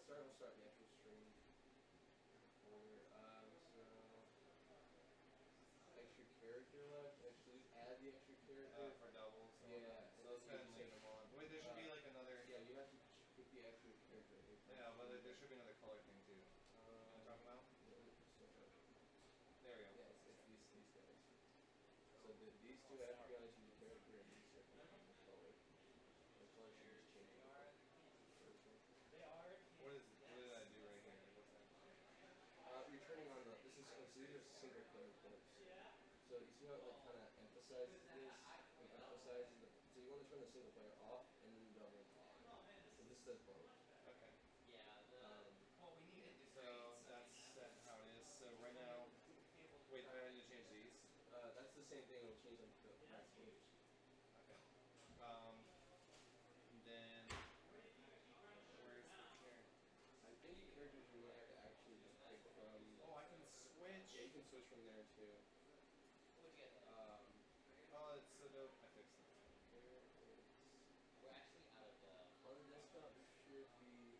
we'll start the actual stream. So extra character left. Actually, add the extra character for doubles. Yeah. So let's go ahead and take them on. Wait, there should be like another. Yeah, you have to pick the extra character. Yeah, but there should be another color thing too. You know what I'm talking about? There we go. Yeah, it's these guys. So these two actually got into the character and these are the color. The color should just change. What did I do right here? What's that? Returning on this is so these are single player points. So you see how it like kind of emphasizes this? So you want to turn the single player off and then double on. So this does both. Okay. Yeah. What we needed to So that's how it is. So right now, wait, do I need to change these? That's the same thing. It'll change on the next page. Okay. Then where's the character? I think the characters you might have to actually just pick from. Oh, I can switch. Yeah, you can switch from there too. What'd you get? Oh, it's so dope. I fixed it. We're actually out of the. On the desktop should be.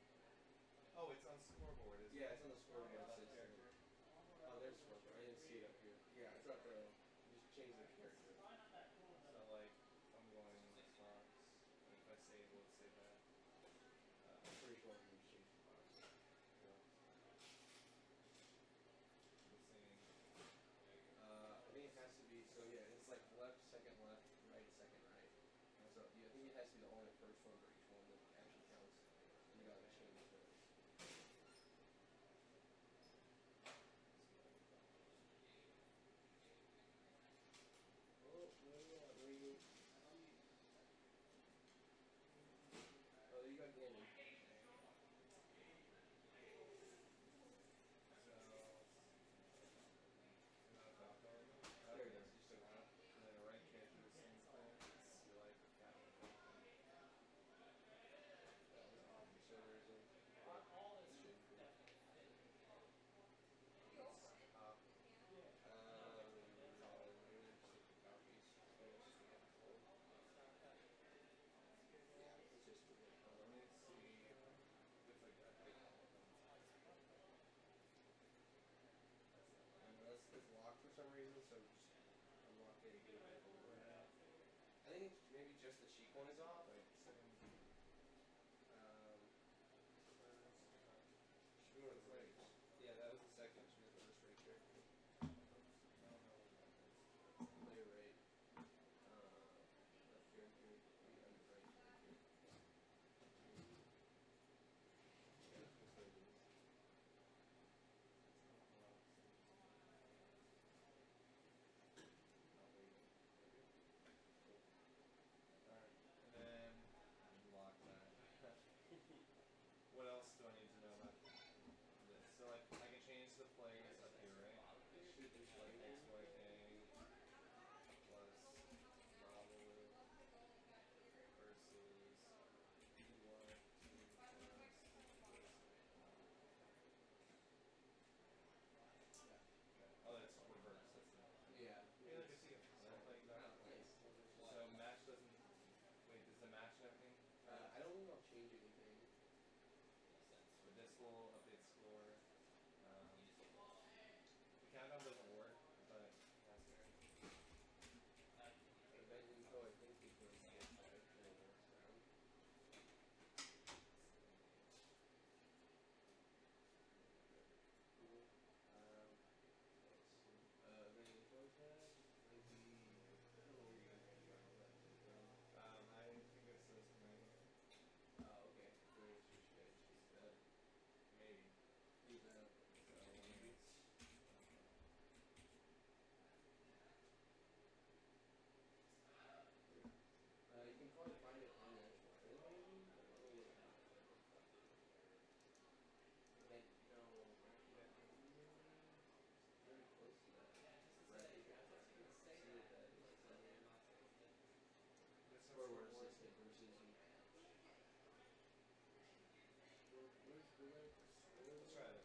Oh, it's on scoreboard. Isn't Yeah, it? it's on the scoreboard. Okay, Character. Oh, there's scoreboard. I didn't see it up here. Yeah, it's not there. Just change the character. So like, I'm going in the box. And if I save, will it save that? I'm pretty sure I can change the box. I think it has to be, so yeah, it's like left, second, right, second, right. And so I think it has to be the only first one for each one that actually counts. And you gotta change it. Oh, you got gaming. There it is. Just and then a right character the same thing. You like That was off for some reason. Let me see if it's like it's locked for some reason, so just unlock it. I think it's maybe just the cheek one is off. Should we go to the right? Yeah, that was the second. Should we go to this right here? Player right. Left character. On the right character. Yeah, that's what it is. Alright, and then unlock that. What else do I need to know about this? So like I can change the players up here, right? Should be Like X, Y, K plus Ravu versus 1, 2 plus Oh, that's reverse. That's the Yeah. Hey, look, I see it. So, like, Nice. so match doesn't. Wait, does the match and everything? I don't think I'll change anything. But this will update score. The countdown doesn't work, but that's there. Event info, I think we can get that actually works around. Cool. Let's see. Event info tab. Maybe. I don't know where you guys are. I think it says maybe. Oh, okay. So we'll switch guys to that. Maybe. Leave that. Maybe. You can probably find it on the actual film, maybe? Like, no, very close to that. Right. See what that is. Forward assistant versus you. Where's the link? Let's try it.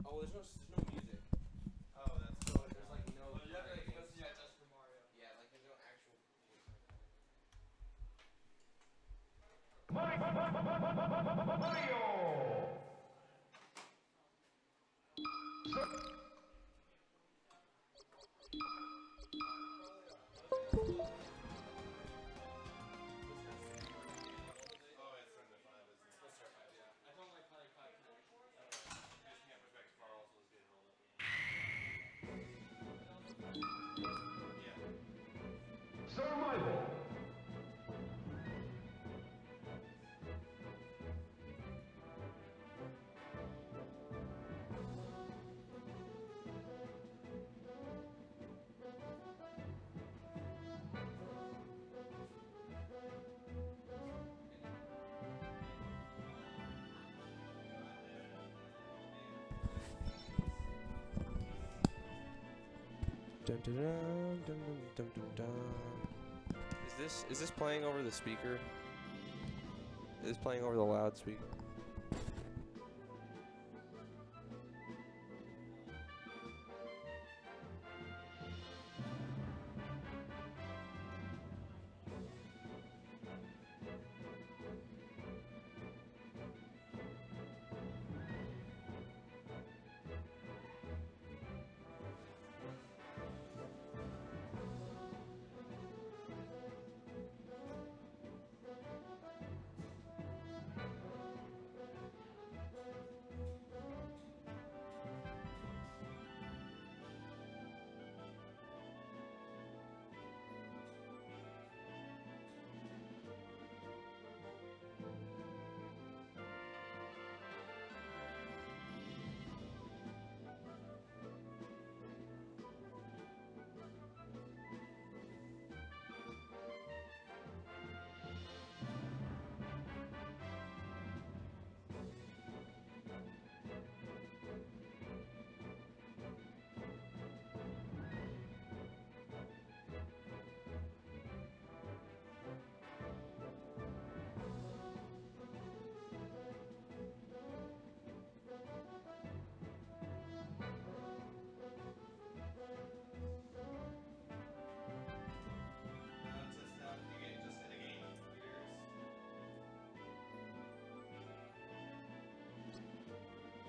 Oh, there's no music. Oh, that's So there's like no. Well, you have to like playing listen to stuff. that just for Mario. Yeah, like there's no actual voice on it. Oh, it's from the 5, isn't it? Let's start 5, yeah. I don't like playing 5 tonight. Okay. You just can't respect Carl's was getting old. Yeah. Survival. Dun, dun, dun, dun, dun, dun, dun. Is this playing over the speaker? Is this playing over the loudspeaker? Test out. You get just in a game. Yours.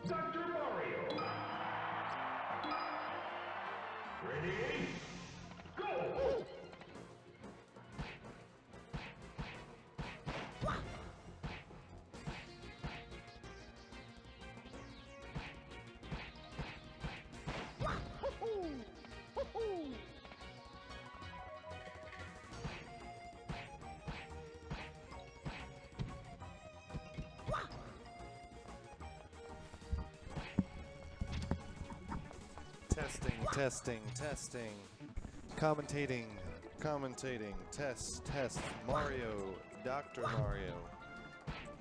Dr. Mario. Ready? Go! Testing. Commentating. Test. Mario. Dr. Mario.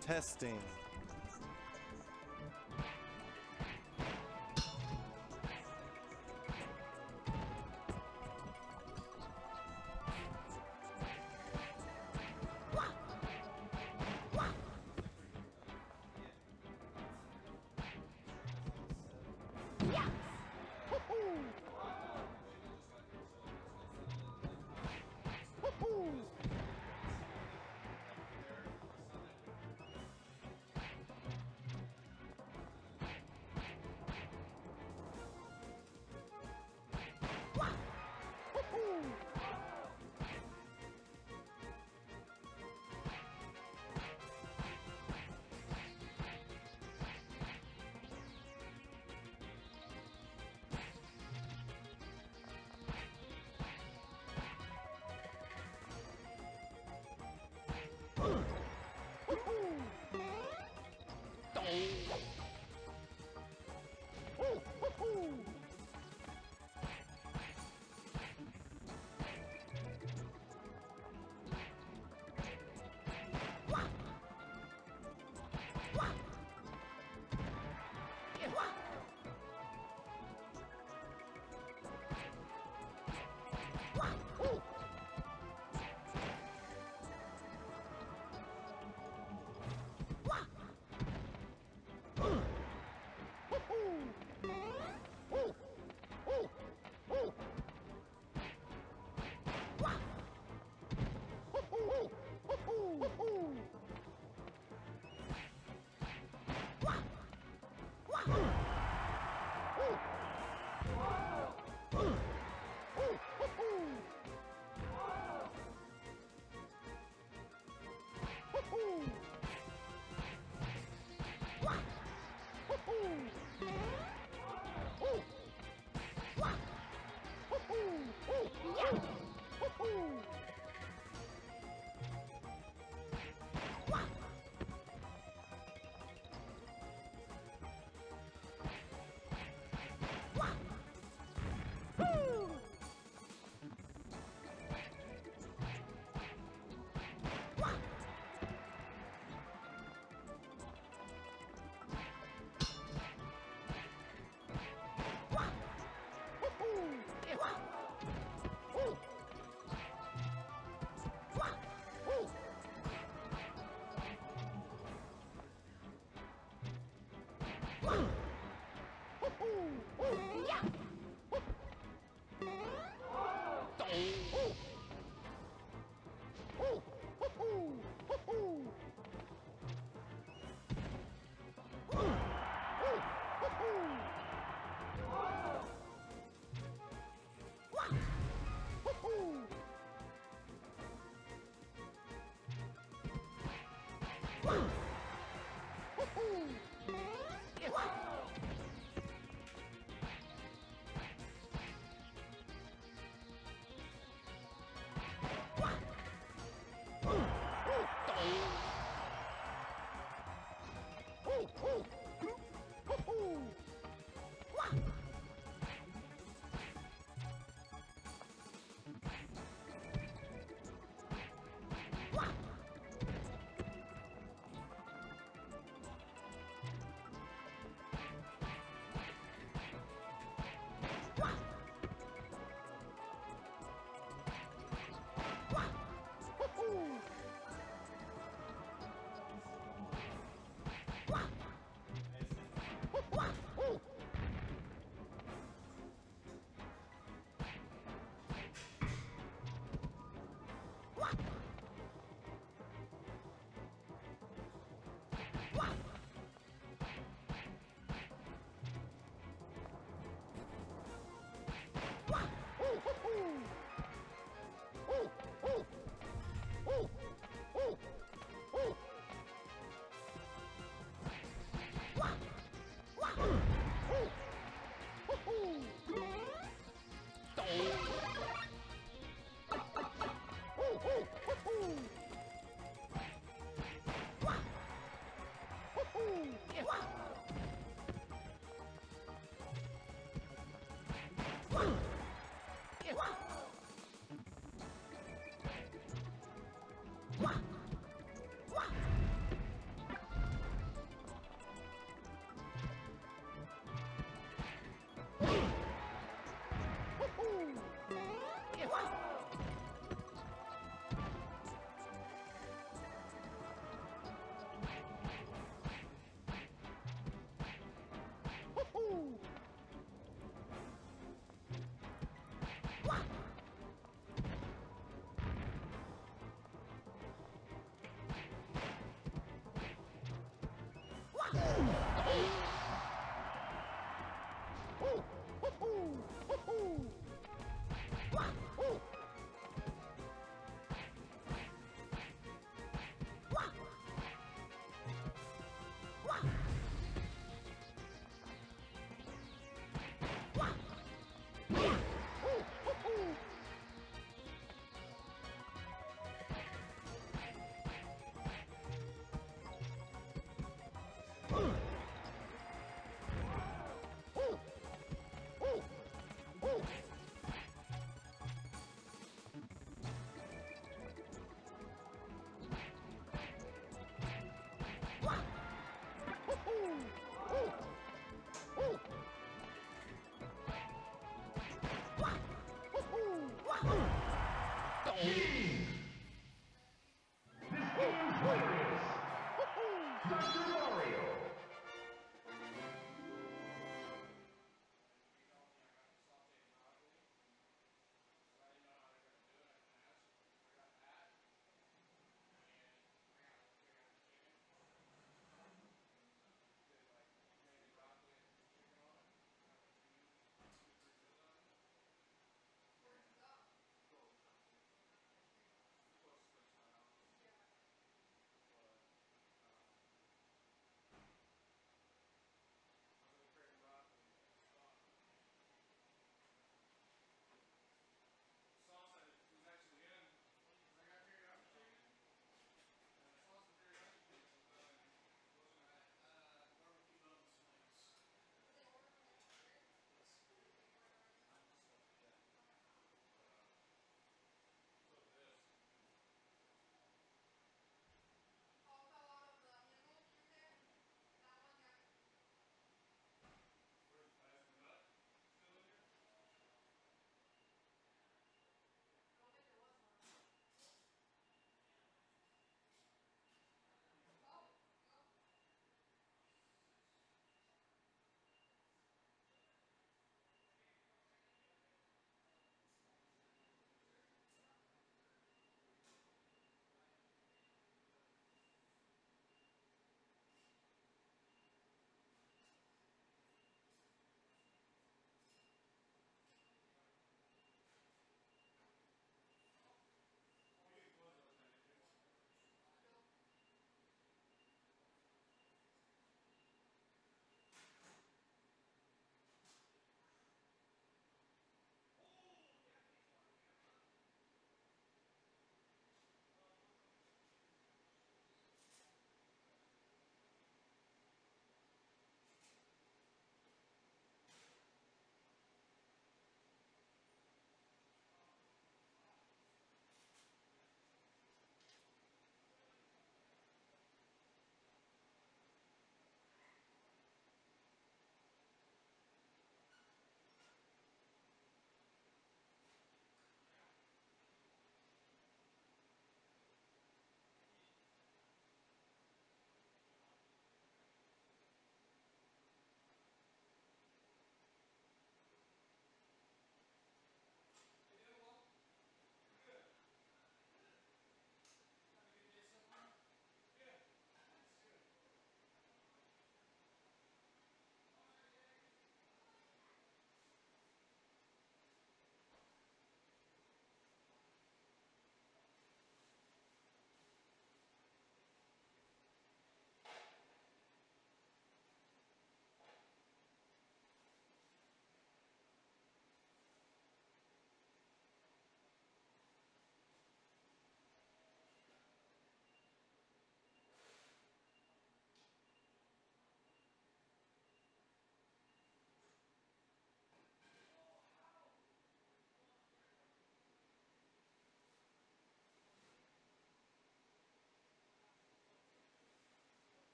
Testing.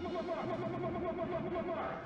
Mark. Jigglypuff. Jigglypuff. Jigglypuff. How do I change the colors on these?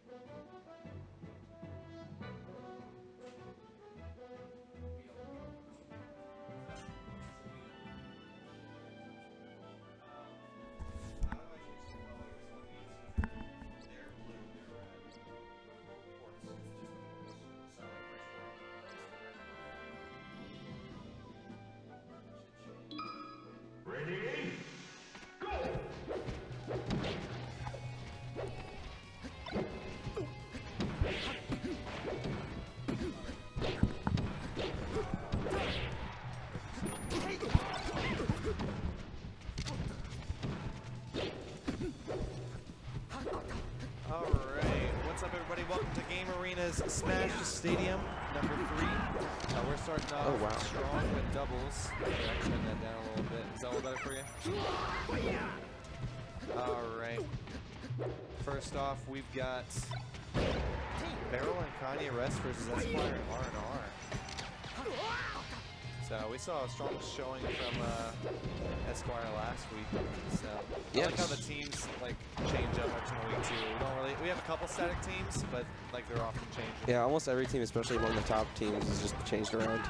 They're blue, they're red. Quartz. So like which one? Should change. Ready? Go! Alright, what's up everybody? Welcome to Game Arena's Smash Stadium number 3. We're starting off strong with doubles. I'll turn that down a little bit. Is that a little better for you? Alright. First off, we've got Beryl and Kanye Rest versus Esquire and R&R. So we saw a strong showing from Esquire last week. So I like how the teams like change up from week 2. We have a couple static teams, but like they're often changing. Yeah, almost every team, especially among the top teams, is just changed around.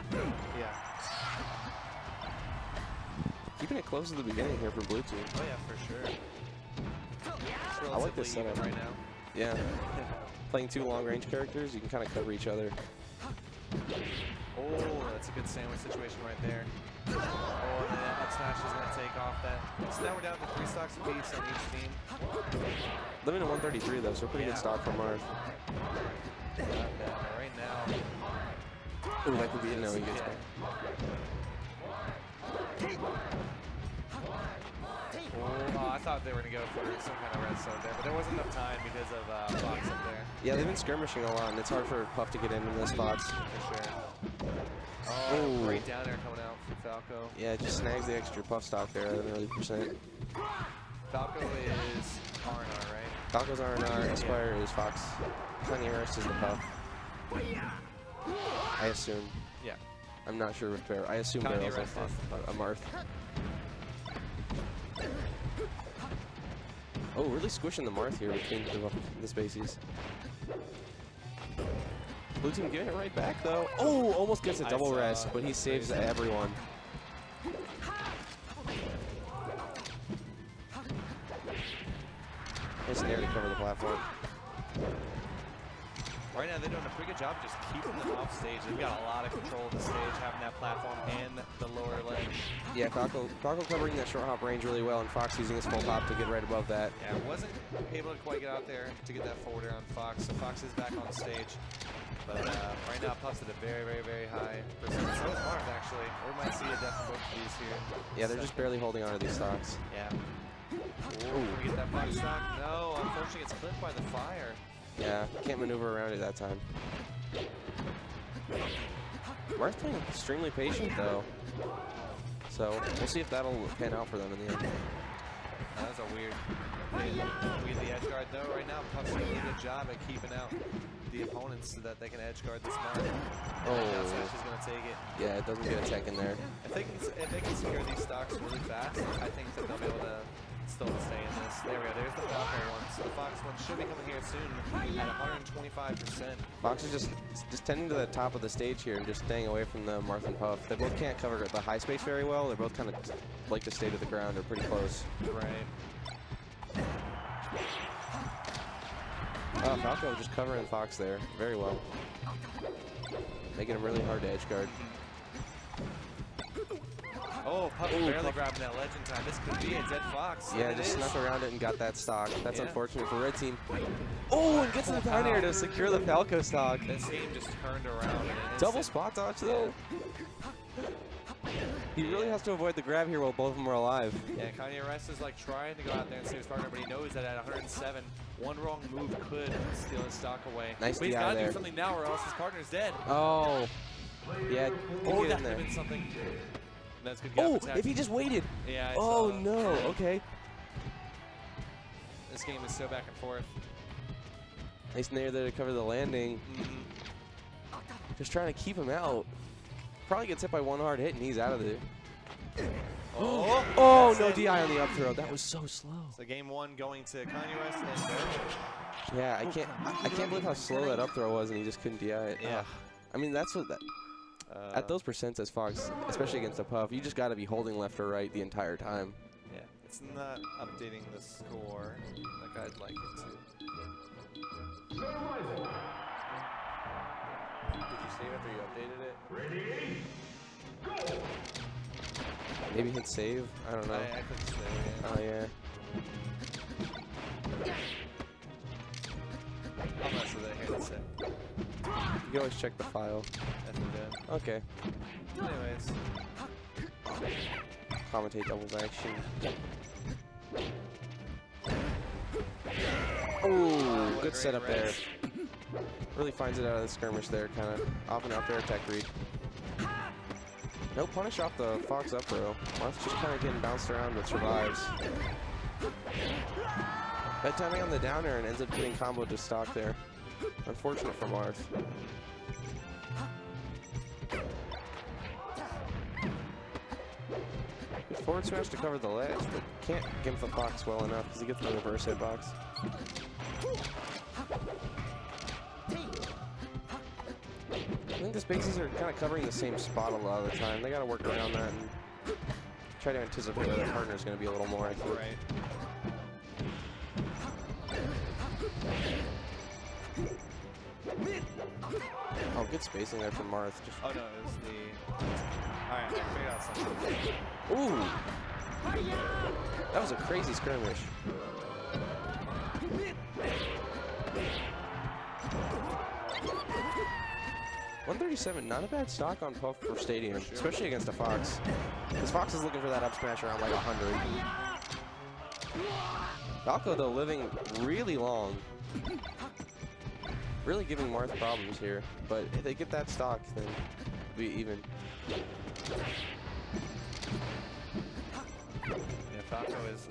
Yeah. Keeping it close at the beginning here for blue team. Oh yeah, for sure. It's I like this relatively setup even right now. Yeah. Playing 2 long-range characters, you can kind of cover each other. Oh, that's a good sandwich situation right there. Oh, and then Up Smash is going to take off that. So now we're down to 3 stocks apiece on each team. Living at 133 though, so pretty good stock from Marth. Right now. Ooh, that could be it now. He gets back. Oh, I thought they were going to go for some kind of red zone there, but there wasn't enough time because of Fox up there. Yeah, they've been skirmishing a lot, and it's hard for Puff to get in those spots. For sure. Oh, great down there coming out from Falco. Yeah, just snags the extra Puff stock there at an early percent. Falco is R&R, right? Falco's R&R, Esquire is Fox. Kanye Rest is the Puff. I assume. Yeah. I'm not sure with Beryl. I assume Kanye Beryl's Rest is a Marth. Oh, really squishing the Marth here between the spacies. Blue team getting it right back though. Oh, almost gets a double rest, but he saves everyone. Nice nair to cover the platform. Right now, they're doing a pretty good job of just keeping them off stage. They've got a lot of control of the stage, having that platform and the lower ledge. Yeah, Falco covering that short hop range really well, and Fox using his full hop to get right above that. Yeah, wasn't able to quite get out there to get that forward air on Fox, so Fox is back on stage. But right now, Puff's at a very, very, very high percentage. So is Marth, actually. We might see a death from both of these here. Yeah, they're just barely holding on to these stocks. Yeah. Ooh, can we get that Fox stock? No, unfortunately, it's clipped by the fire. Yeah, can't maneuver around it that time. Marth's playing extremely patient, though. So we'll see if that'll pan out for them in the end. That was a weird the edge guard, though. Right now, Puff's doing a really good job at keeping out the opponents so that they can edge guard this Marth. Oh. Now Smash is going to take it. Yeah, it doesn't get a tech in there. If they can secure these stocks really fast, I think that they'll be able to still stay in this. There we go. There's the Falco one. So the Fox one should be coming here soon at 125%. Fox is just tending to the top of the stage here and just staying away from the Marth and Puff. They both can't cover the high space very well. They both kind of like to stay to the ground or pretty close. Right. Falco just covering Fox there very well. Making him really hard to edge guard. Oh, Puff barely grabbing that ledge in time. This could be a dead Fox. Yeah, just snuck around it and got that stock. That's unfortunate for Red Team. Oh, and gets in the down air to secure the Falco stock. This team just turned around. Double spot dodge though. He really has to avoid the grab here while both of them are alive. Yeah, Kanye West is like trying to go out there and save his partner, but he knows that at 107, one wrong move could steal his stock away. Nice but he's DI got to there. do something now or else his partner's dead. Oh. Yeah, Oh, get that in could there. have been something. That's good gap Oh, attack. if he just waited. Yeah, I Oh, saw. no. Okay. This game is so back and forth. Nice nair there to cover the landing. Just trying to keep him out. Probably gets hit by one hard hit and he's out of there. Oh, Oh, no it. DI on the up throw. That was so slow. So game one going to Kanye West and Derek. Yeah, I can't believe how slow that up throw was and he just couldn't DI it. Yeah. I mean, that's what that. At those percents as Fox, especially against a Puff, you just got to be holding left or right the entire time. Yeah, it's not updating the score like I'd like it to. Survival. Did you save after you updated it? Ready? Go! Maybe hit save? I don't know. I couldn't say, yeah. Oh, yeah. I'll mess with it here, that's it. You can always check the file. That's it. Okay. Anyways. Commentate doubles action. Oh, good setup there. Really finds it out of the skirmish there, kind of off and out there, tech read. No punish off the Fox up throw. Marth's just kind of getting bounced around but survives. Bad timing on the downer and ends up getting comboed to stock there. Unfortunate for Marth. Good forward smash to cover the ledge, but can't gimp the Fox well enough because he gets the reverse hitbox. I think the spaces are kind of covering the same spot a lot of the time. They got to work around that and try to anticipate where their partner is going to be a little more, I think. Right. Oh, good spacing there from Marth. Just Oh no, it was the. Alright, I figured out something. ooh! That was a crazy skirmish. $137, not a bad stock on Puff for Stadium, especially against a Fox. Because Fox is looking for that up smash around like 100. Falco, though, living really long. Really giving Marth problems here, but if they get that stock, then it'll be even. Yeah, Falco is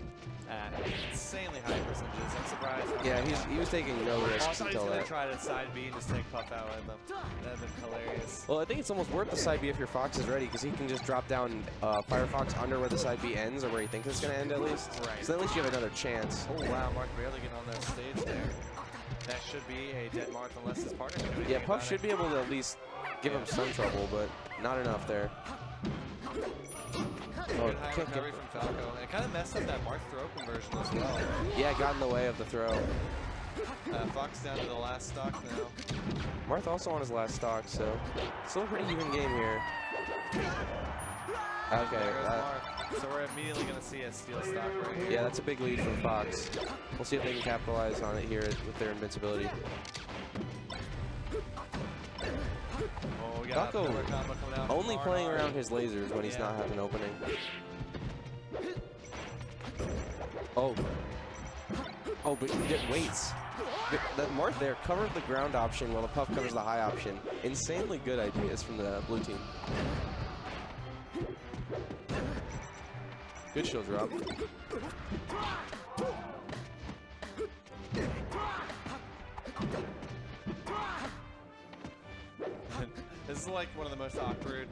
at insanely high percentages. I'm surprised. Yeah, he was taking no I risks thought he was until going that. to try to side B and just take Puff out with them. That would have been hilarious. Well, I think it's almost worth the side B if your Fox is ready, because he can just drop down Firefox under where the side B ends, or where he thinks it's going to end at least. Right. So at least you have another chance. Oh wow, Marth barely getting on that stage there. That should be a dead Marth unless his partner can do anything Yeah, Puff about should it. be able to at least give him some trouble, but not enough there. Oh, Good high can't recovery get, from Falco. And it kind of messed up that Marth throw conversion as well. yeah, got in the way of the throw. Fox down to the last stock now. Marth also on his last stock, so still a pretty even game here. Okay. There goes Marth. So we're immediately going to see a steal stock right here. Yeah, that's a big lead from Fox. We'll see if they can capitalize on it here with their invincibility. Oh, we got Falco another combo coming out only from playing RNR. around his lasers when he's not having an opening. Oh. Oh, but it waits. That Marth there covered the ground option while the Puff covers the high option. Insanely good ideas from the blue team. Good shield drop. This is like one of the most awkward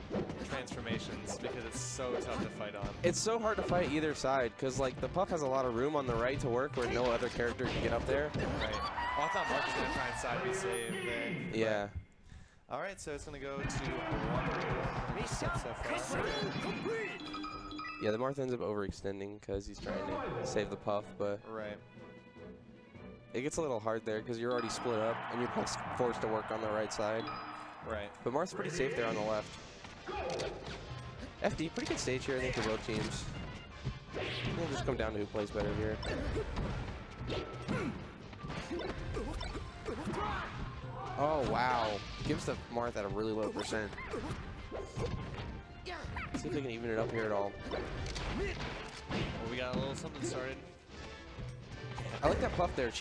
transformations because it's so tough to fight on. It's so hard to fight either side because like the Puff has a lot of room on the right to work where no other character can get up there. Right. Oh, I thought Mark was going to try and side B save there. Yeah. All right, so it's going to go to 1 so far. Yeah, the Marth ends up overextending because he's trying to save the Puff, but Right. it gets a little hard there because you're already split up and your Puff's forced to work on the right side. Right. But Marth's pretty safe there on the left. FD, pretty good stage here, I think, for both teams. It'll just come down to who plays better here. Oh, wow. Gives the Marth at a really low percent. See if they can even it up here at all. Well, we got a little something started. I like that Puff there.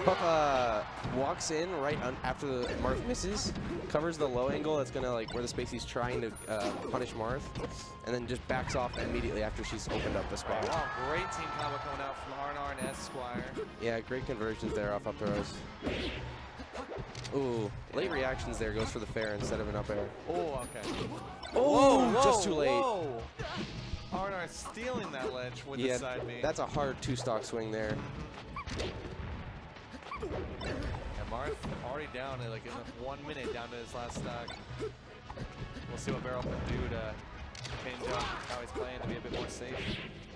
Puff walks in right after the Marth misses, covers the low angle that's gonna like where the Spacey's trying to punish Marth, and then just backs off immediately after she's opened up the spot. Wow, great team combo coming out from RNR and Esquire. Yeah, great conversions there off up throws. Ooh, late reactions there, goes for the fair instead of an up air. Oh, okay. Oh, just too late. Whoa. RNR stealing that ledge with the side B. That's a hard two-stock swing there. And Marth already down like in 1 minute down to his last stock. We'll see what Barrel can do to change up how he's playing to be a bit more safe.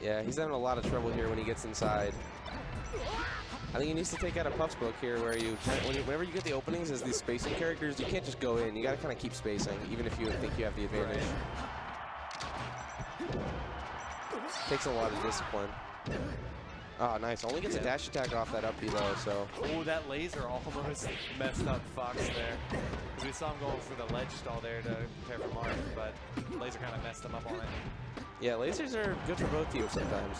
Yeah, he's having a lot of trouble here when he gets inside. I think he needs to take out a Puff's book here where you, whenever you get the openings as these spacing characters, you can't just go in. You got to kind of keep spacing, even if you think you have the advantage. Right. Takes a lot of discipline. Oh, nice. Only gets a dash attack off that up B though, so. Oh, that laser almost messed up Fox there. Because we saw him going for the ledge stall there to prepare for Marth, but laser kind of messed him up on it. Yeah, lasers are good for both teams sometimes.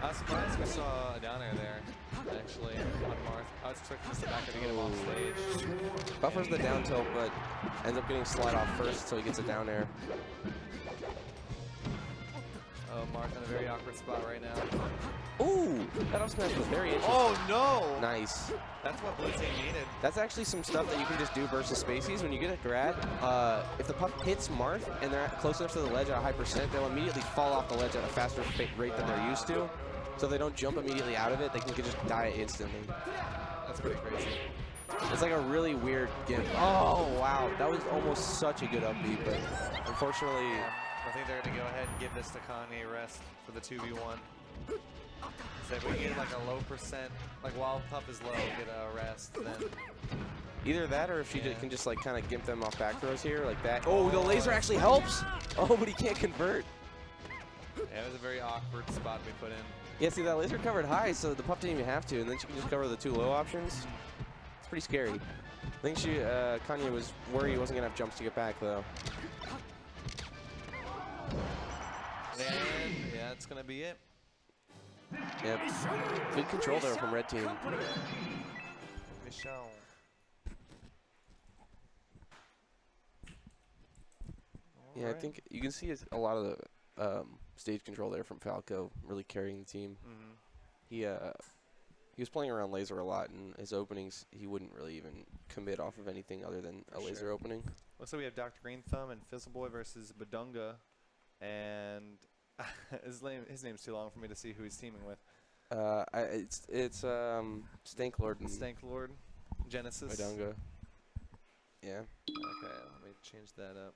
I was surprised we saw a down air there, actually, on Marth. I was expecting just the backer to get him off stage. Buffers the down tilt, but ends up getting slide off first, so he gets a down air. Oh, Marth in a very awkward spot right now. Ooh, that up smash was very interesting. Oh, no! Nice. That's what Blue Team needed. That's actually some stuff that you can just do versus Spaceys. When you get a grad, if the Puff hits Marth and they're close enough to the ledge at a high percent, they'll immediately fall off the ledge at a faster rate than they're used to. So if they don't jump immediately out of it, they can just die instantly. That's pretty crazy. It's like a really weird gimp. Oh, wow. That was almost such a good up B, but unfortunately... I think they're going to go ahead and give this to Kanye rest for the 2v1. So if we get like a low percent, like while Puff is low, get a rest, then... Either that or if she can just like kind of gimp them off back throws here like that. Oh, the laser actually helps! Oh, but he can't convert. Yeah, it was a very awkward spot we put in. Yeah, see, that laser covered high, so the Puff didn't even have to, and then she can just cover the two low options. It's pretty scary. I think Kanye was worried he wasn't going to have jumps to get back, though. And yeah, that's going to be it. Yep. Good control there from Red Team. Michelle. Yeah, I think you can see a lot of the stage control there from Falco, really carrying the team. Mm-hmm. He was playing around laser a lot, and his openings, he wouldn't really even commit off of anything other than a laser opening. Looks like we have Dr. Green Thumb and Fizzleboy versus Badunga, and his name's too long for me to see who he's teaming with. It's Stanklord and Stanklord, Genesis. Badunga. Yeah. Okay, let me change that up.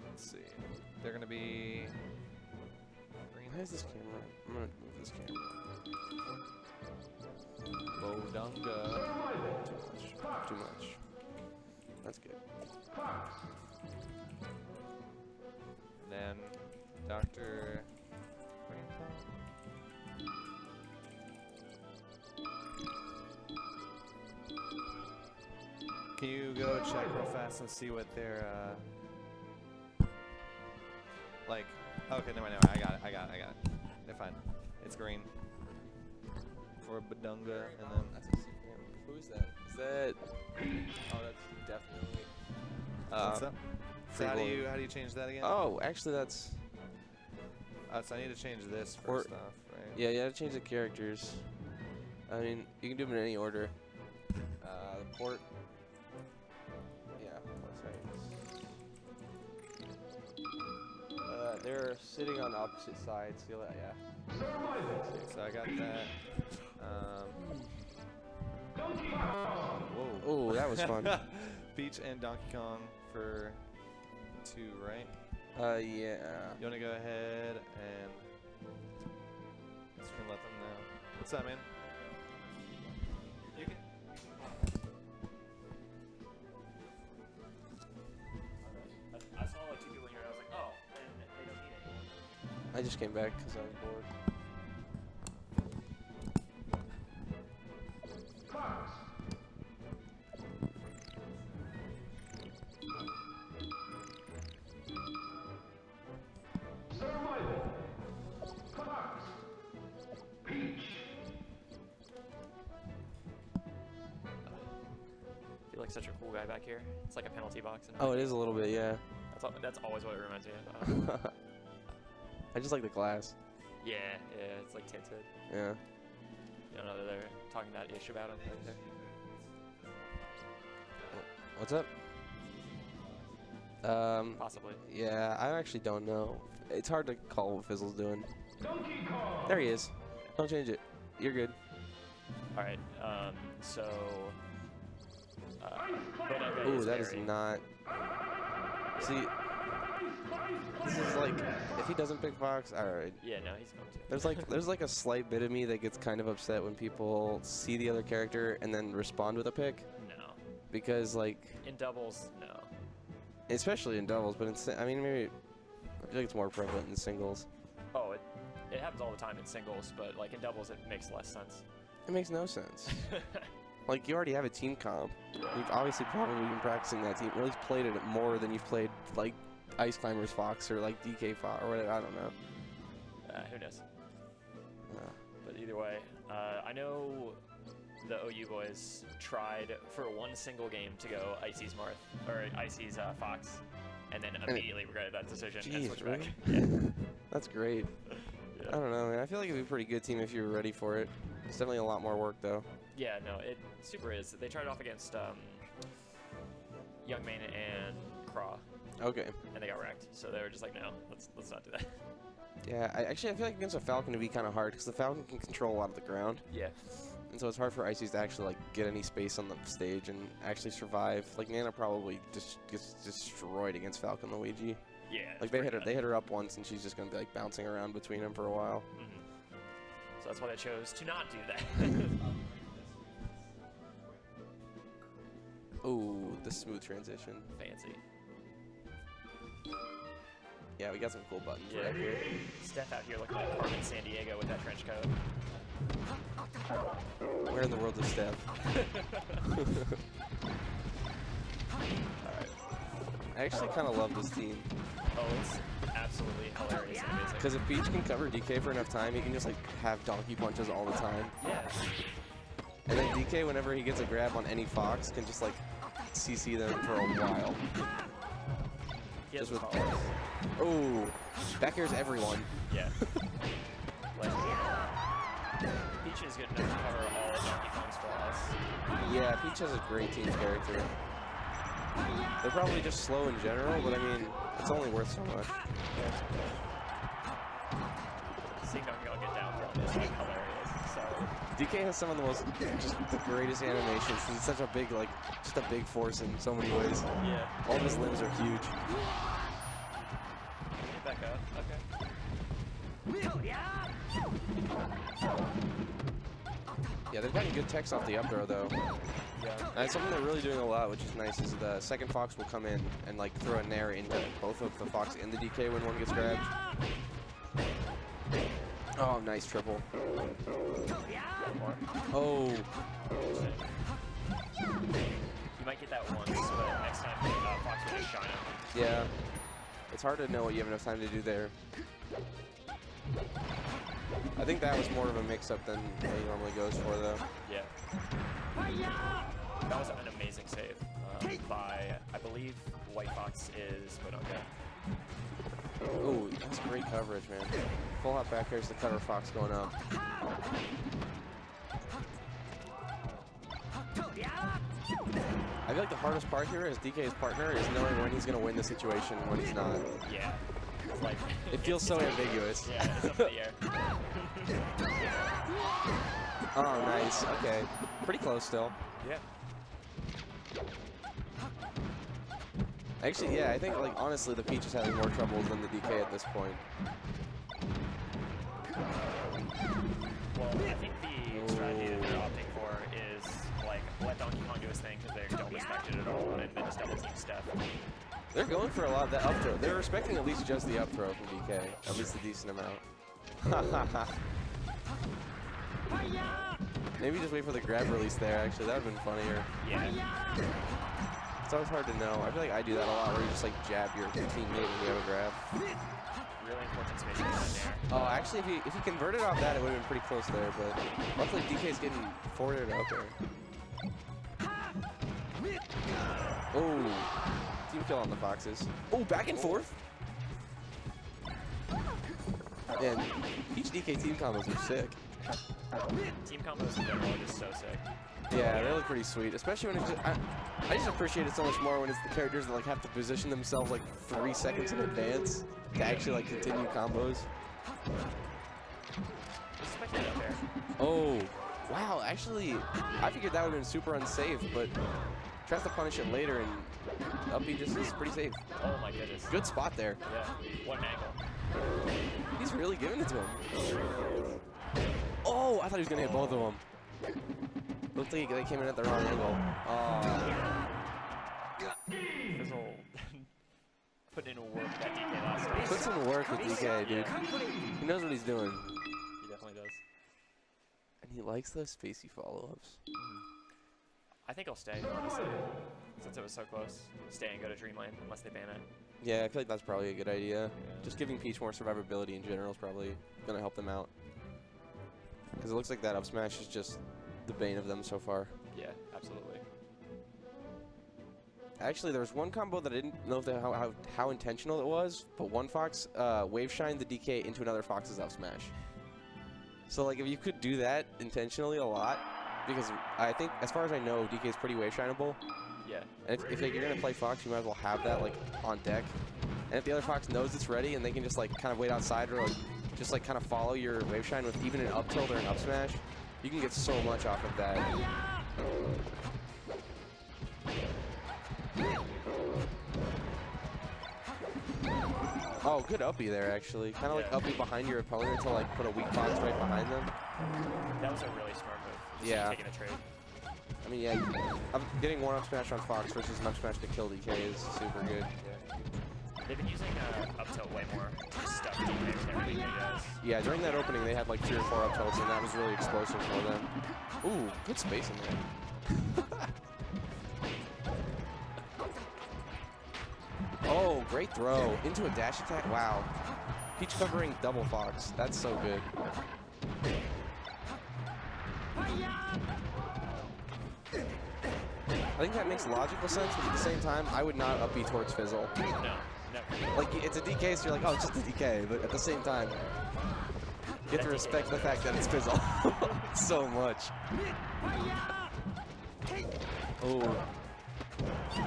Let's see. They're gonna be Green Why is this camera? I'm gonna move this camera. Bodunga. Too much. That's good. And then Dr. Can you go check real fast and see what their like? Okay, never mind. I got it. They're fine. It's green for Badunga, and then Who is that? Is that? Oh, that's definitely. what's up? So how do Freeborn. you change that again? Oh, actually, that's. So I need to change this Or- first off, right? Yeah, you gotta change the characters. I mean, you can do them in any order. The port. Yeah, that's right. They're sitting on opposite sides. Feel that? Yeah. So I got that. Whoa. Oh, that was fun. Peach and Donkey Kong for 2, right? Yeah. You wanna go ahead and just gonna let them know. What's up, man? You can. I saw like 2 people here and I was like, oh, and they don't need anyone. I just came back because I was bored. Survival. Fox. Peach. I feel like such a cool guy back here. It's like a penalty box. Oh, it is a little bit, yeah. That's always what it reminds me of. I just like the glass. Yeah, it's like tinted. Yeah. You don't know that they're talking that ish about him right there. What's up? Possibly. Yeah, I actually don't know. It's hard to call what Fizzle's doing. Donkey Kong. There he is. Don't change it. You're good. All right. So. Ice Bodega Climber. Ooh, that is very- not. See, this is like if he doesn't pick Fox, all right. Yeah, no, he's going to. There's like a slight bit of me that gets kind of upset when people see the other character and then respond with a pick, No. because like, In doubles, no. especially in doubles, but I mean maybe I feel like it's more prevalent in singles. Oh, it happens all the time in singles, but like in doubles, it makes less sense. It makes no sense. Like, you already have a team comp. You've obviously probably been practicing that team, or at least played it more than you've played, like, Ice Climbers Fox or, like, DK Fox or whatever. I don't know. Who knows? Uh, But either way, I know the OU boys tried for one single game to go Icy's Marth, or Icy's Fox, and then immediately regretted that decision and Jeez, switched really? back. Yeah. That's great. Yeah. I don't know, man. I feel like it'd be a pretty good team if you were ready for it. It's definitely a lot more work, though. Yeah, no, it super is. They tried off against Youngman and Craw, Okay. and they got wrecked. So they were just like, no, let's not do that. Yeah, I feel like against a Falcon it'd be kind of hard, because the Falcon can control a lot of the ground. Yeah. And so it's hard for Ices to actually, like, get any space on the stage and actually survive. Like, Nana probably just gets destroyed against Falcon Luigi. Yeah. Like, they hit her up once, and she's just going to be, like, bouncing around between them for a while. So that's why they chose to not do that. Ooh, the smooth transition. Fancy. Yeah, we got some cool buttons Yeah. right here. Steph out here looking like Carmen San Diego with that trench coat. Where in the world is Steph? Alright. I actually kind of love this team. Oh, it's absolutely hilarious and amazing. Because if Peach can cover DK for enough time, he can just, like, have donkey punches all the time. Yeah. And then DK, whenever he gets a grab on any Fox, can just, like, CC them for a while. He has Just with powers. Oh, back airs everyone. Yeah. Like, Peach is good enough to cover all of Donkey Kong's flaws. Yeah, Peach has a great team character. They're probably just slow in general, but I mean, it's only worth so much. Seeing Donkey Kong get down thrown is like hilarious. So DK has some of the most, just the greatest animations. He's such a big, like, just a big force in so many ways. yeah. All of his limbs are huge. Get back up. Okay. Yeah, they've gotten good techs off the up throw though. Yeah. And something they're really doing a lot, which is nice, is the second Fox will come in and like throw a nair into both of the Fox and the DK when one gets grabbed. Oh, nice triple. Oh. You might get that once, but next time Fox will just shine him. Yeah. It's hard to know what you have enough time to do there. I think that was more of a mix-up than he normally goes for, though. Yeah. That was an amazing save by, I believe, White Fox is Bodoka. Oh, that's great coverage, man. Full hop back there's the cutter Fox going up. I feel like the hardest part here as DK's partner is knowing when he's going to win the situation and when he's not. Yeah. It's like, It feels so ambiguous. Yeah, it's up in the air. Oh, nice. Okay. Pretty close still. Yeah. Actually, yeah, I think, like, honestly, the Peach is having more trouble than the DK at this point. Well, I think the strategy that they're opting for is, like, let Donkey Kong do his thing because they don't respect it at all, and then just double team Steph. They're going for a lot of that up throw. They're respecting at least just the up throw from DK. At least a decent amount. Maybe just wait for the grab release there, actually. That would have been funnier. Yeah. It's always hard to know. I feel like I do that a lot where you just, like, jab your teammate when you have a grab. Really important spacing in there. Oh, actually, if he converted off that, it would have been pretty close there, but luckily DK's getting forwarded out there. Oh, team kill on the Foxes. Oh, back and forth. And each DK team combos are sick. Team combos in general are just so sick. Yeah, they look pretty sweet, especially when it's just, I just appreciate it so much more when it's the characters that like have to position themselves like 3 seconds in advance to actually like continue combos. Respected out there. Oh, wow, actually, I figured that would have been super unsafe, but tries to punish it later and Uppy just is pretty safe. Oh my goodness. Good spot there. Yeah. What an angle. He's really giving it to him. Oh, I thought he was gonna hit both of them. Looked like they came in at the wrong angle. Oh. Fizzle put in work that DK last time. Put some work with DK, dude. He knows what he's doing. He definitely does. And he likes those spacey follow-ups. I think I'll stay, honestly. Since it was so close. Stay and go to Dreamland, unless they ban it. Yeah, I feel like that's probably a good idea. Just giving Peach more survivability in general is probably gonna help them out. Because it looks like that up smash is just the bane of them so far. Yeah, absolutely. Actually, there was one combo that I didn't know how intentional it was, but one Fox wave shined the DK into another Fox's up smash. So like if you could do that intentionally a lot, because I think as far as I know, DK is pretty wave shineable. Yeah. And if like, you're gonna play Fox, you might as well have that like on deck. And if the other Fox knows it's ready and they can just like kind of wait outside or like just like kind of follow your wave shine with even an up tilt or an up smash, you can get so much off of that. Oh, good uppy there actually. Kind of like uppy behind your opponent to like put a weak Fox right behind them. That was a really smart move. Just Yeah. Taking a trade. I mean, yeah, getting one up smash on Fox versus an up smash to kill DK is super good. Yeah. They've been using up tilt way more. Just stuff DK with everything he does. Yeah, during that opening they had like 3 or 4 up tilts and that was really explosive for them. Ooh, good space in there. Oh, great throw. Into a dash attack. Wow. Peach covering double Fox. That's so good. I think that makes logical sense, but at the same time, I would not up B towards Fizzle. No, never. Like, it's a DK, so you're like, oh, it's just a DK, but at the same time, you have to respect the fact that it's Fizzle so much. Oh.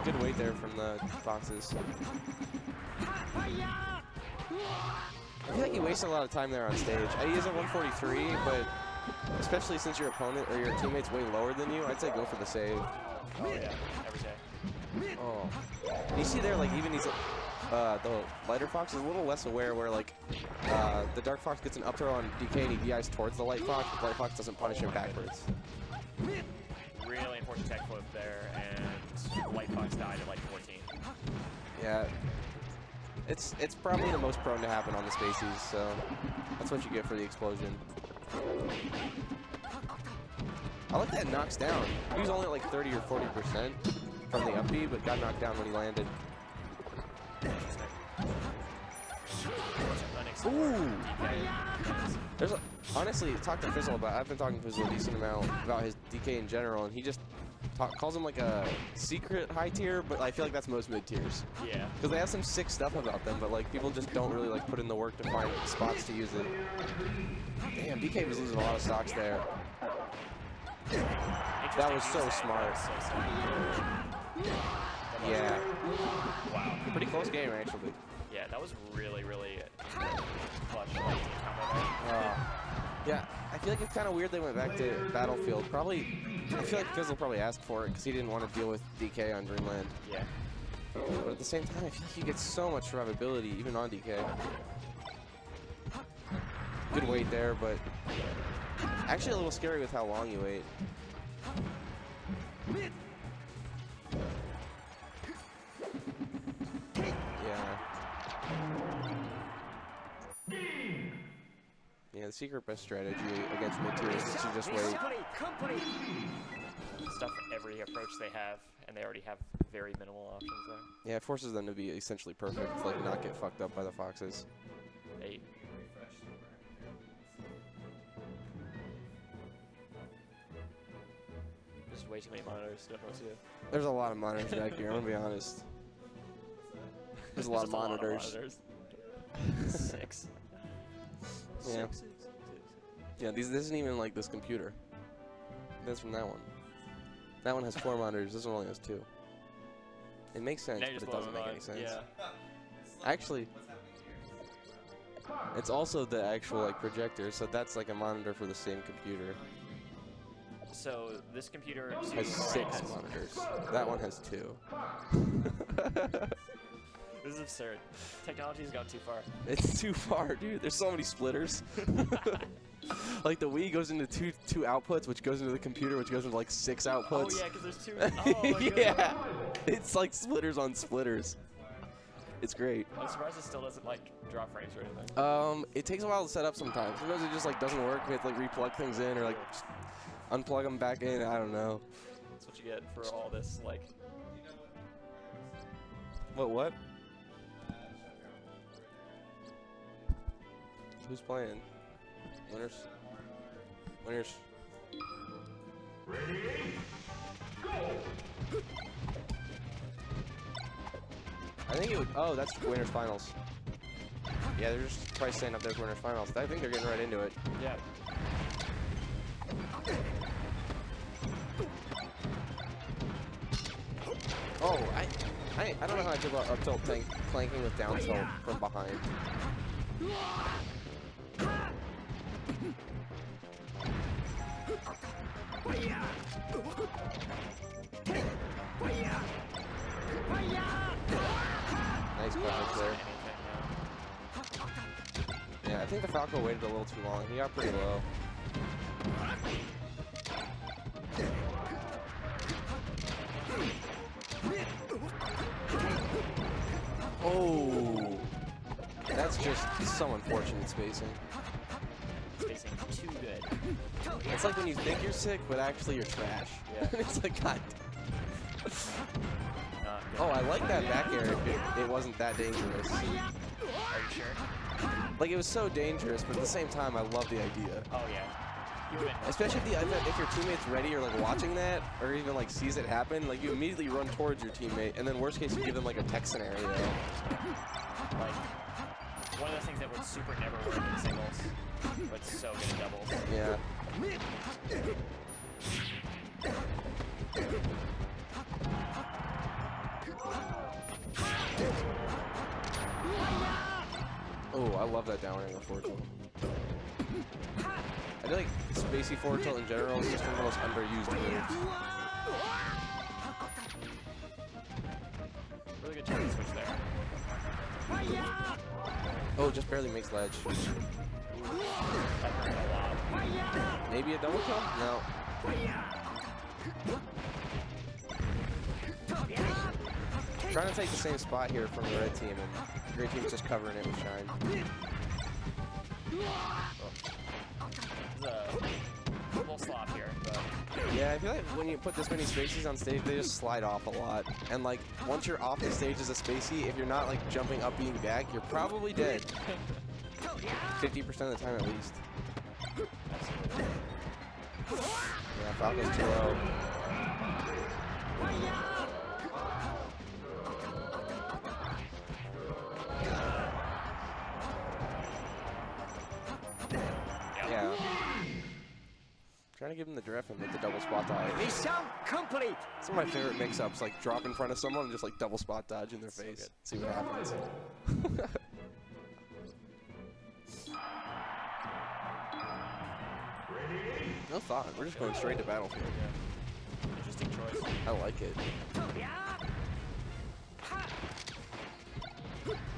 Good weight there from the Foxes. I feel like you wasted a lot of time there on stage. He is at 143, but especially since your opponent or your teammate's way lower than you, I'd say go for the save. Oh yeah, every day. Oh. And you see there, like, even he's the lighter fox is a little less aware where like the dark fox gets an up throw on DK and he DIs towards the light fox, but the light fox doesn't punish him backwards. Really important tech flip there, and White Fox died at like 14. Yeah. It's probably the most prone to happen on the Spaceys, so that's what you get for the explosion. I like that knocks down. He was only at like 30 or 40% from the up B, but got knocked down when he landed. Ooh! There's a, honestly, talk to Fizzle about. I've been talking to Fizzle a decent amount about his DK in general, and he just calls him like a secret high tier, but I feel like that's most mid tiers. Yeah. Because they have some sick stuff about them, but like people just don't really like put in the work to find spots to use it. Damn, DK was losing a lot of stocks there. That was so smart. Yeah. Wow. Pretty close game actually. Yeah, that was really, really clutch combo there. Yeah, I feel like it's kind of weird they went back to Battlefield. Probably, I feel like Fizzle probably asked for it because he didn't want to deal with DK on Dreamland. Yeah. But at the same time, I feel like you get so much survivability even on DK. Good wait there, but actually a little scary with how long you wait. Yeah, the secret best strategy against mid-tiers is to just wait. Stuff for every approach they have, and they already have very minimal options there. Yeah, it forces them to be essentially perfect, like not get fucked up by the foxes. 8. There's way too many monitors, don't know what to do. There's a lot of monitors back here, I'm gonna be honest. There's a lot of monitors. 6. Yeah. Yeah, this isn't even like this computer. That's from that one. That one has 4 monitors, this one only has 2. It makes sense, but it doesn't make any sense. Yeah. Actually, it's also the actual like projector, so that's like a monitor for the same computer. So this computer Has 6 monitors. That one has 2. This is absurd. Technology's gone too far. It's too far, dude. There's so many splitters. Like the Wii goes into two outputs, which goes into the computer, which goes into like 6 outputs. Oh yeah, because there's 2. Oh my yeah, God. it's like splitters on splitters. It's great. I'm surprised it still doesn't like drop frames or anything. It takes a while to set up sometimes. Sometimes it just like doesn't work. We have to like replug things in or like just unplug them back in. I don't know. That's what you get for all this like. What? Who's playing? Winners. Ready? Go! I think it would. Oh, that's winners finals. Yeah, they're just probably staying up there for winners finals. I think they're getting right into it. Yeah. Oh, I don't know how I feel about up tilt planking with down tilt from behind. Nice coverage there. Yeah, I think the Falco waited a little too long. He got pretty low. Oh, that's just so unfortunate spacing. Spacing too good. It's like when you think you're sick, but actually you're trash. Yeah. It's like, God. Not good. Oh, I like that back air if it wasn't that dangerous. Are you sure? Like, it was so dangerous, but at the same time, I love the idea. Oh yeah. You win. Especially if your teammate's ready or like watching that, or even like sees it happen, like you immediately run towards your teammate, and then worst case you give them like a tech scenario. Like one of the things that would super never work in singles, but it's so good in doubles. Yeah. Oh, I love that down angle forward tilt. I feel like spacey forward tilt in general is just one of the most underused moves. Really good turn switch there. Oh, just barely makes ledge. That hurt a lot. Maybe a double kill? No. Trying to take the same spot here from the red team, and the green team's just covering it with Shine. A little slop here, but Yeah, I feel like when you put this many spaces on stage, they just slide off a lot. And like, once you're off the stage as a spacey, if you're not like jumping up being back, you're probably dead. 50% of the time at least. absolutely. Yeah, Falco's too low. Yeah. Trying to give him the drift and with the double spot dodge. Mission complete. Some of my favorite mix-ups, like drop in front of someone and just like double spot dodge in their face. See what happens. No thought. We're just going straight to Battlefield. Interesting choice. I like it.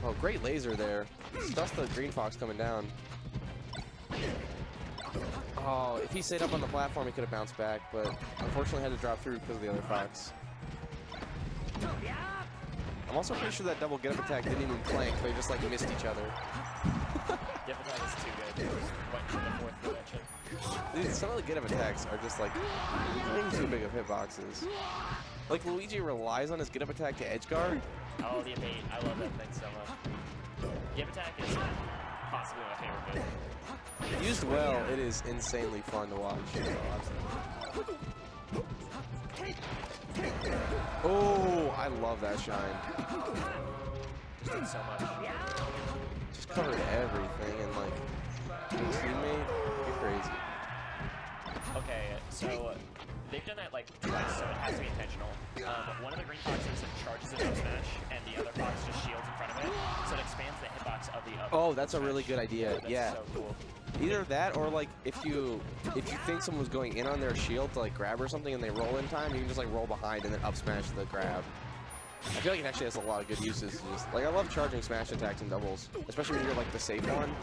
Oh, great laser there. Stuffs the green fox coming down. Oh, if he stayed up on the platform, he could have bounced back, but unfortunately had to drop through because of the other fox. I'm also pretty sure that double get-up attack didn't even clank. They just like missed each other. Get attack is too good. Went to the fourth dimension. Dude, some of the get-up attacks are just like way too big of hitboxes. Like Luigi relies on his get-up attack to edge guard. Oh, the evade. I love that thing so much. Give attack is possibly my favorite move. Used well, it is insanely fun to watch. Oh, I love that shine. Just did so much. Just covered everything and like his teammate, you're crazy. Okay, so they've done that like twice, so it has to be intentional. One of the green foxes charges a up smash, and the other fox just shields in front of it, so it expands the hitbox of the other. Oh, that's a really good idea. That's Yeah. so cool. Either that or like if you think someone was going in on their shield to like grab or something and they roll in time, you can just like roll behind and then up smash the grab. I feel like it actually has a lot of good uses. Just, like I love charging smash attacks in doubles, especially when you're like the safe one.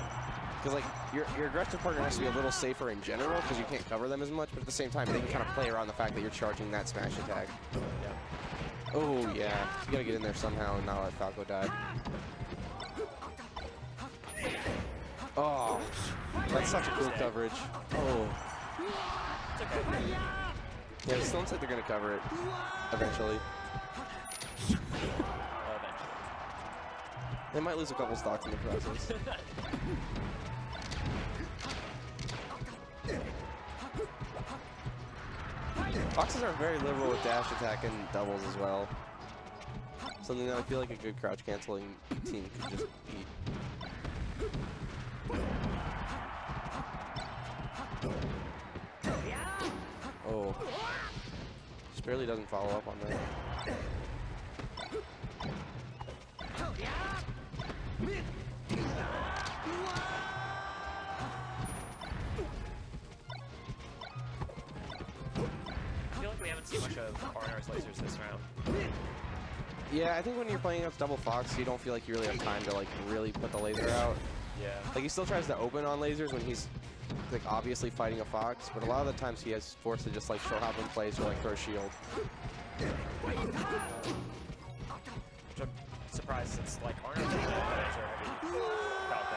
Because like your aggressive partner has to be a little safer in general because you can't cover them as much, but at the same time they can kind of play around the fact that you're charging that smash attack. Yeah. Oh yeah, you gotta get in there somehow and not let Falco die. Oh, that's such a cool coverage. Oh. It's okay. Yeah, it still looks like they're gonna cover it eventually. Eventually. They might lose a couple stocks in the process. Foxes are very liberal with dash attack and doubles as well. Something that I feel like a good crouch canceling team could just beat. Oh. Just barely doesn't follow up on that. I feel like we haven't seen much of RNR's lasers this round. Yeah, I think when you're playing against double Fox, you don't feel like you really have time to like really put the laser out. Yeah. Like he still tries to open on lasers when he's like obviously fighting a Fox, but a lot of the times he has forced to just like show hop in place or like throw shield. Which I'm surprised since like RNR's laser heavy Falco.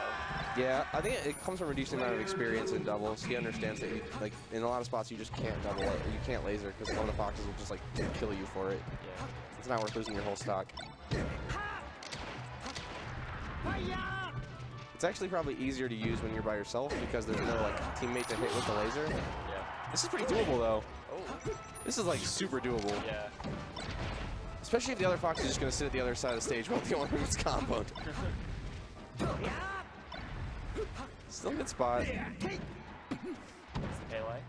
Yeah, I think it comes from a decent amount of experience in doubles. He understands that you, like in a lot of spots you just can't double it, you can't laser because one of the Foxes will just like kill you for it. Yeah. It's not worth losing your whole stock. It's actually probably easier to use when you're by yourself because there's no like teammate to hit with the laser. Yeah. This is pretty doable though. Oh. This is like super doable. Yeah. Especially if the other Fox is just gonna sit at the other side of the stage while the one gets comboed. Still a good spot. That's the Pele.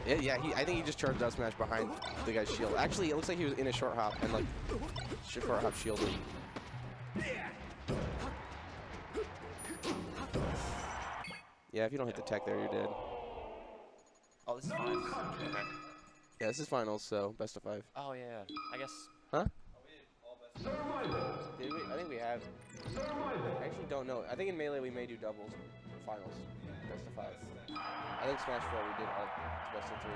Yeah, I think he just charged up smash behind the guy's shield. Actually, it looks like he was in a short hop and like short hop shielded. Yeah, if you don't hit the tech there, you're dead. Oh, this is fine. Okay. Yeah, this is finals, so best of 5. Oh yeah. I guess. Huh? Survival. Did we? I think we have. Survival. I actually don't know. I think in Melee we may do doubles, finals, best of 5. I think Smash 4 we did all best of 3.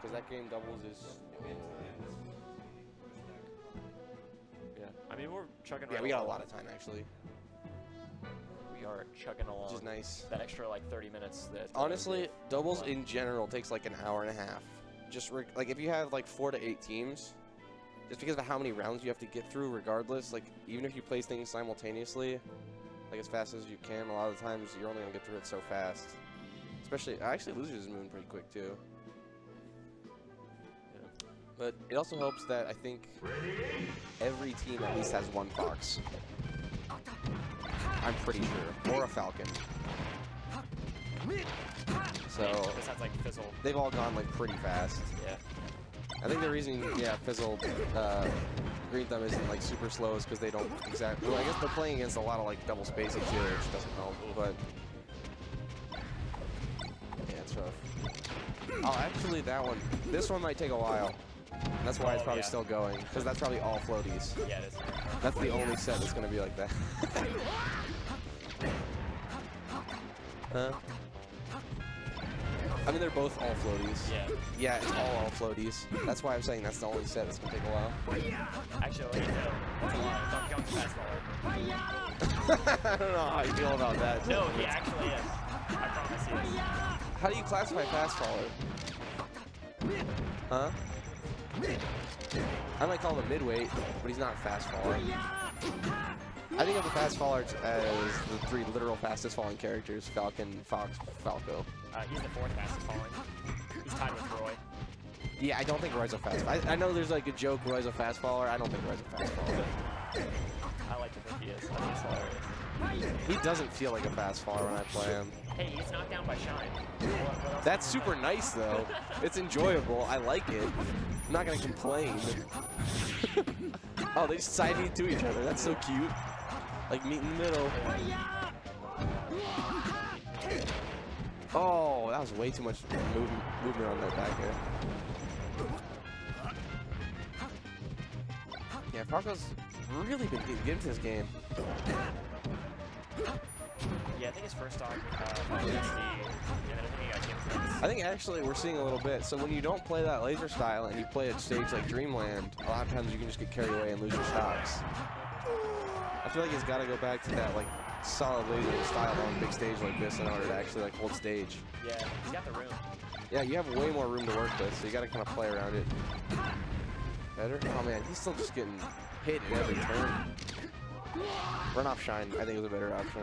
Because that game doubles is. Yeah. I mean, we're chugging. Yeah, right we got a along. lot of time actually. We are chugging along. Which is nice. That extra like 30 minutes. That Honestly, doubles in general takes like an hour and a half. Just like if you have like 4 to 8 teams, just because of how many rounds you have to get through, regardless. Like even if you play things simultaneously, like as fast as you can, a lot of the times you're only gonna get through it so fast. Especially, actually, losers is moving pretty quick too. But it also helps that I think every team at least has one Fox. I'm pretty sure, or a Falcon. So Besides like Fizzle. they've all gone like pretty fast. Yeah. I think the reason, yeah, Fizzle, Green Thumb isn't like super slow is because they don't exactly. Well, I guess they're playing against a lot of like double spacing too, which doesn't help. But yeah, it's rough. Oh, actually, this one might take a while. That's why it's probably yeah. still going, because that's probably all floaties. Yeah, it is. That's the only set that's gonna be like that. Huh? I mean, they're both all floaties. Yeah. Yeah, it's all floaties. That's why I'm saying that's the only set that's gonna take a while. Actually, that's a lot. Donkey Kong's fast forward. I don't know how you feel about that. No, he actually is. I promise he is. How do you classify fast faller? Huh? I might call him a midweight, but he's not a fast faller. I think of the fast fallers as the 3 literal fastest falling characters: Falcon, Fox, Falco. He's the 4th fastest falling. He's tied with Roy. Yeah, I don't think Roy's a fast. I know there's like a joke Roy's a fast faller. I don't think Roy's a fast faller. I like to think he is. I think he's hilarious. He doesn't feel like a fast faller when I play him. Hey, he's knocked down by Shine. What else That's do you super nice though. It's enjoyable. I like it. I'm not gonna complain. Oh, they just side meet to each other. That's so cute. Like meet in the middle. Oh, that was way too much movement on that back there. Yeah, Falco's really been getting to this game. Yeah, I think his first stock against the. Yeah, I think he got Game Prince. I think actually we're seeing a little bit. So when you don't play that laser style and you play a stage like Dreamland, a lot of times you can just get carried away and lose your stocks. I feel like he's got to go back to that like solid laser style on a big stage like this in order to actually like hold stage. Yeah, he's got the room. Yeah, you have way more room to work with, so you got to kind of play around it. Better? Oh man, he's still just getting hit at every turn. Run off Shine, I think, is a better option.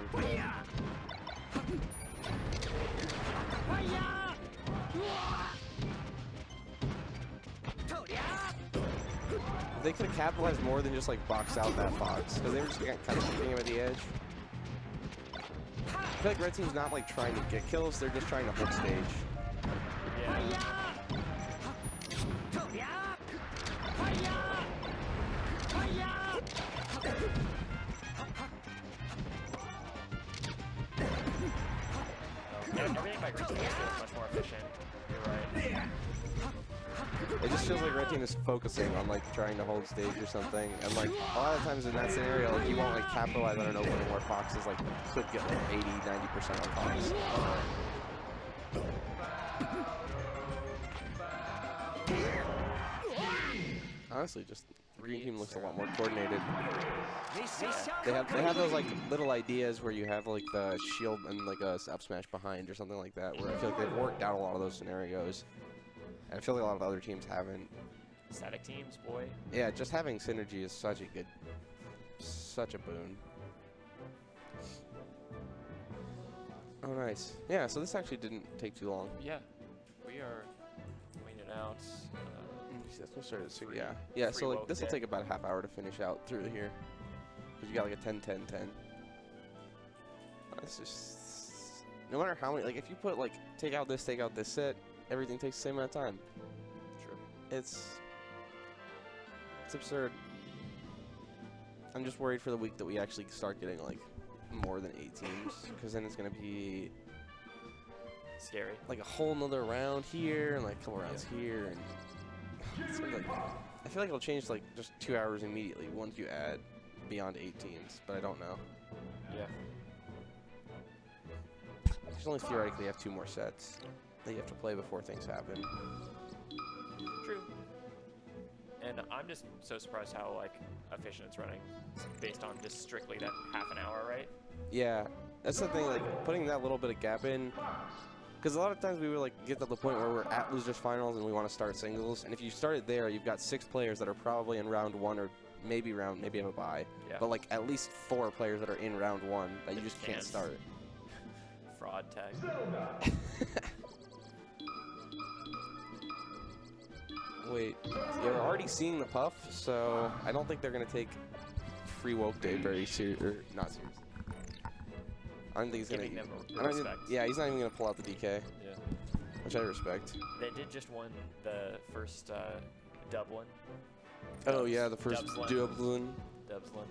They could have capitalized more than just like box out that Fox, because they were just kind of keeping him at the edge. I feel like Red Team's not like trying to get kills, they're just trying to hold stage. Yeah. Yeah, everything by Green Team feels much more efficient. You're right. It just feels like Red Team is focusing on like trying to hold stage or something, and like a lot of times in that scenario, like you won't like capitalize on an opening where Foxes like could get like 80–90% on Fox. Honestly, just the Green Team looks a lot more coordinated. They have those like little ideas where you have like the shield and like a up smash behind or something like that, where I feel like they've worked out a lot of those scenarios. And I feel like a lot of other teams haven't. Static teams, boy. Yeah, just having synergy is such a boon. Oh, nice. Yeah, so this actually didn't take too long. Yeah, we are waiting it out. That's what started to yeah. Yeah, so like this will take about a half hour to finish out through here. Cause you got like a 10-10-10. It's just no matter how many, like if you put like take out this set, everything takes the same amount of time. True. It's absurd. I'm just worried for the week that we actually start getting like more than 8 teams, because then it's gonna be Scary. like a whole nother round here and like a couple rounds here, and it's gonna be like I feel like it'll change like just 2 hours immediately once you add beyond 18s, but I don't know. Yeah. Because only theoretically have 2 more sets that you have to play before things happen. True. And I'm just so surprised how like efficient it's running, based on just strictly that half an hour, right? Yeah, that's the thing. Like putting that little bit of gap in, because a lot of times we would like get to the point where we're at losers finals and we want to start singles, and if you start it there, you've got 6 players that are probably in round 1 or maybe have a bye, Yeah. but like at least 4 players that are in round 1 that you just can't start. Fraud tag. Wait, you're already seeing the puff, so I don't think they're gonna take free woke day very not seriously. I don't think he's gonna. Giving them I don't even- respect. yeah, he's not even gonna pull out the DK, Yeah. which I respect. They did just win the first Dublin. Oh yeah, the first Dublin. Dubslin.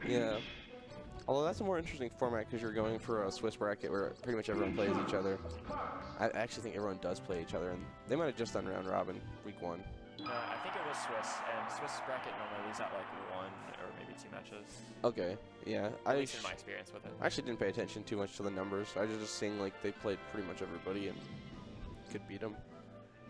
Yeah. Although that's a more interesting format because you're going for a Swiss bracket where pretty much everyone plays each other. I actually think everyone does play each other, and they might have just done round robin week 1. I think it was Swiss, and Swiss bracket normally leaves out like 1 or maybe 2 matches. Okay, yeah. At least in my experience with it. I actually didn't pay attention too much to the numbers. I was just seeing like they played pretty much everybody and could beat them.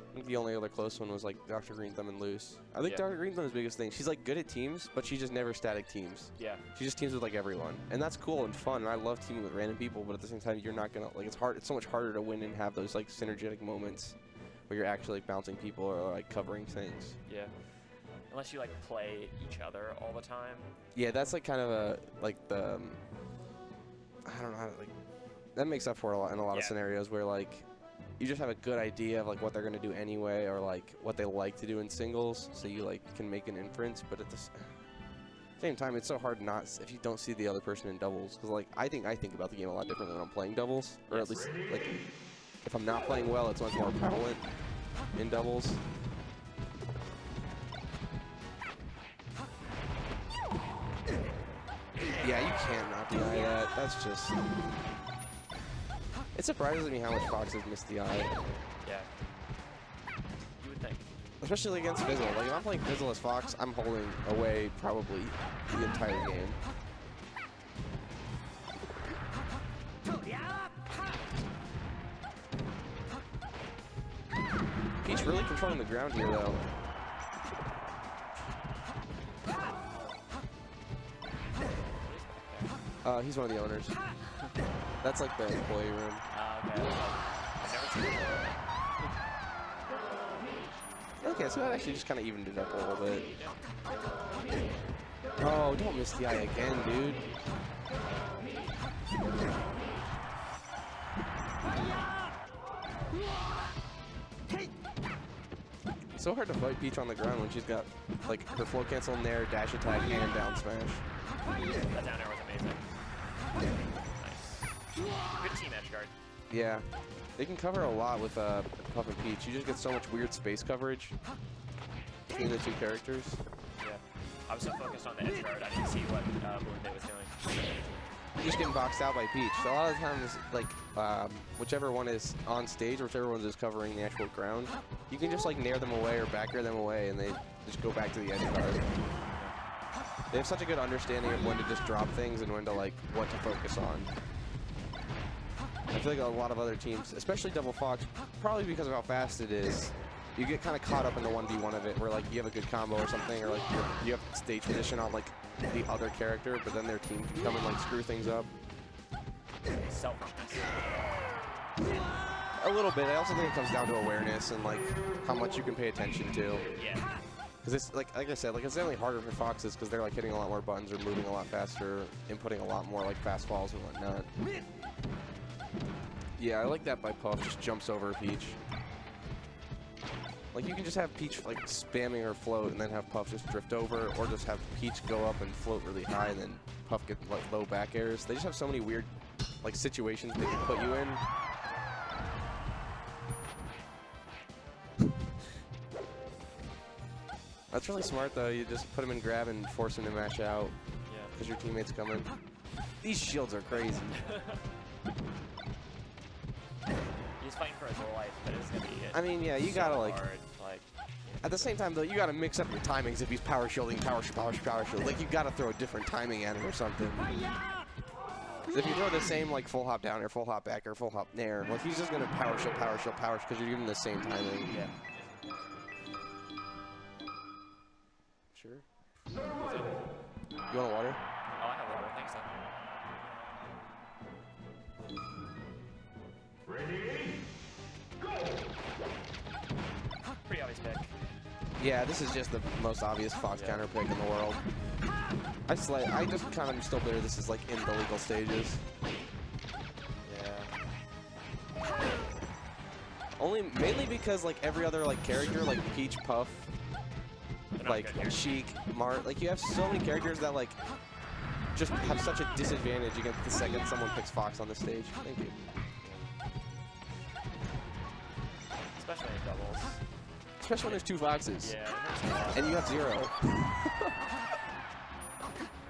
I think the only other close one was like Dr. Green Thumb and Luce. I think Yeah. Dr. Green Thumb's biggest thing. She's like good at teams, but she just never static teams. Yeah. She just teams with like everyone, and that's cool and fun. And I love teaming with random people, but at the same time, you're not gonna like it's hard. It's so much harder to win and have those like synergetic moments where you're actually like bouncing people or like covering things. Yeah. Unless you like play each other all the time. Yeah, that's like kind of a like the I don't know how to like that makes up for a lot in a lot of Yeah. scenarios where like you just have a good idea of like what they're gonna do anyway or like what they like to do in singles, so you like can make an inference. But at the same time, it's so hard not if you don't see the other person in doubles, because like I think about the game a lot differently when I'm playing doubles, or at least like if I'm not playing well, it's much more prevalent in doubles. Yeah, you can't not DI that. That's just. It surprises me how much Fox has missed the eye. Yeah. You would think. Especially against Fizzle. Like, if I'm playing Fizzle as Fox, I'm holding away probably the entire game. Peach really controlling the ground here, though. He's one of the owners. That's like the employee room. Okay. I've never seen it. Okay, so that actually just kind of evened it up a little bit. Oh, don't miss the eye again, dude. It's so hard to fight Peach on the ground when she's got like her flow cancel, nair, dash attack, and down smash. That down air was amazing. Nice. Good team edge guard. Yeah, they can cover a lot with Puff and Peach. You just get so much weird space coverage between the two characters. Yeah. I was so focused on the edge guard, I didn't see what Balloon Day was doing. You're just getting boxed out by Peach. So a lot of times, like, whichever one is on stage, or whichever one is covering the actual ground, you can just, like, nair them away or back air them away, and they just go back to the edge guard. They have such a good understanding of when to just drop things and when to, like, what to focus on. I feel like a lot of other teams, especially Double Fox, probably because of how fast it is, you get kind of caught up in the 1v1 of it, where, like, you have a good combo or something, or, like, you have stage position on, like, the other character, but then their team can come and like screw things up. Selfishness. A little bit. I also think it comes down to awareness and like how much you can pay attention to. Yeah. Because it's like I said, like it's definitely harder for Foxes because they're like hitting a lot more buttons or moving a lot faster, inputting a lot more like fastballs and whatnot. Yeah, I like that by Puff just jumps over Peach. Like, you can just have Peach, like, spamming her float and then have Puff just drift over, or just have Peach go up and float really high and then Puff get, like, low back airs. They just have so many weird, like, situations they can put you in. That's really smart, though. You just put him in grab and force him to mash out. Yeah. Because your teammate's coming. These shields are crazy. He's fighting for his whole life, but it's gonna be. I mean, yeah, you so gotta, like... hard. Like, yeah. At the same time, though, you gotta mix up your timings if he's power shielding, power shield. Like, you gotta throw a different timing at him or something. 'Cause if you throw the same, like, full hop down or full hop back or full hop nair, like, he's just gonna power shield, because you're giving the same timing. Yeah. Sure. You want water? Oh, I have water. Thanks, then. Ready? Go! Pretty obvious pick. Yeah, this is just the most obvious Fox counter pick in the world. I just kind of am still bitter this is like in the legal stages. Yeah. Mainly because like every other like character, like Peach, Puff, They're not like good here. Sheik, Mart, like you have so many characters that like just have such a disadvantage against the second someone picks Fox on the stage. Thank you. Especially in doubles. Especially when there's 2 Foxes. Yeah, it hurts a lot. And you have 0.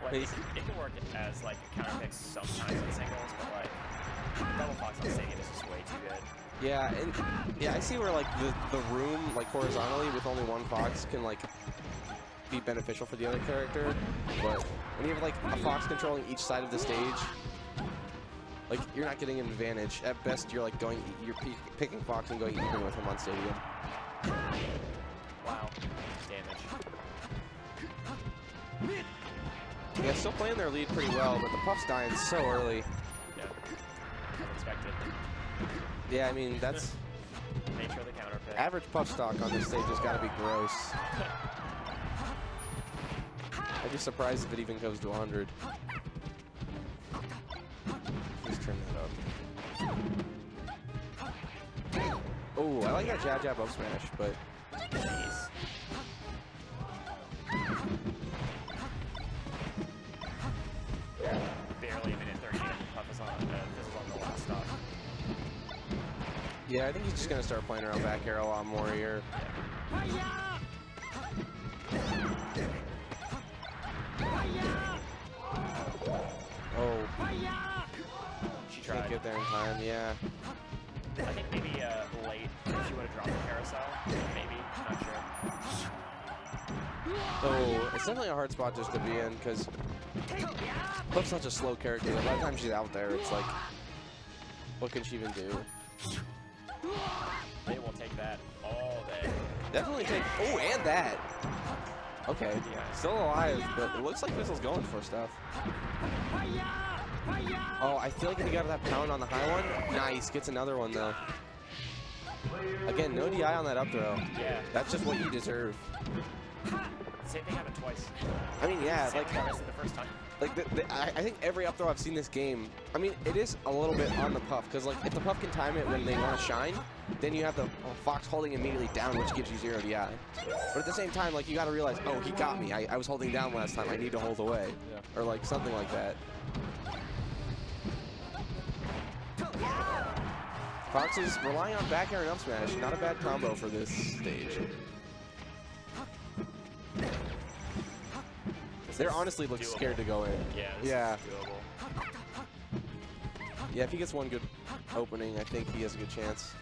Like, it can work as like counter picks sometimes in singles, but like double Fox on stadium is just way too good. Yeah, and yeah, I see where like the room, like horizontally with only 1 Fox can like be beneficial for the other character, but when you have like a Fox controlling each side of the stage, like you're not getting an advantage. At best, you're like picking Fox and going even with him on stadium. Wow. Damage. Yeah, still playing their lead pretty well, but the Puff's dying so early. Yeah. Unexpected. Yeah, I mean that's Nature of the counter pick. average Puff stock on this stage has got to be gross. I'd be surprised if it even goes to 100. Let's turn that up. Oh, I like that jab up smash, but Jeez. Barely a minute 30 and Puff is on, Fizzle's on the last stop. yeah, I think he's just gonna start playing around back air a lot more here. Oh, She can't tried. get there in time. Yeah. I think maybe late if she would have dropped the carousel. Maybe. Not sure. Oh, it's definitely a hard spot just to be in because Puff's such a slow character that by the time she's out there, it's like, what can she even do? They will take that all day. Definitely take. Oh, and that. Okay, Yeah. still alive, but it looks like Fizzle's going for stuff. Oh, I feel like if he got that pound on the high one, nice. Gets another one though. Again, no DI on that up throw. Yeah. That's just what you deserve. Same thing happened twice. I mean, yeah, Same like thing happened the first time. I think every up throw I've seen this game, I mean, it is a little bit on the Puff, because like if the Puff can time it when they want to shine, then you have the Fox holding immediately down, which gives you 0 DI. But at the same time, like you got to realize, oh, he got me. I was holding down last time. I need to hold away, or like something like that. Fox is relying on back air and up smash. Not a bad combo for this stage. They're honestly look doable. scared to go in. Yeah. This Yeah. is doable. Yeah, if he gets one good opening, I think he has a good chance.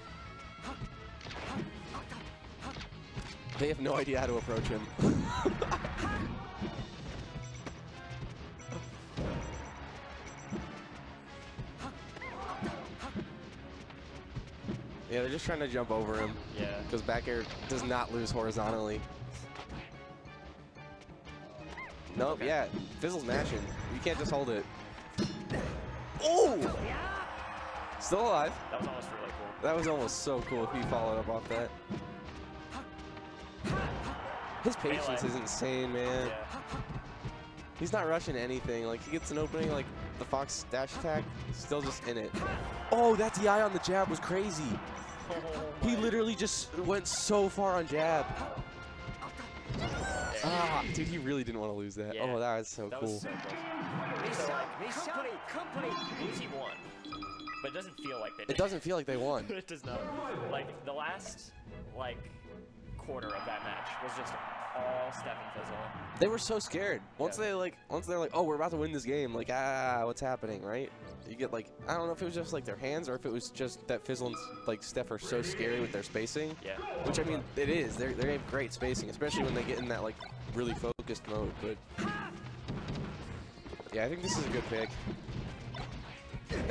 They have no idea how to approach him. Yeah, they're just trying to jump over him. Yeah. Because back air does not lose horizontally. Nope, yeah. Fizzle's mashing. You can't just hold it. Oh! Still alive. That was almost really cool. That was almost so cool if he followed up off that. His patience is insane, man. Yeah. He's not rushing anything. Like, he gets an opening, like the Fox dash attack, still just in it. Oh, that DI on the jab was crazy. He literally just went so far on jab. Ah, dude, he really didn't want to lose that. Yeah. Oh, that was so That cool. was so cool. So, like, Blues team won, but it doesn't feel like they did. It doesn't feel like they won. It does not. Like, the last, like, quarter of that match was just all Steph and Fizzle. They were so scared. Once they're like, oh, we're about to win this game. Like, what's happening, right? You get like, I don't know if it was just like their hands or if it was just that Fizzle and like Steph are so scary with their spacing. Yeah. Which I mean, it is. They have great spacing, especially when they get in that like really focused mode. But yeah, I think this is a good pick.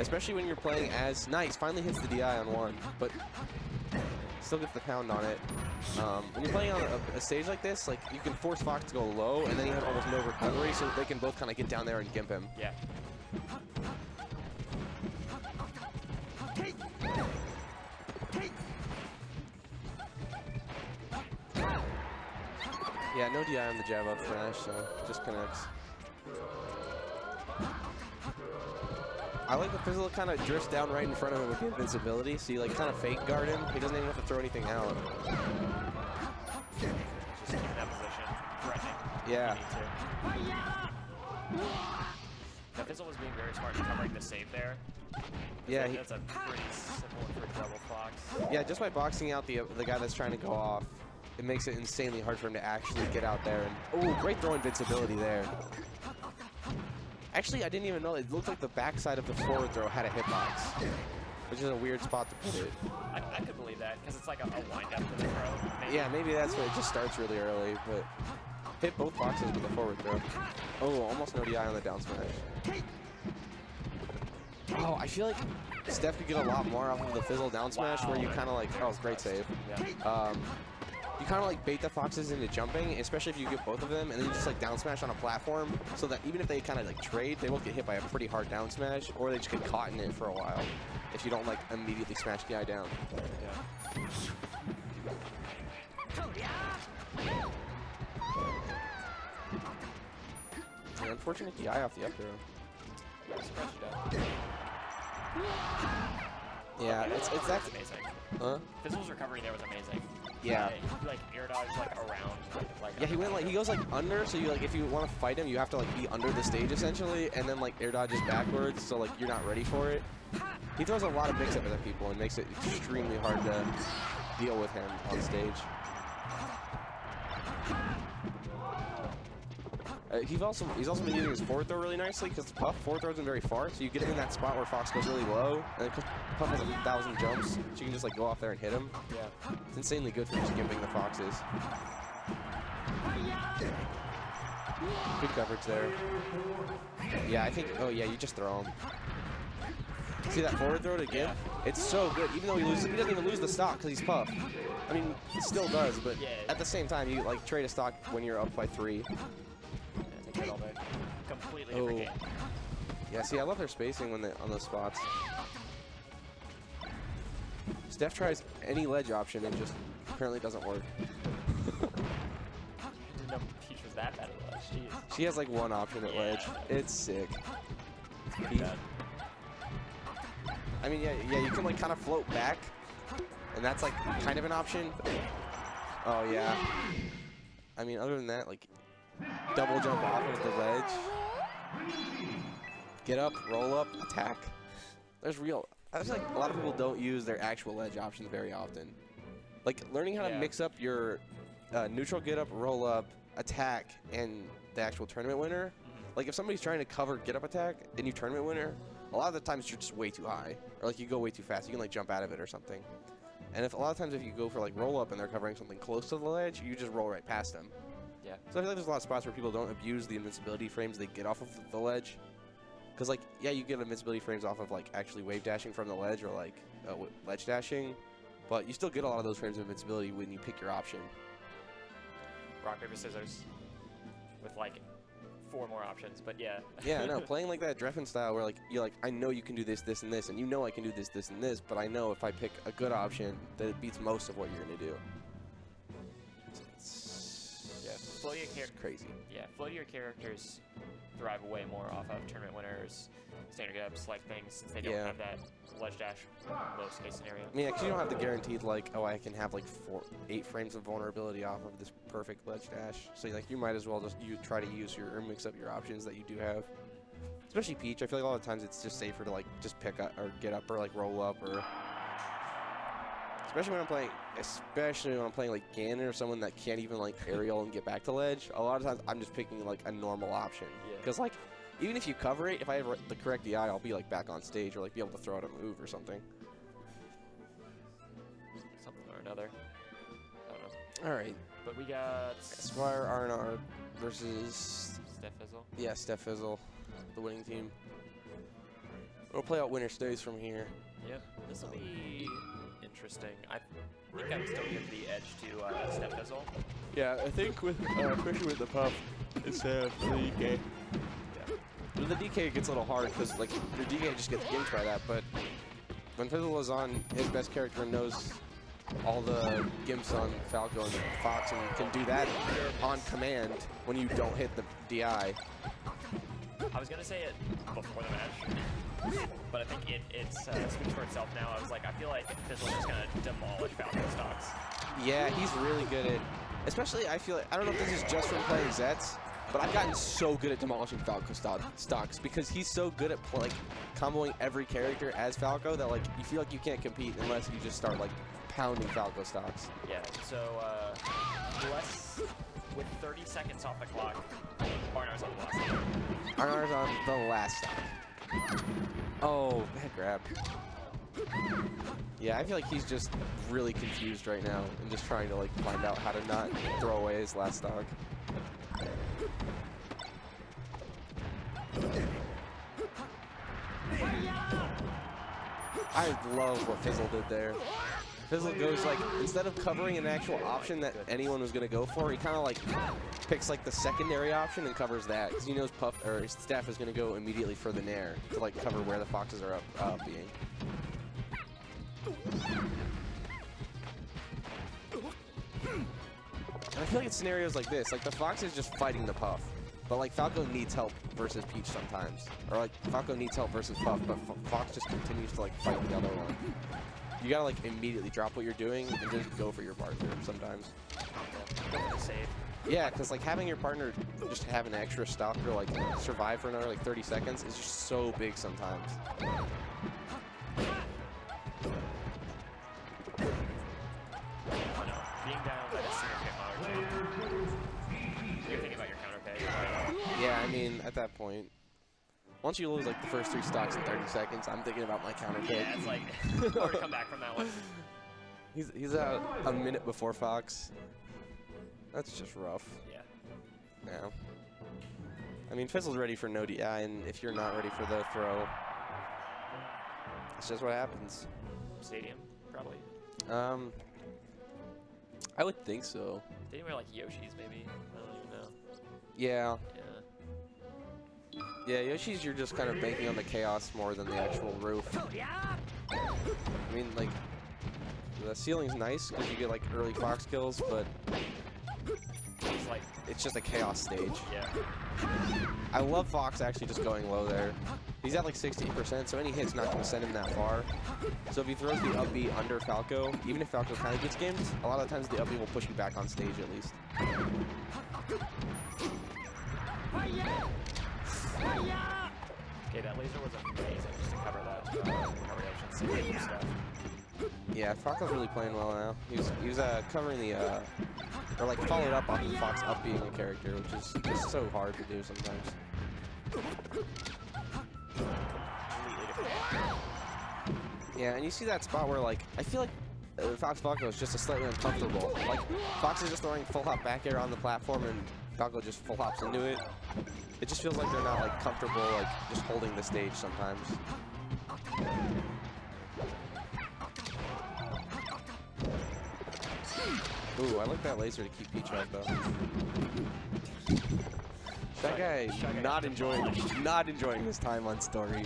Especially when you're playing as nice. Finally hits the DI on one, but still gets the pound on it. When you're playing on a stage like this, like you can force Fox to go low, and then you have almost no recovery, so they can both kind of get down there and gimp him. Yeah. Yeah, no DI on the jab up smash, so just connects. I like the Fizzle kind of drifts down right in front of him with the invincibility, so you like kind of fake guard him. He doesn't even have to throw anything out. Just keep in that position, threatening. Yeah. If you need to. Now Fizzle was being very smart in covering the save there. Yeah, That's a pretty simple one for double Fox. yeah, just by boxing out the guy that's trying to go off, it makes it insanely hard for him to actually get out there. And oh, great throw invincibility there. Actually, I didn't even know. It looked like the backside of the forward throw had a hitbox, which is a weird spot to put it. I could believe that, because it's like a wind up to the throw. Maybe. Yeah, maybe that's where it just starts really early, but hit both boxes with the forward throw. Oh, almost no DI on the down smash. Oh, I feel like Steph could get a lot more off of the Fizzle down smash, where you kind of like, oh, great save. Yeah. You kind of like bait the Foxes into jumping, especially if you get both of them, and then you just like down smash on a platform, so that even if they kind of like trade, they won't get hit by a pretty hard down smash, or they just get caught in it for a while if you don't like immediately smash the guy down. Yeah. An unfortunate DI off the up throw. Scratch it up. Yeah, it's that. amazing. Huh? Fizzle's recovery there was amazing. Yeah. He like air dodge like around. Like Yeah, he goes like under, so you like if you want to fight him, you have to like be under the stage essentially, and then like air dodges backwards, so like you're not ready for it. He throws a lot of mix-up at people and makes it extremely hard to deal with him on stage. He's also been using his forward throw really nicely, because Puff forward throws him very far, so you get him in that spot where Fox goes really low, and then Puff has 1,000 jumps, so you can just like go off there and hit him. Yeah. It's insanely good for just gimping the Foxes. Good coverage there. Yeah, I think, oh yeah, you just throw him. See that forward throw to gimp? It's so good, even though he doesn't even lose the stock because he's Puff. I mean, he still does, but at the same time, you like trade a stock when you're up by 3. Completely different game. Yeah, see, I love their spacing when they on those spots. Steph tries any ledge option and just apparently doesn't work. Didn't know Peach was that bad at ledge. Jeez. She has like one option at ledge. It's sick. Pretty bad. I mean, yeah, you can like kind of float back, and that's like kind of an option. Oh yeah. I mean, other than that, like double jump off of the ledge, get up, roll up, attack. There's real. I feel like a lot of people don't use their actual ledge options very often. Like learning how to mix up your neutral get up, roll up, attack, and the actual tournament winner. Like if somebody's trying to cover get up attack and you tournament winner, a lot of the times you're just way too high, or like you go way too fast. You can like jump out of it or something. And if a lot of times if you go for like roll up and they're covering something close to the ledge, you just roll right past them. Yeah. So I feel like there's a lot of spots where people don't abuse the invincibility frames they get off of the ledge. Because like, yeah, you get invincibility frames off of like actually wave dashing from the ledge or like ledge dashing, but you still get a lot of those frames of invincibility when you pick your option. Rock, paper, scissors. With like 4 more options, but yeah. Yeah, no, playing like that Dreffen style where like you're like, I know you can do this, this, and this, and you know I can do this, this, and this, but I know if I pick a good option that it beats most of what you're gonna do. Yeah, floatier crazy. Yeah, floatier characters thrive way more off of tournament winners, standard get-ups, like things, since they don't have that ledge dash lowest case scenario. Yeah, because you don't have the guaranteed like, oh, I can have like 8 frames of vulnerability off of this perfect ledge dash. So like you might as well just try to use or mix up your options that you do have. Especially Peach, I feel like a lot of times it's just safer to like just pick up or get up or like roll up or Especially when I'm playing like Ganon or someone that can't even like aerial and get back to ledge. A lot of times I'm just picking like a normal option. Because like, even if you cover it, if I have the correct DI, I'll be like back on stage or like be able to throw out a move or something. Something or another. I don't know. All right. But we got Esquire R&R versus Steph Fizzle. Yeah, Steph Fizzle, the winning team. We'll play out winner stays from here. Yep. This will be interesting. I think I would still give the edge to Steph Fizzle. Yeah, I think with especially with the puff instead of the DK. Yeah. With the DK it gets a little hard because like your DK just gets gimped by that, but when Fizzle is on his best character and knows all the gimps on Falco and Fox and can do that on command when you don't hit the DI. I was gonna say it before the match, but I think it speaks for itself now. I was like, I feel like Fizzle's just gonna demolish Falco stocks. Yeah, he's really good at, especially I feel like, I don't know if this is just from playing Zets, but I've gotten so good at demolishing Falco stocks because he's so good at like comboing every character as Falco that like you feel like you can't compete unless you just start like pounding Falco stocks. Yeah, so with 30 seconds off the clock, Barnard's on the last stock. Arnar's on the last stock. Oh, bad grab. Yeah, I feel like he's just really confused right now and just trying to like find out how to not throw away his last stock. I love what Fizzle did there. Fizzle goes like, instead of covering an actual option that anyone was going to go for, he kind of like picks like the secondary option and covers that because he knows Puff or his staff is going to go immediately for the Nair to like cover where the foxes are up being. And I feel like it's scenarios like this, like the fox is just fighting the Puff, but like Falco needs help versus Peach sometimes, or like Falco needs help versus Puff, but Fox just continues to like fight the other one. You gotta like immediately drop what you're doing and just go for your partner sometimes. Go for the save. Yeah, because like having your partner just have an extra stock or like survive for another like 30 seconds is just so big sometimes. Oh no, being down by the significant margin. You're thinking about your counter pay. Yeah, I mean at that point, once you lose like the first 3 stocks in 30 seconds, I'm thinking about my counter pick. Yeah, it's like hard to come back from that one. He's out a minute before Fox. That's just rough. Yeah. Yeah. I mean, Fizzle's ready for no DI, and if you're not ready for the throw, it's just what happens. Stadium, probably. I would think so. Stadium or like Yoshi's, maybe. I don't even know. Yeah. Yeah. Yeah, Yoshi's you're just kind of banking on the chaos more than the actual roof. I mean, like, the ceiling's nice because you get like early Fox kills, but It's like, it's just a chaos stage. yeah. I love Fox actually just going low there. He's at like 60%, so any hit's not going to send him that far. So if he throws the up B under Falco, even if Falco kind of gets gamed, a lot of times the up B will push you back on stage at least. Okay, that laser was amazing just to cover that coverage stuff. Yeah, Falco's really playing well now. He was covering the, or like followed up on Fox up being a character, which is just so hard to do sometimes. Yeah, and you see that spot where like, I feel like Fox Falco is just a slightly uncomfortable. Like, Fox is just throwing full hop back air on the platform and Falco just full hops into it. It just feels like they're not like comfortable like just holding the stage sometimes. Ooh, I like that laser to keep Peach out though. That guy not enjoying his time on story.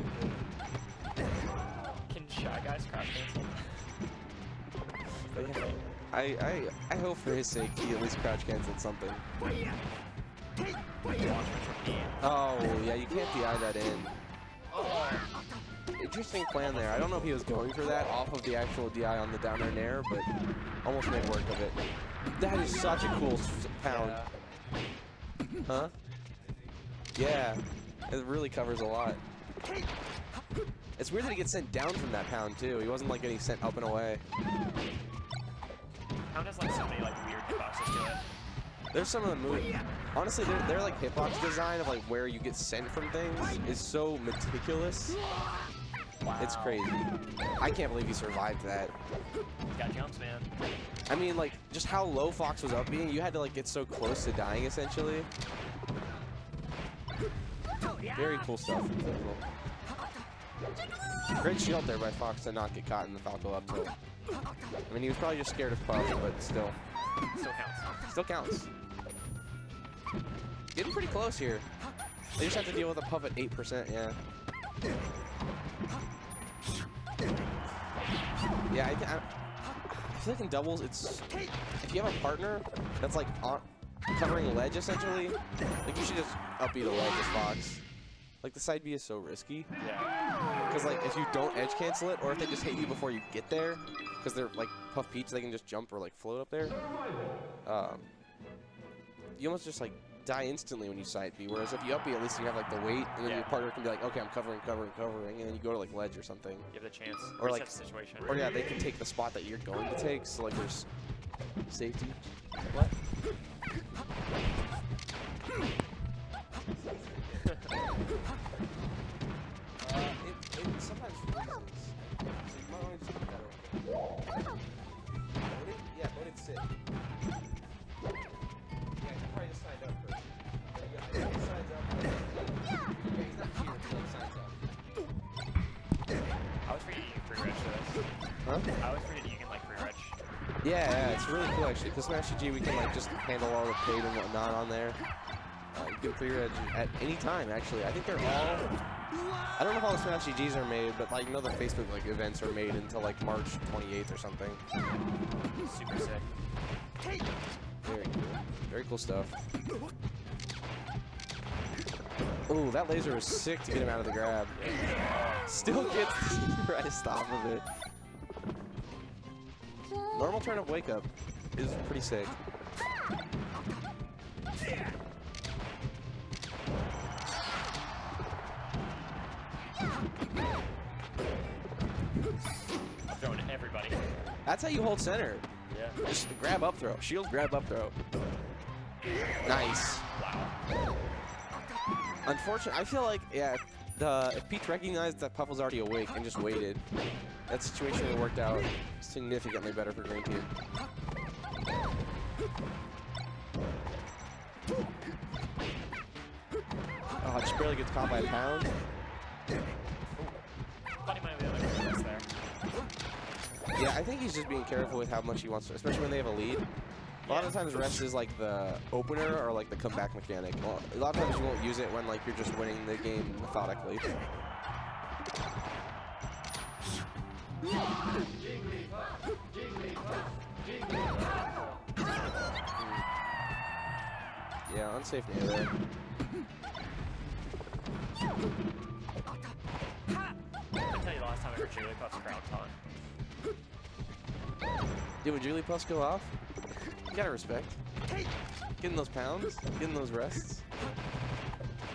Can Shy Guys crouch cancel? I hope for his sake he at least crouch canceled something. Oh yeah, you can't DI that in. Interesting plan there. I don't know if he was going for that off of the actual DI on the down air nair, but almost made work of it. That is such a cool pound. Huh? Yeah, it really covers a lot. It's weird that he gets sent down from that pound too. He wasn't like getting sent up and away. Pound has like so many like weird hitboxes to it. There's some of the moves. Honestly, their like hitbox design of like where you get sent from things is so meticulous. Wow. It's crazy. I can't believe he survived that. He's got jumps, man. I mean, like, just how low Fox was up being, you had to like get so close to dying essentially. Very cool stuff from Fizzle. Great shield there by Fox to not get caught in the Falco up tilt. I mean, he was probably just scared of Puff, but still. Still counts. Still counts. Getting pretty close here. They just have to deal with a Puff at 8%, yeah. Yeah, I feel like in doubles, it's if you have a partner that's like covering a ledge essentially, like you should just upbeat a ledge as Fox. Like the side B is so risky. Yeah. Because like if you don't edge cancel it, or if they just hit you before you get there, because they're like Puff Peach, they can just jump or like float up there. You almost just like die instantly when you side B. Whereas if you up B, at least you have like the weight, and then your partner can be like, okay, I'm covering, and then you go to like ledge or something. You have the chance. Or like, the situation. or yeah, they can take the spot that you're going to take. So like there's safety. What? It sometimes freezes. So you might want to just put that over. Yeah, but it's sit. Yeah, he probably just signed up first. Yeah, he signs up. Yeah, he's not here until he signs up. I was forgetting you can pre-reg this. Huh? I was forgetting you can like pre-reg. Yeah, it's really cool actually. Because Smash G, we can like just handle all the paid and whatnot on there. You can pre-reg at any time actually. I think they're all. I don't know if all the Smash GGs are made, but like, you know, the Facebook like events are made until like March 28th or something. Super sick. Very cool. Very cool stuff. Ooh, that laser was sick to get him out of the grab. Still gets right stop of it. Normal turn of wake up is pretty sick. Throwing at everybody. That's how you hold center. Yeah. Just grab up throw. Shield grab up throw. Nice. Wow. Unfortunately, I feel like, yeah, if Peach recognized that Puff was already awake and just waited, that situation would have worked out significantly better for Green Team. Oh, just barely gets caught by a pound. Thought he might be able to rest there. Yeah, I think he's just being careful with how much he wants to, especially when they have a lead. A lot of times rest is like the opener or like the comeback mechanic. Well, a lot of times you won't use it when like you're just winning the game methodically. Yeah, unsafe near there. I can tell you the last time I heard Jigglypuff's crowd taunt. Dude, when Jigglypuffs go off, you gotta respect. Getting those pounds, getting those rests.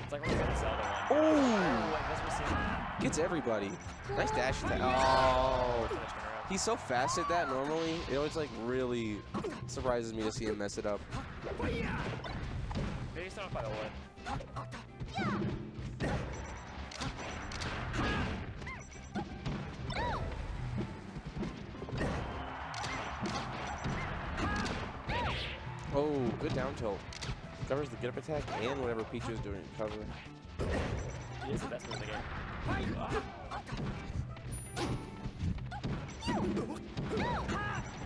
It's like when we got the Zelda one. Oh! I guess we'll see. Gets everybody. Nice dash attack. Oh! For the turnaround. He's so fast at that normally. It always like really surprises me to see him mess it up. Maybe he's not by the wood. Oh, good down tilt. Covers the get up attack and whatever Peach is doing to cover. He is the best move in the game.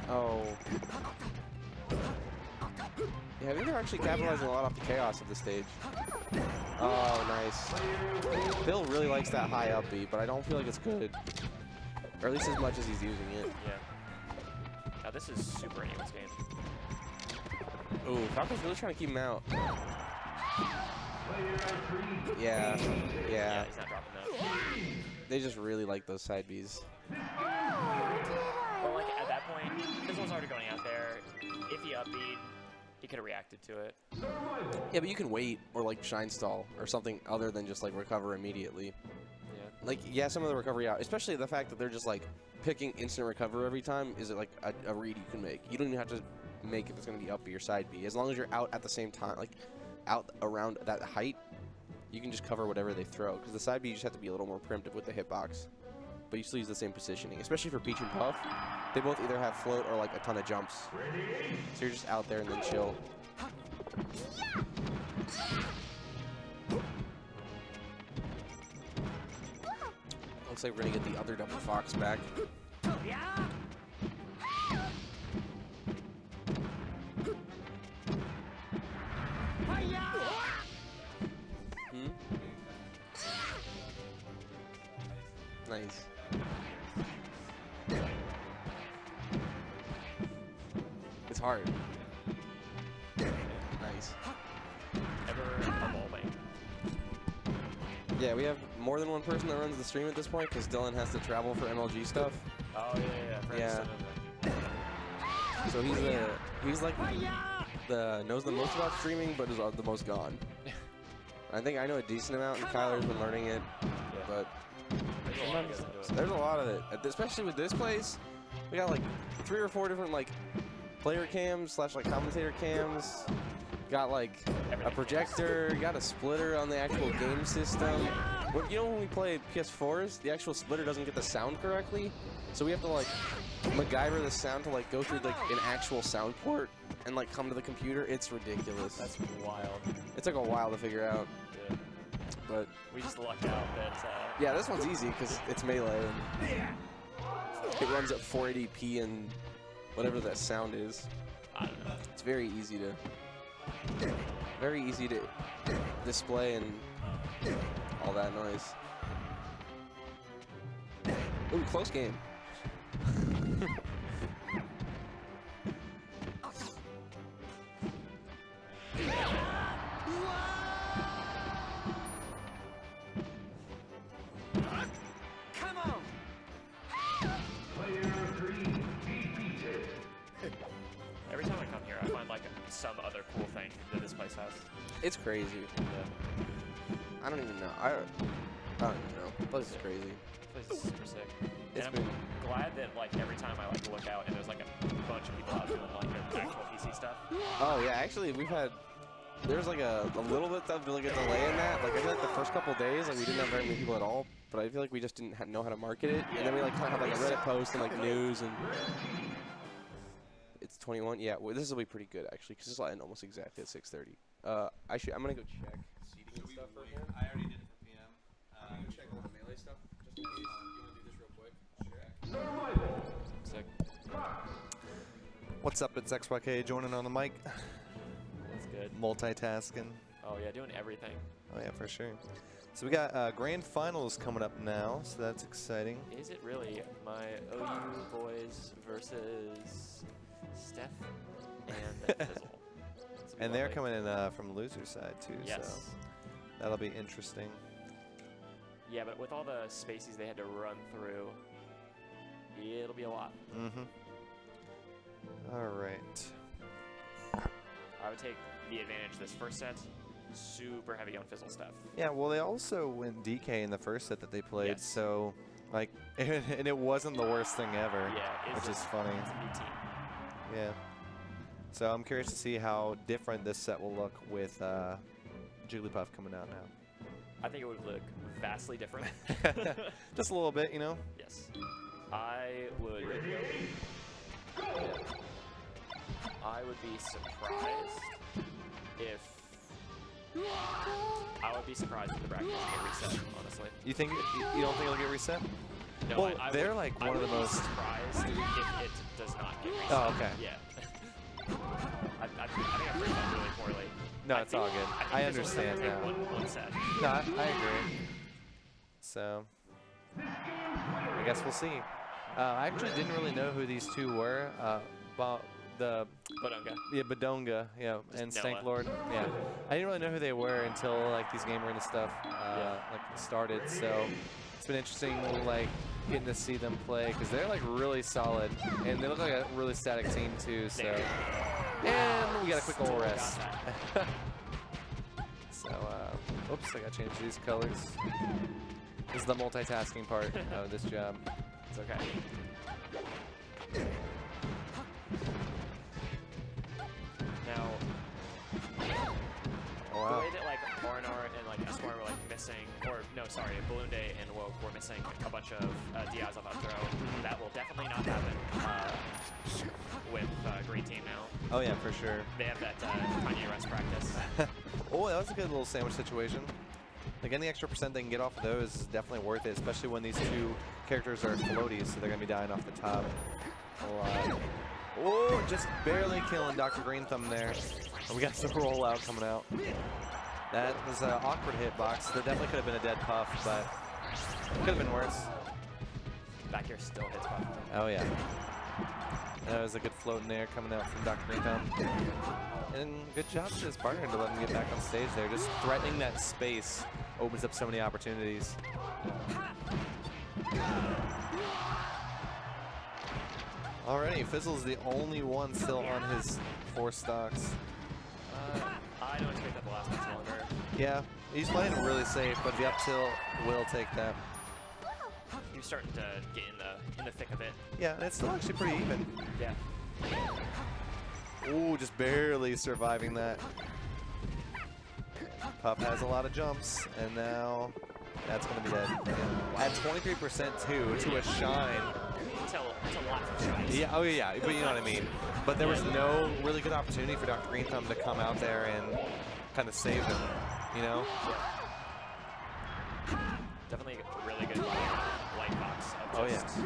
Oh. Yeah, I think they're actually capitalizing a lot off the chaos of the stage. Oh, nice. Bill really likes that high up beat, but I don't feel like it's good. Or at least as much as he's using it. Yeah. Now this is super anyone's game. Ooh, Falco's really trying to keep him out. Yeah, yeah. He's not dropping that. They just really like those side Bs. Well, like at that point, Fizzle's already going out there. If he upbeat, he could have reacted to it. Yeah, but you can wait or like shine stall or something other than just like recover immediately. Yeah. like, yeah, some of the recovery out, especially the fact that they're just like picking instant recover every time is like a read you can make. You don't even have to make if it's going to be up B or side B. As long as you're out at the same time, like out around that height, you can just cover whatever they throw. Because the side B, you just have to be a little more primitive with the hitbox. But you still use the same positioning, especially for Peach and Puff. They both either have float or like a ton of jumps. So you're just out there and then chill. Looks like we're gonna get the other double fox back. Nice. It's hard. Nice. Ever evolving. Yeah, we have more than one person that runs the stream at this point because Dylan has to travel for MLG stuff. Oh yeah. So he's like the knows the most about streaming, but is the most gone. I think I know a decent amount, and Kyler's been learning it, but there's a lot of it. Especially with this place, we got like 3 or 4 different like player cams / like commentator cams. Got like a projector, got a splitter on the actual game system. You know when we play PS4s, the actual splitter doesn't get the sound correctly, so we have to like MacGyver the sound to like go through like an actual sound port and like come to the computer. It's ridiculous. That's wild. It took a while to figure out, Yeah. but We just lucked out that. yeah, this one's easy because it's melee and it runs at 480p and whatever that sound is. I don't know. It's very easy to display and all that noise. Ooh, close game. Every time I come here, I find like some other cool thing that this place has. It's crazy. Yeah. I don't even know. I don't even know. The place is crazy. This place is super sick. It's And been I'm glad that like every time I like look out and there's like a bunch of people out doing like their actual PC stuff. Oh yeah, actually there's like a little bit of like a delay in that. Like I feel like the first couple days like we didn't have very many people at all, but I feel like we just didn't know how to market it. And then we like kind of had like a Reddit post and like news and it's 21. Yeah, well, this will be pretty good actually because this will end almost exactly at 6:30. I'm gonna go check seating and stuff for him. I already did it for PM. I'm gonna check all the melee stuff just in case you want to do this real quick. Sick. What's up? It's XYK joining on the mic. That's good. Multitasking. Oh yeah, doing everything. Oh yeah, for sure. So we got grand finals coming up now, so that's exciting. Is it really my OU boys versus Steph and Fizzle? And they're coming in from the loser side too, Yes. so that'll be interesting. Yeah, but with all the spaces they had to run through, it'll be a lot. Mm-hmm. All right. I would take the advantage this first set. Super heavy on Fizzle stuff. Yeah, well, they also went DK in the first set that they played, Yes. so like, and it wasn't the worst thing ever. Yeah, which is funny. It's a new team. Yeah. So I'm curious to see how different this set will look with Jigglypuff coming out now. I think it would look vastly different. Just a little bit, you know. Yes. I would be surprised if the bracket doesn't get reset, honestly. You think you don't think it'll get reset? No, Well, they're like one of the most. surprised if it does not get reset. Oh, okay. Yeah. I think I phrased that really poorly. No, it's all good. I understand now. now. One set. No, I agree. So, I guess we'll see. I actually didn't really know who these two were. Badonga, yeah, and Noah. Stank Lord, yeah. I didn't really know who they were until like these Game Arena stuff like started. So it's been interesting, like getting to see them play because they're like really solid and they look like a really static team too. So, and we got a quick old rest. So, oops, I gotta change these colors. is the multitasking part of this job. It's okay. Now, Oh, the wow. way that like R&R and like Esquire were like missing, or no, sorry, Balloon Day and Woke were missing a bunch of Diaz off up throw. That will definitely not happen with Green Team now. Oh yeah, for sure. They have that tiny rest practice. Oh, that was a good little sandwich situation. Like any extra percent they can get off of those is definitely worth it, especially when these two characters are floaties, so they're gonna be dying off the top a lot. Oh, just barely killing Dr. Green Thumb there. And we got some rollout coming out. That was an awkward hitbox. That definitely could have been a dead puff, but could have been worse. Back here still hits Puff. Oh yeah. That was a good float in there coming out from Dr. Green Thumb. And good job to his partner to let him get back on stage there. Just threatening that space opens up so many opportunities. Alrighty, Fizzle's the only one still on his 4 stocks. I don't expect that to last much longer. Yeah, he's playing really safe, but the up tilt will take that. You're starting to get in the thick of it. Yeah, and it's still actually pretty even. Yeah. Ooh, just barely surviving that. Puff has a lot of jumps, and now that's going to be dead. At 23% too, to a shine. Until lots of shots. Yeah, oh yeah, but you know what I mean. But there was no really good opportunity for Dr. Green Thumb to come out there and kind of save him, you know? Definitely a really good light box. Of Oh, just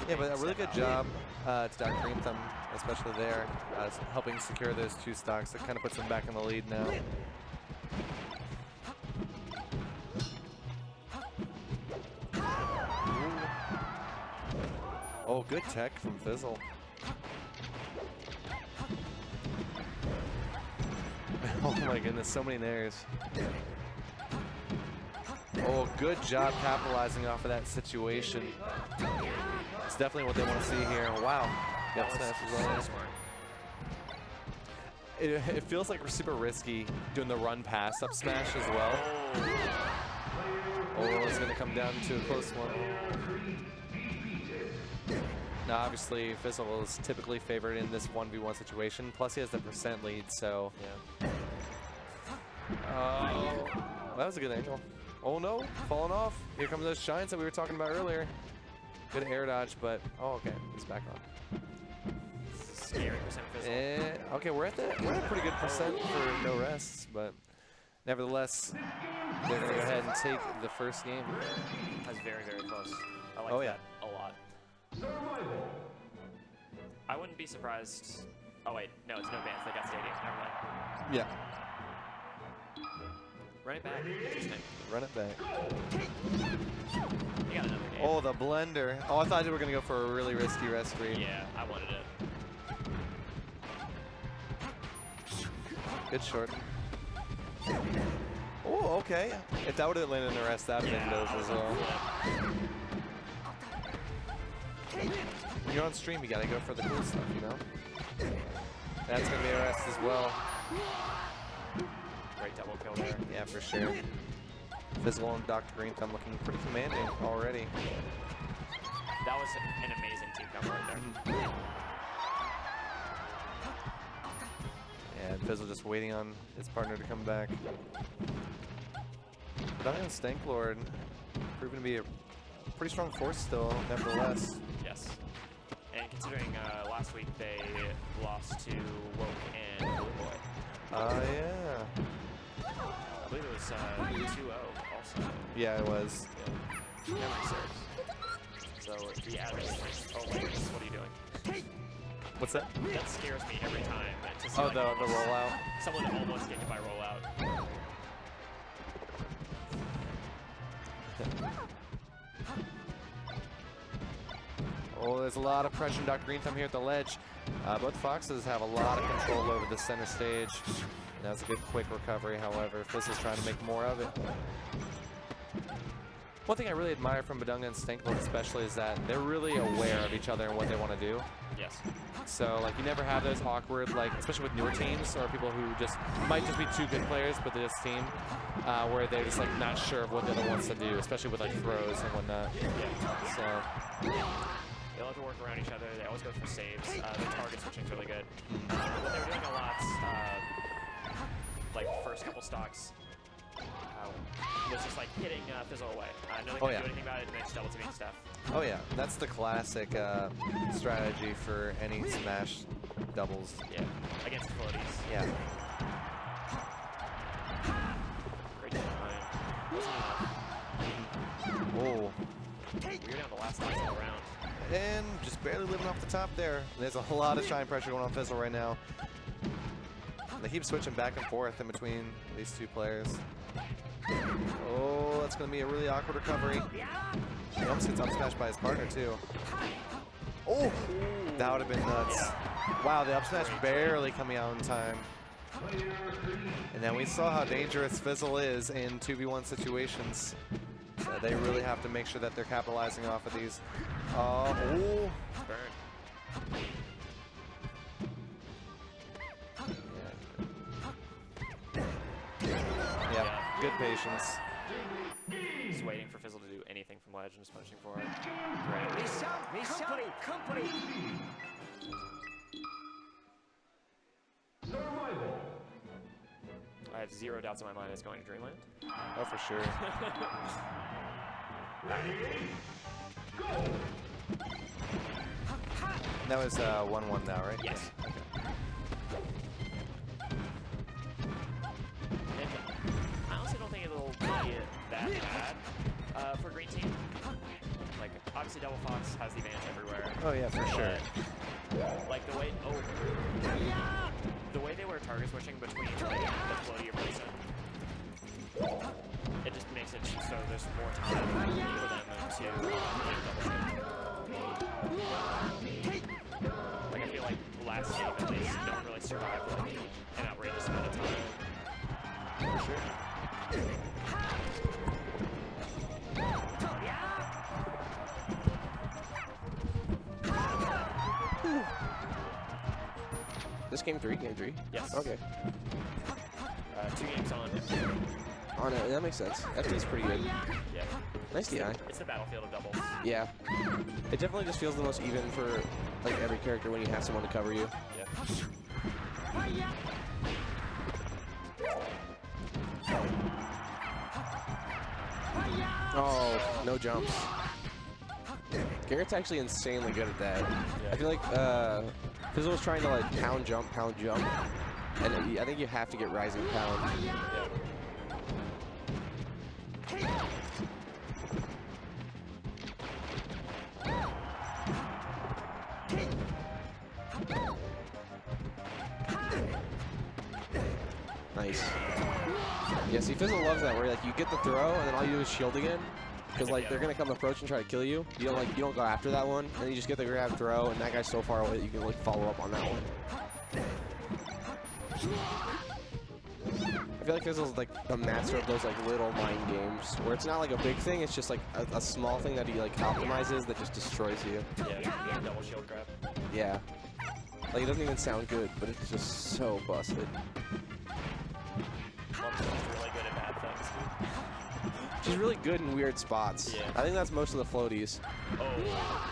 Yeah, but a really good job to Dr. Green Thumb, especially there, helping secure those 2 stocks. That kind of puts him back in the lead now. Oh, good tech from Fizzle. Oh my goodness, so many nairs. Oh, good job capitalizing off of that situation. It's definitely what they want to see here. Wow. Yep, smash as well. so smart. It feels like we're super risky doing the run pass up smash as well. Oh, it's going to come down to a close one. Now, obviously, Fizzle is typically favored in this 1v1 situation. Plus, he has the percent lead, so. Yeah. Oh, that was a good angle. Oh no, falling off. Here comes those shines that we were talking about earlier. Good air dodge, but oh, okay, he's back on. Scary percent Fizzle. Okay, we're at a pretty good percent for no rests, but nevertheless, they're gonna go ahead and take the first game. That's very, very close. I like Oh, yeah. that a lot. I wouldn't be surprised. Oh wait, no, it's no bans. They got stadium. Never mind. Yeah, Run it back. Interesting. run it back. You got another game. Oh, the blender. Oh, I thought you were gonna go for a really risky rest read. Yeah, I wanted it. Good short. Oh, okay. If that would have landed in the rest, that would have been dope as well. When you're on stream, you gotta go for the cool stuff, you know? That's gonna be a rest as well. Great double kill there. Yeah, for sure. Fizzle and Dr. Green Thumb looking pretty commanding already. That was an amazing team combo right there. And Fizzle just waiting on his partner to come back. But on Stanklord, proving to be a pretty strong force still, nevertheless. Yes. And considering last week they lost to Woke and Blue Boy. Yeah. I believe it was 2-0 also. Yeah, it was. Yeah. Memory serves. So yeah. Oh wait, what are you doing? What's that? That scares me every time. To see, Oh, like, the rollout. someone almost get hit by rollout. Oh, there's a lot of pressure on Dr. Green Thumb here at the ledge. Both Foxes have a lot of control over the center stage. And that was a good quick recovery, however. Fizzle's trying to make more of it. One thing I really admire from Badunga and Stanklord especially is that they're really aware of each other and what they want to do. Yes. So like you never have those awkward, like especially with newer teams or people who just might just be two good players but they're just team, where they're just like not sure of what the other wants to do, especially with like throws and whatnot. Yeah. So They love to work around each other. They always go for saves. The target switching's really good. What they were doing a lot, like first couple stocks, was just like hitting Fizzle away. No one could do anything about it, and then just double teaming stuff. oh yeah, that's the classic strategy for any Smash doubles. Yeah, against the floaties. Yeah. Great time. Wasn't enough. Oh. We're down the last stocks all around. And just barely living off the top there. There's a lot of shine pressure going on Fizzle right now. They keep switching back and forth in between these two players. Oh, that's going to be a really awkward recovery. He almost gets up smashed by his partner, too. Oh, that would have been nuts. Wow, the up smash barely coming out in time. And then we saw how dangerous Fizzle is in 2v1 situations. So they really have to make sure that they're capitalizing off of these. Oh, Burn. yeah, good patience. Just waiting for Fizzle to do anything from ledge and just punching for it. Great. Survival. I have zero doubts in my mind it's going to Dreamland. Oh, for sure. Ready? Go! That was 1-1 now, right? Yes. And I honestly don't think it'll be that bad for green team. Like, obviously Double Fox has the advantage everywhere. Oh yeah, for sure. But, like the way they were target switching between like, the floaty or Bison, it just makes it so there's more time for them to like I feel like last game at least no one really survived like an outrageous amount of time. For sure. This game 3? Game 3? Yes. Okay. 2 games on. Oh no, that makes sense. FD's pretty good. Yeah. Nice DI. It's the battlefield of doubles. Yeah. It definitely just feels the most even for like every character when you have someone to cover you. Yeah. Oh, no jumps. Garrett's actually insanely good at that. I feel like Fizzle was trying to like pound jump, and I think you have to get rising pound. Nice. Yeah, see, Fizzle loves that where like you get the throw and then all you do is shield again. Because like they're gonna come approach and try to kill you. You don't go after that one, and then you just get the grab throw, and that guy's so far away that you can like follow up on that one. I feel like Fizzle's like a master of those like little mind games where it's not like a big thing, it's just like a small thing that he like optimizes that just destroys you. Yeah, double shield grab. Yeah. Like it doesn't even sound good, but it's just so busted. Really good at bad things, dude. She's really good in weird spots. Yeah. I think that's most of the floaties. Oh.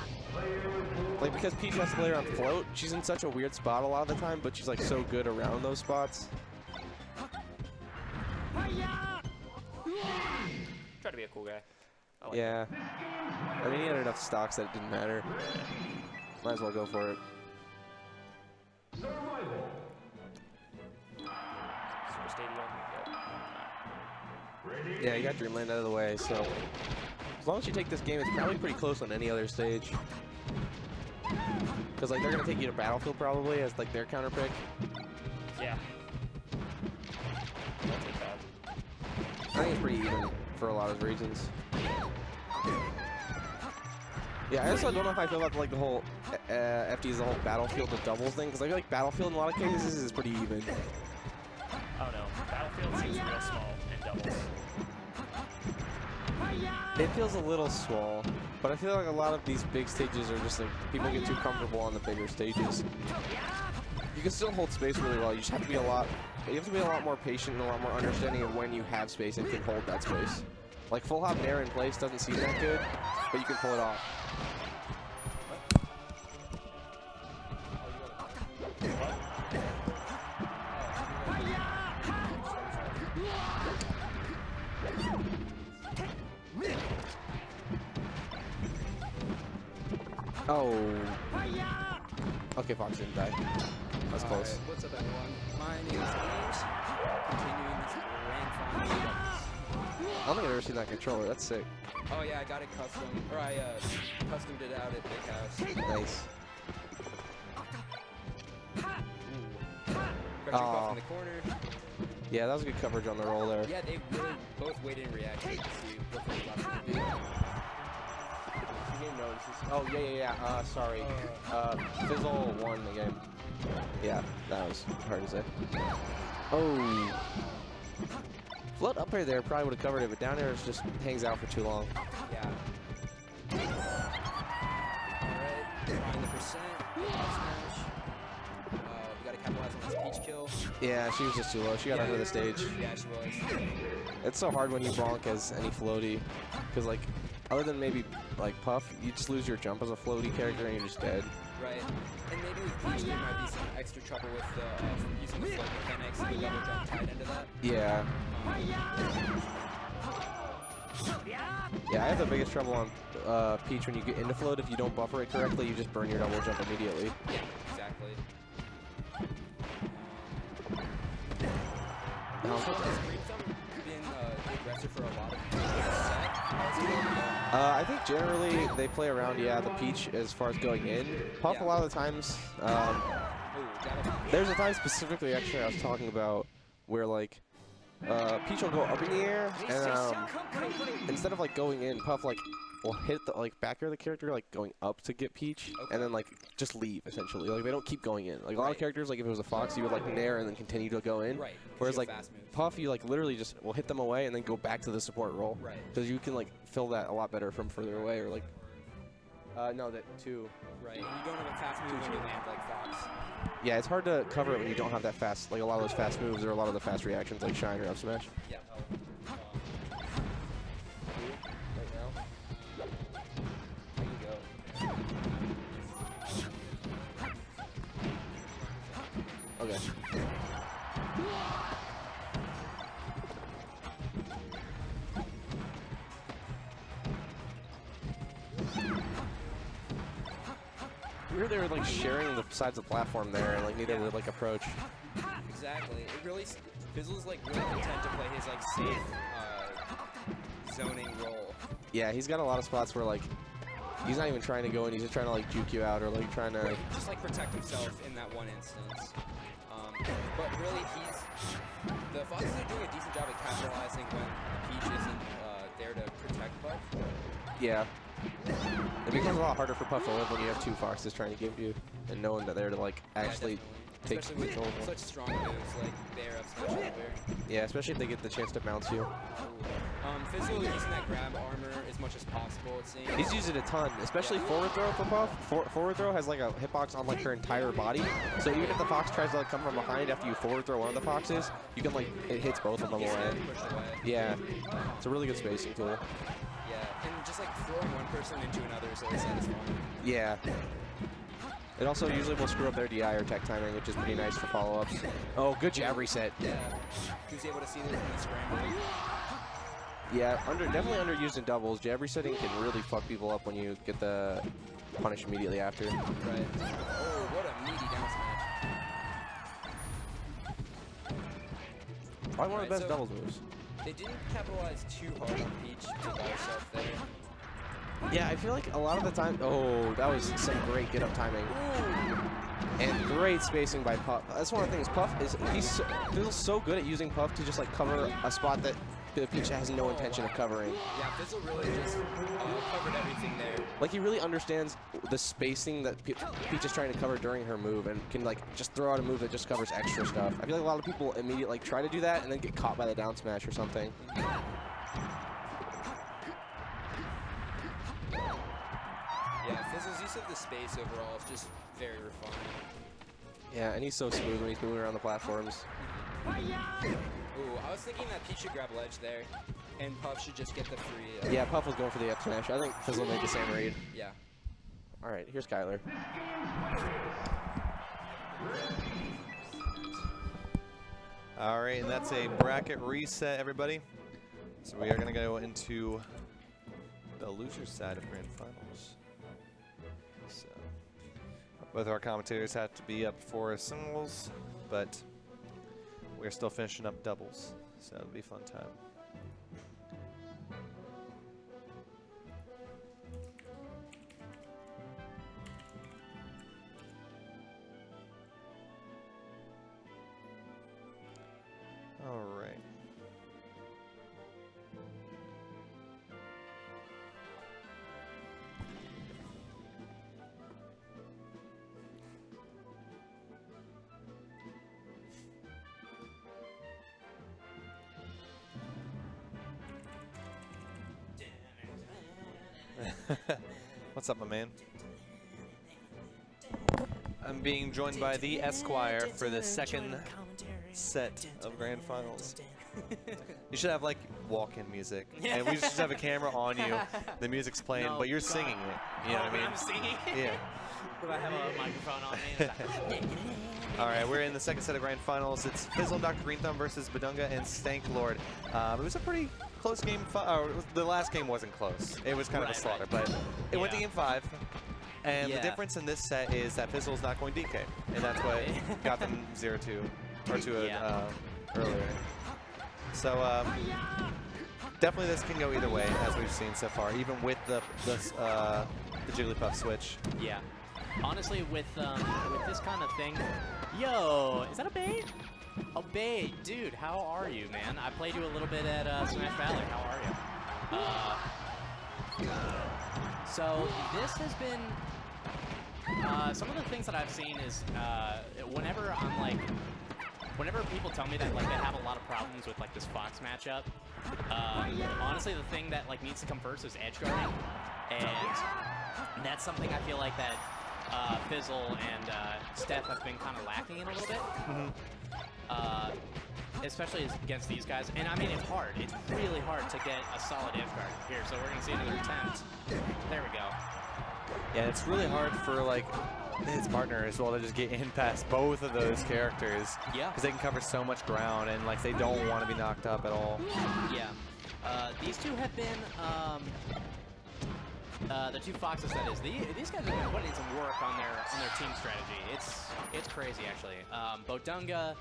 Like because Peach has to play her on float, she's in such a weird spot a lot of the time, but she's like so good around those spots. Try to be a cool guy. I like Yeah. I mean, he had enough stocks that it didn't matter. Might as well go for it. Survival. Super Stadium. Yep. Ready? Yeah, you got Dreamland out of the way, so as long as you take this game, it's probably pretty close on any other stage. Because like they're gonna take you to Battlefield probably as like their counter pick. Yeah. Don't take that. I think it's pretty even for a lot of reasons. Yeah, I also don't know if I feel about like the whole FD is the whole Battlefield of doubles thing, because I feel like Battlefield in a lot of cases is pretty even. Oh no, Battlefield seems real small in doubles. It feels a little small. But I feel like a lot of these big stages are just like people get too comfortable on the bigger stages. You can still hold space really well. You just have to be a lot. You have to be a lot more patient and a lot more understanding of when you have space and can hold that space. Like full hop nair in place doesn't seem that good, but you can pull it off. Oh. Okay, Fox didn't die. That's close. Alright, what's up everyone? My name is James. Continuing this grand final. I don't think I've ever seen that controller. That's sick. Oh yeah, I got it custom, or I customed it out at Big House. Nice. Got you off in the corner. Yeah, that was good coverage on the roll there. Yeah, they really both waited and reacted to see what they were about to do. Oh, yeah. Sorry. Fizzle won the game. Yeah, that was hard to say. Oh. Float up air there probably would have covered it, but down air just hangs out for too long. Yeah. Alright, find the percent. Smash. We gotta capitalize on this peach kill. Yeah, she was just too low. She got under the stage. Yeah, she was. It's so hard when you bonk as any floaty, because like, other than maybe like Puff, you just lose your jump as a floaty character and you're just dead. Right. And maybe with Peach there might be some extra trouble with using the float mechanics and the double jump tied into that. Yeah. Yeah, I have the biggest trouble on Peach when you get into float. If you don't buffer it correctly, you just burn your double jump immediately. Yeah, exactly. No, So has Green Thumb been the aggressor for a lot of the set? How's it going? I think generally they play around, yeah, the Peach as far as going in. Puff a lot of the times. There's a time specifically, actually, I was talking about where like Peach will go up in the air, and instead of like going in, Puff like will hit the like back air of the character like going up to get Peach, and then like just leave essentially. Like they don't keep going in. Like a lot of characters, like if it was a Fox, you would like nair and then continue to go in. Right. Whereas like Puff, you like literally just will hit them away and then go back to the support roll. Right. Because you can like fill that a lot better from further away, or like no, that too. Right. And you don't have a fast move when you land like Fox. Yeah, it's hard to cover it when you don't have that fast, like a lot of those fast moves or a lot of the fast reactions like Shine or Up Smash. Yeah. Right now. There you go. Okay. Weird they were like sharing the sides of the platform there and like neither would like approach. Exactly. It really Fizzle's like really content to play his like safe zoning role. Yeah, he's got a lot of spots where like he's not even trying to go in, he's just trying to like juke you out or like trying to just like protect himself in that one instance. But really the Foxes are doing a decent job at capitalizing when Peach isn't there to protect Puff. Yeah. It becomes a lot harder for Puff to live when you have two Foxes trying to give you and knowing that they're to like actually take especially control of with them. such strong moves like Bear Up Smash and Bear. Yeah, especially if they get the chance to bounce you. Fizzle using that grab armor as much as possible, it seems. He's used it a ton, especially forward throw for Puff. Forward throw has like a hitbox on like her entire body, so even if the Fox tries to like come from behind after you forward throw one of the Foxes, you can like, it hits both of them away. Yeah, it's a really good spacing tool. Yeah, and just like throwing one person into another is always satisfying. Yeah. It also usually will screw up their DI or tech timing, which is pretty nice for follow-ups. Oh, good jab reset. Yeah, he was able to see this in the scramble. Yeah, definitely underused in doubles. Jab resetting can really fuck people up when you get the punish immediately after. Right. Oh, what a meaty down smash. Probably one of the best doubles moves. They didn't capitalize too hard on Peach to buy herself there. Yeah, I feel like a lot of the time... Oh, that was some great get-up timing. And great spacing by Puff. That's one of the things. Puff is... He feels so good at using Puff to just, like, cover a spot that Peach has no intention of covering. Yeah, Fizzle really just covered everything there. Like, he really understands the spacing that Peach is trying to cover during her move and can, like, just throw out a move that just covers extra stuff. I feel like a lot of people immediately, like, try to do that and then get caught by the down smash or something. the space overall is just very refined. Yeah, and he's so smooth when he's moving around the platforms. Ooh, I was thinking that Peach should grab ledge there, and Puff should just get the free. Yeah, Puff was going for the F smash. I think Fizzle made the same read. Yeah. All right, here's Kyler. All right, and that's a bracket reset, everybody. So we are going to go into the loser side of Grand Finals. So both of our commentators have to be up for singles, but we're still finishing up doubles, so it'll be a fun time. All right. What's up, my man? I'm being joined by the Esquire for the second set of Grand Finals. You should have like walk-in music, and we just have a camera on you. The music's playing, but you're singing it. You know what I mean? I'm singing. Yeah. But I have a microphone on me. All right, we're in the second set of Grand Finals. It's Fizzle and Dr. Green Thumb versus Badunga and Stank Lord. It was a pretty close game. The last game wasn't close. It was kind of a slaughter, but it went to game 5. And the difference in this set is that Fizzle's not going DK, and that's what got them 0-2 or 2 earlier. So definitely this can go either way, as we've seen so far, even with the Jigglypuff switch. Yeah. Honestly, with this kind of thing, yo, is that a bait? A bait, dude. How are you, man? I played you a little bit at Smash Valley. How are you? So this has been some of the things that I've seen is whenever people tell me that like they have a lot of problems with like this Fox matchup, honestly the thing that like needs to come first is edge guarding, and that's something I feel like that Fizzle and Steph have been kind of lacking in a little bit. Especially against these guys. And I mean, it's hard. It's really hard to get a solid edge guard here. So we're going to see another attempt. There we go. Yeah, it's really hard for like his partner as well to just get in past both of those characters. Yeah. Because they can cover so much ground and like they don't want to be knocked up at all. Yeah. These two have been, the two Foxes, that is. These guys have been putting in some work on their team strategy. It's crazy, actually. Bodunga,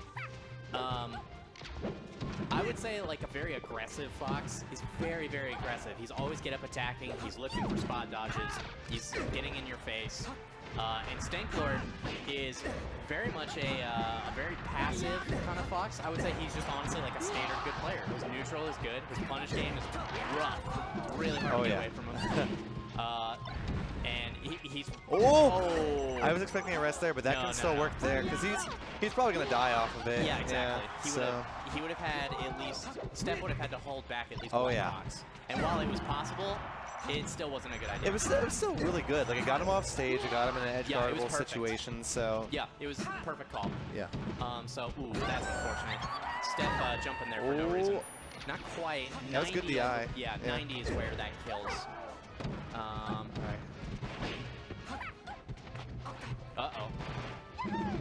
I would say like a very aggressive Fox. He's very, very aggressive. He's always get up attacking. He's looking for spot dodges. He's getting in your face. And Stanklord is very much a very passive kind of Fox. I would say he's just honestly like a standard good player. His neutral is good. His punish game is rough. Really hard to get away from him. And he's... Oh! I was expecting a rest there, but that can still work there, because he's probably going to die off of it. Yeah, exactly. Yeah, he would have had at least... Steph would have had to hold back at least one box. And while it was possible, it still wasn't a good idea. It was still really good. Like, it got him off stage, it got him in an edge guardable situation, so... Yeah, it was perfect call. Yeah. So, ooh, that's unfortunate. Steph jumping there for no reason. Not quite. That was good DI. Yeah, 90 is where that kills. Uh-oh.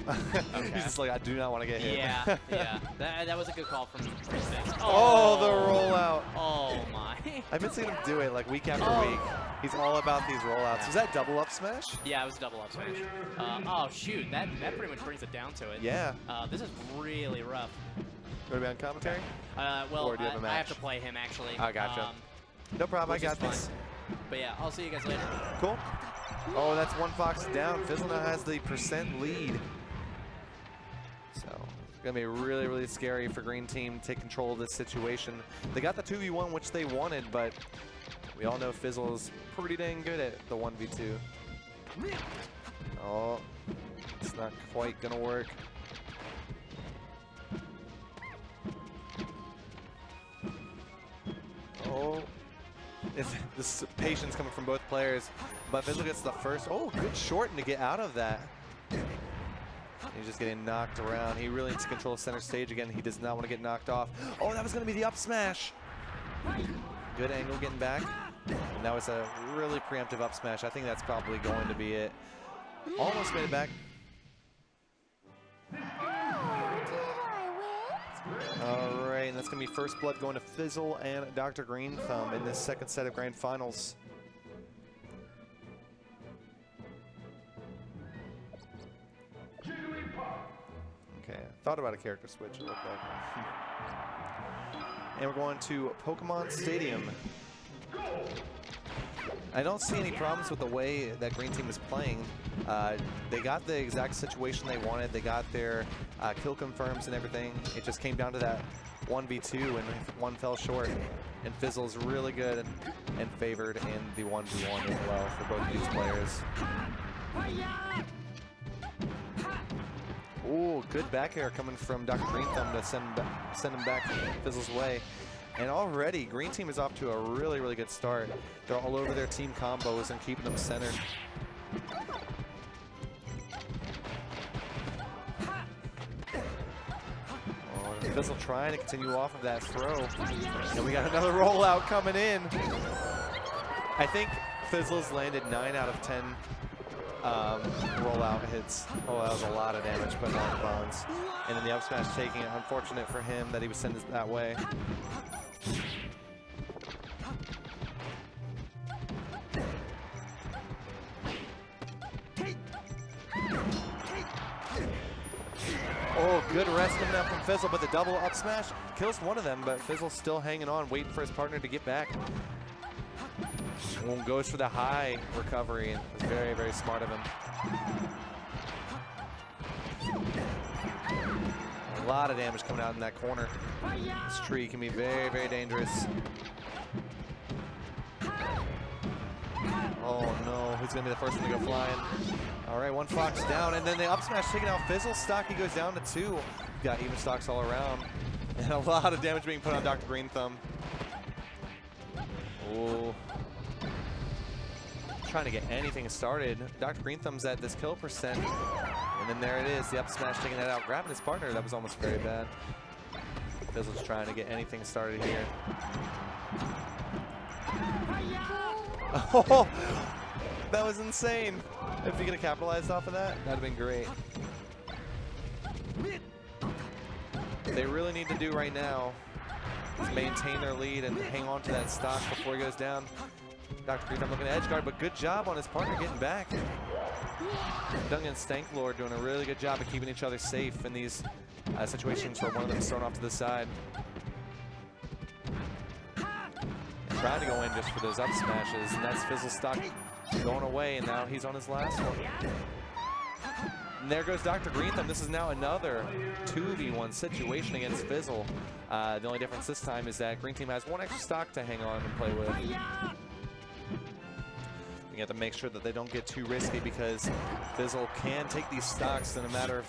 Okay. He's just like, I do not want to get hit. Yeah, yeah. That was a good call from Sticks. Oh, the rollout. Oh, my. I've been seeing him do it, like, week after week. He's all about these rollouts. Was that double up smash? Yeah, it was double up smash. Oh, shoot. That pretty much brings it down to it. Yeah. This is really rough. You want to be on commentary? Well, or do you have a match? I have to play him, actually. I gotcha. No problem, I got this. But yeah, I'll see you guys later. Cool. Oh, that's one Fox down. Fizzle now has the % lead. So it's going to be really, really scary for Green Team to take control of this situation. They got the 2v1, which they wanted, but we all know Fizzle is pretty dang good at the 1v2. Oh, it's not quite going to work. Oh. this patience coming from both players. But Fizzle gets the first. Oh, good shorten to get out of that. He's just getting knocked around. He really needs to control center stage again. He does not want to get knocked off. Oh, that was going to be the up smash. Good angle getting back. And that was a really preemptive up smash. I think that's probably going to be it. Almost made it back. All right, and that's going to be first blood going to Fizzle and Dr. Green Thumb in this second set of Grand Finals. Okay, thought about a character switch, it looked like. And we're going to Pokemon Stadium. I don't see any problems with the way that Green Team is playing. They got the exact situation they wanted. They got their kill confirms and everything. It just came down to that 1v2 and one fell short. And Fizzle's really good and favored in the 1v1 as well for both of these players. Ooh, good back air coming from Dr. Green Thumb to send him back Fizzle's way. And already, Green Team is off to a really, really good start. They're all over their team combos and keeping them centered. Oh, Fizzle trying to continue off of that throw. And we got another rollout coming in. I think Fizzle's landed 9 out of 10 rollout hits. Oh, that was a lot of damage putting on the bones. And then the up smash taking it. Unfortunate for him that he was sent that way. Oh, good rest coming out from Fizzle, but the double up smash kills one of them, but Fizzle's still hanging on, waiting for his partner to get back. And goes for the high recovery, and it's very, very smart of him. A lot of damage coming out in that corner. This tree can be very, very dangerous. Oh no, who's gonna be the first one to go flying? All right, one Fox down, and then the up smash taking out Fizzle. Stock, he goes down to 2. We've got even stocks all around. And a lot of damage being put on Dr. Green Thumb. Oh. Trying to get anything started. Dr. Green Thumb's at this kill percent. And then there it is, the up smash taking that out, grabbing his partner. That was almost very bad. Fizzle's trying to get anything started here. Oh, that was insane. If he could have capitalized off of that, that'd have been great. They really need to do right now is maintain their lead and hang on to that stock before he goes down. Dr. Green Thumb looking at edge guard, but good job on his partner getting back. Dung and Stanklord doing a really good job of keeping each other safe in these situations where one of them is thrown off to the side. And trying to go in just for those up smashes, and that's Fizzle stock going away, and now he's on his last one. And there goes Dr. Green Thumb. This is now another 2v1 situation against Fizzle. The only difference this time is that Green Team has one extra stock to hang on and play with. You have to make sure that they don't get too risky because Fizzle can take these stocks in a matter of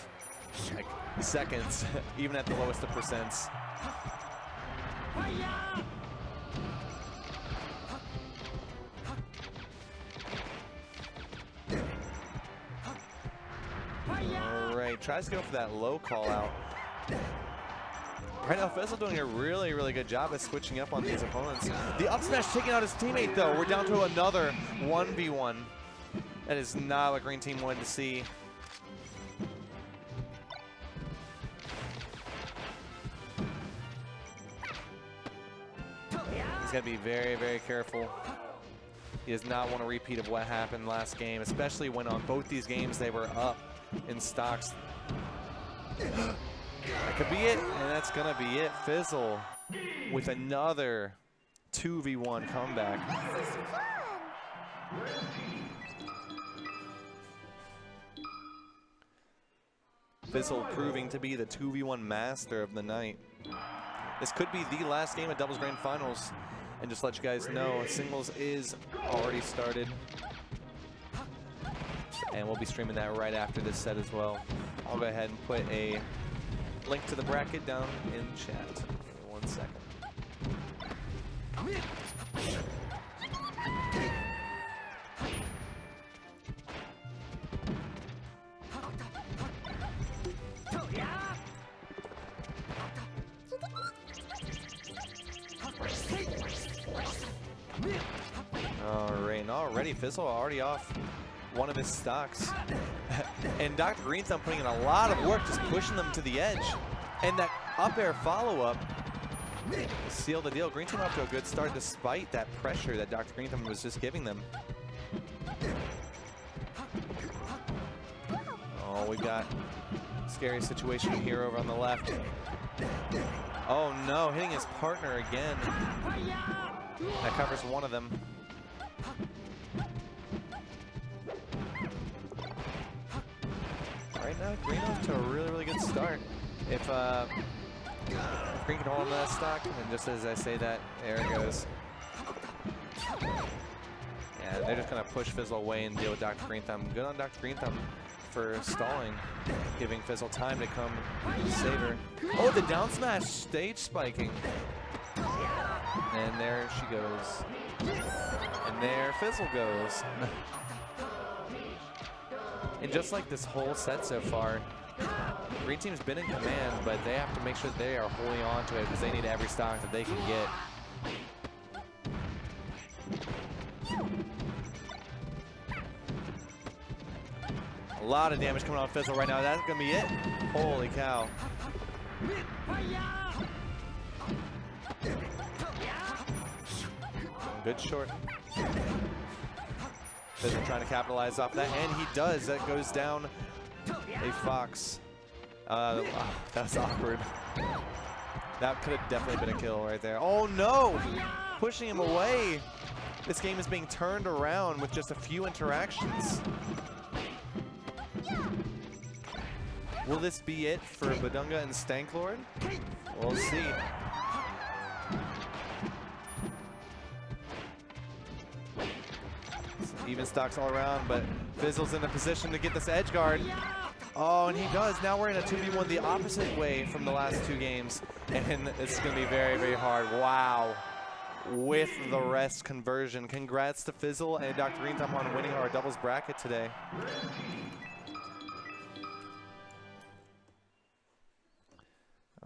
like seconds, even at the lowest of percents. All right, tries to go for that low call out. Right now, Fizzle doing a really, really good job at switching up on these opponents. The up smash taking out his teammate, though. We're down to another 1v1. That is not what Green Team wanted to see. He's got to be very, very careful. He does not want a repeat of what happened last game, especially when on both these games they were up in stocks. That could be it, and that's gonna be it. Fizzle with another 2v1 comeback. Fizzle proving to be the 2v1 master of the night. This could be the last game of Doubles Grand Finals. And just let you guys know, singles is already started. And we'll be streaming that right after this set as well. I'll go ahead and put a link to the bracket down in chat. Give me 1 second. already Fizzle already off one of his stocks. And Dr. Green Thumb putting in a lot of work, just pushing them to the edge. And that up air follow-up seal the deal. Green Thumb off to a good start despite that pressure that Dr. Green Thumb was just giving them. Oh, we got a scary situation here over on the left. Oh no, hitting his partner again. That covers one of them. Right now, Green off to a really good start. If Green can hold on to that stock, and just as I say that, there it goes. Yeah, they're just gonna push Fizzle away and deal with Dr. Green Thumb. Good on Dr. Green Thumb for stalling, giving Fizzle time to come save her. Oh, the down smash, stage spiking. And there she goes. And there Fizzle goes. And just like this whole set so far, Green Team's been in command, but they have to make sure they are holding on to it because they need every stock that they can get. A lot of damage coming on Fizzle right now. That's gonna be it. Holy cow. Good short. Fizzle trying to capitalize off that, and he does. That goes down a Fox. That was awkward. That could have definitely been a kill right there. Oh no! Pushing him away. This game is being turned around with just a few interactions. Will this be it for Badunga and Stanklord? We'll see. Even stocks all around, but Fizzle's in a position to get this edge guard. Oh, and he does. Now we're in a 2v1 the opposite way from the last two games, and it's going to be very hard. Wow. With the rest conversion. Congrats to Fizzle and Dr. Green Thumb on winning our doubles bracket today.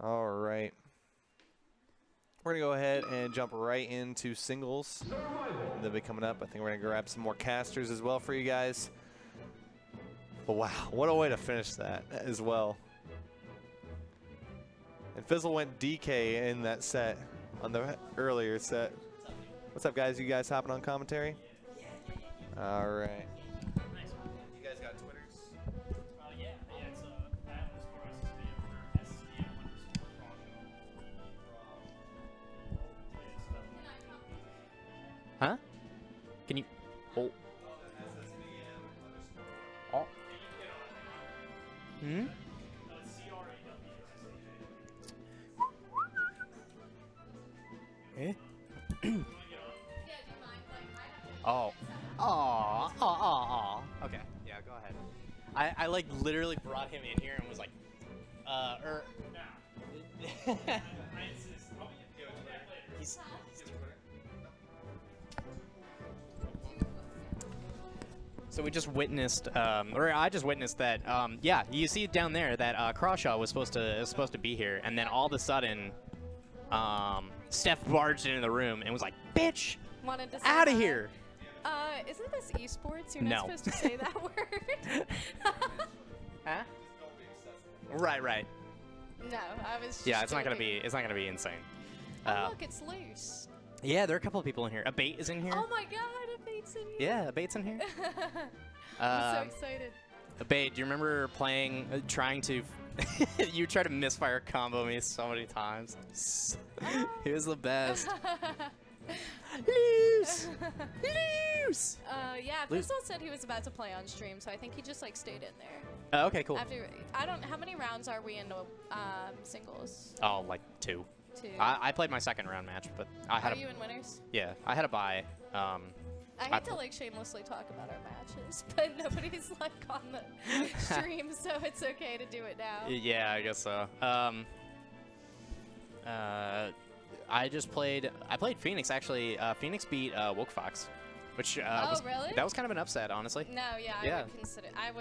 All right. We're going to go ahead and jump right into singles. They'll be coming up. I think we're going to grab some more casters as well for you guys. But wow, what a way to finish that as well. And Fizzle went DK in that set, on the earlier set. What's up, guys? You guys hopping on commentary? All right. You guys got Twitters? Yeah, it's Huh? Can you? Oh. Oh. Hmm? Eh? Oh. Oh. Okay. Yeah, go ahead. I like literally brought him in here and was like, he's So we just witnessed, or I just witnessed that. Yeah, you see down there that Crawshaw was supposed to be here, and then all of a sudden, Steph barged into the room and was like, "Bitch, Wanted to say out of that. here!" Isn't this esports? You're No. not supposed to say that word. Huh? Right. No, I was. Just Yeah, it's not gonna joking. be. It's not gonna be insane. Oh look, it's loose. Yeah, there are a couple of people in here. A bait is in here. Oh my God, a bait's in here. Yeah, a bait's in here. I'm so excited. Bait, do you remember playing, trying to, you tried to misfire combo me so many times. He was the best. Loose! Loose! Yeah, Loose. Fizzle said he was about to play on stream, so I think he just like stayed in there. Oh, okay, cool. After, how many rounds are we into singles? Oh, like 2. 2. I played my second round match, but I had Are you in winners? Yeah, I had a bye. I hate to like shamelessly talk about our matches, but nobody's like on the stream, so it's okay to do it now. Yeah, I guess so. I played Phoenix actually. Phoenix beat Woke Fox, which Oh, really? that was kind of an upset, honestly. No, yeah, Yeah. I would consider. I'd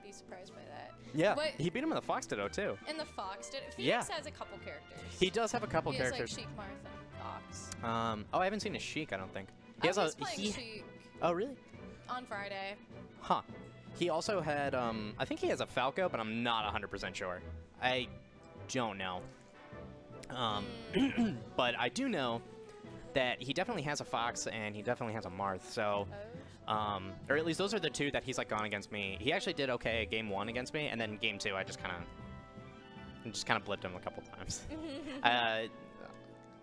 be surprised by that. Yeah, But he beat him in the Fox Ditto too. in the Fox, Phoenix Yeah. has a couple characters. He does have a couple He has, characters. like Sheik Marth and Fox. Oh, I haven't seen his Sheik. I don't think. He has he's a playing Sheik. Oh, really? On Friday. Huh. He also had, I think he has a Falco, but I'm not 100% sure. I don't know. But I do know that he definitely has a Fox and he definitely has a Marth, so... or at least those are the two that he's like gone against me. He actually did okay at game 1 against me, and then game 2 I just kind of blipped him a couple times.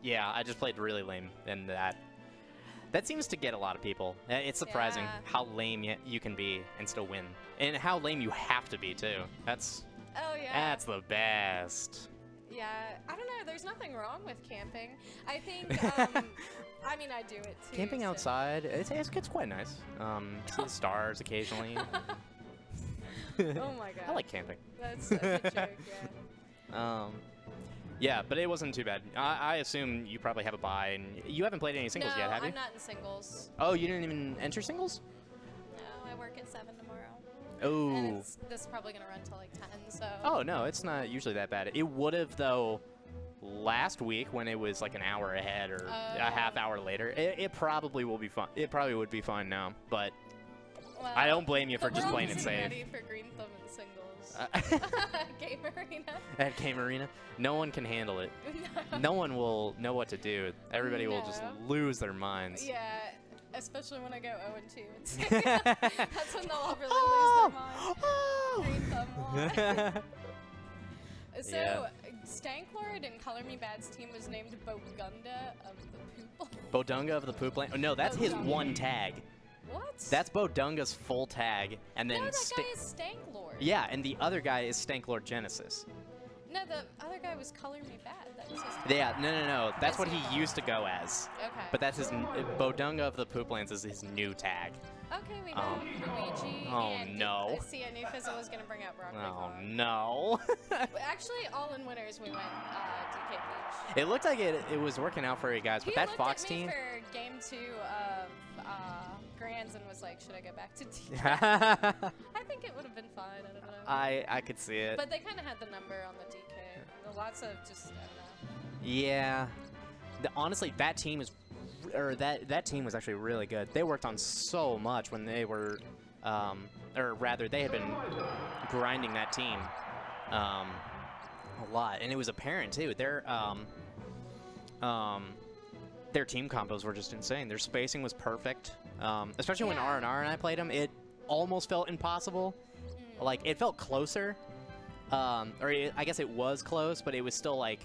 Yeah, I just played really lame in that. That seems to get a lot of people. It's surprising how lame you can be and still win, and how lame you have to be too. That's the best. Yeah, I don't know. There's nothing wrong with camping. I think. I mean, I do it too. Camping so. outside, it's quite nice. See the stars occasionally. Oh my god. I like camping. That's a good joke, yeah. Yeah, but it wasn't too bad. I assume you probably have a bye, and you haven't played any singles yet, have you? I'm not in singles. Oh, you didn't even enter singles? No, I work at 7 tomorrow. Oh. And this is probably gonna run till like 10, so. Oh no, it's not usually that bad. It would have though last week when it was like an hour ahead or a half hour later. It probably will be fun. It probably would be fine now, but Well, I don't blame you for just world playing it isn't safe. ready for Green Thumb in singles. Game Arena. At Game Arena, no one can handle it. No one will know what to do. Everybody will just lose their minds. Yeah, especially when I go 0-2 and sing. That's when they'll all really lose their mind. Green Thumb won. So, Yeah. Stanklord and Color Me Bad's team was named Bogunda of the Poop. Bodunga of the Poop Land. Oh, no, that's his one tag. What? That's Bodunga's full tag, and then No, that guy is Stanklord. yeah, and the other guy is Stanklord Genesis. No, the other guy was Color Me Bad. That was his tag. Yeah, no. That's what he used to go as. Okay. But that's his Bodunga of the Pooplands is his new tag. Okay, we have Luigi. Oh, and no. See, I knew Fizzle was going to bring up Rock Oh Big no. Actually, all in winners, we went DK Peach. It looked like it was working out for you guys, but He that looked Fox at me team. for game 2 of Grands and was like, should I go back to DK? I think it would have been fine. I don't know. I could see it. But they kind of had the number on the DK. Lots of just, I don't know. Yeah. Honestly, that team is, or that team was actually really good. They worked on so much when they were, or rather, they had been grinding that team a lot, and it was apparent too. Their team combos were just insane. Their spacing was perfect, especially when R&R and I played them. It almost felt impossible. Like it felt closer, I guess it was close, but it was still like.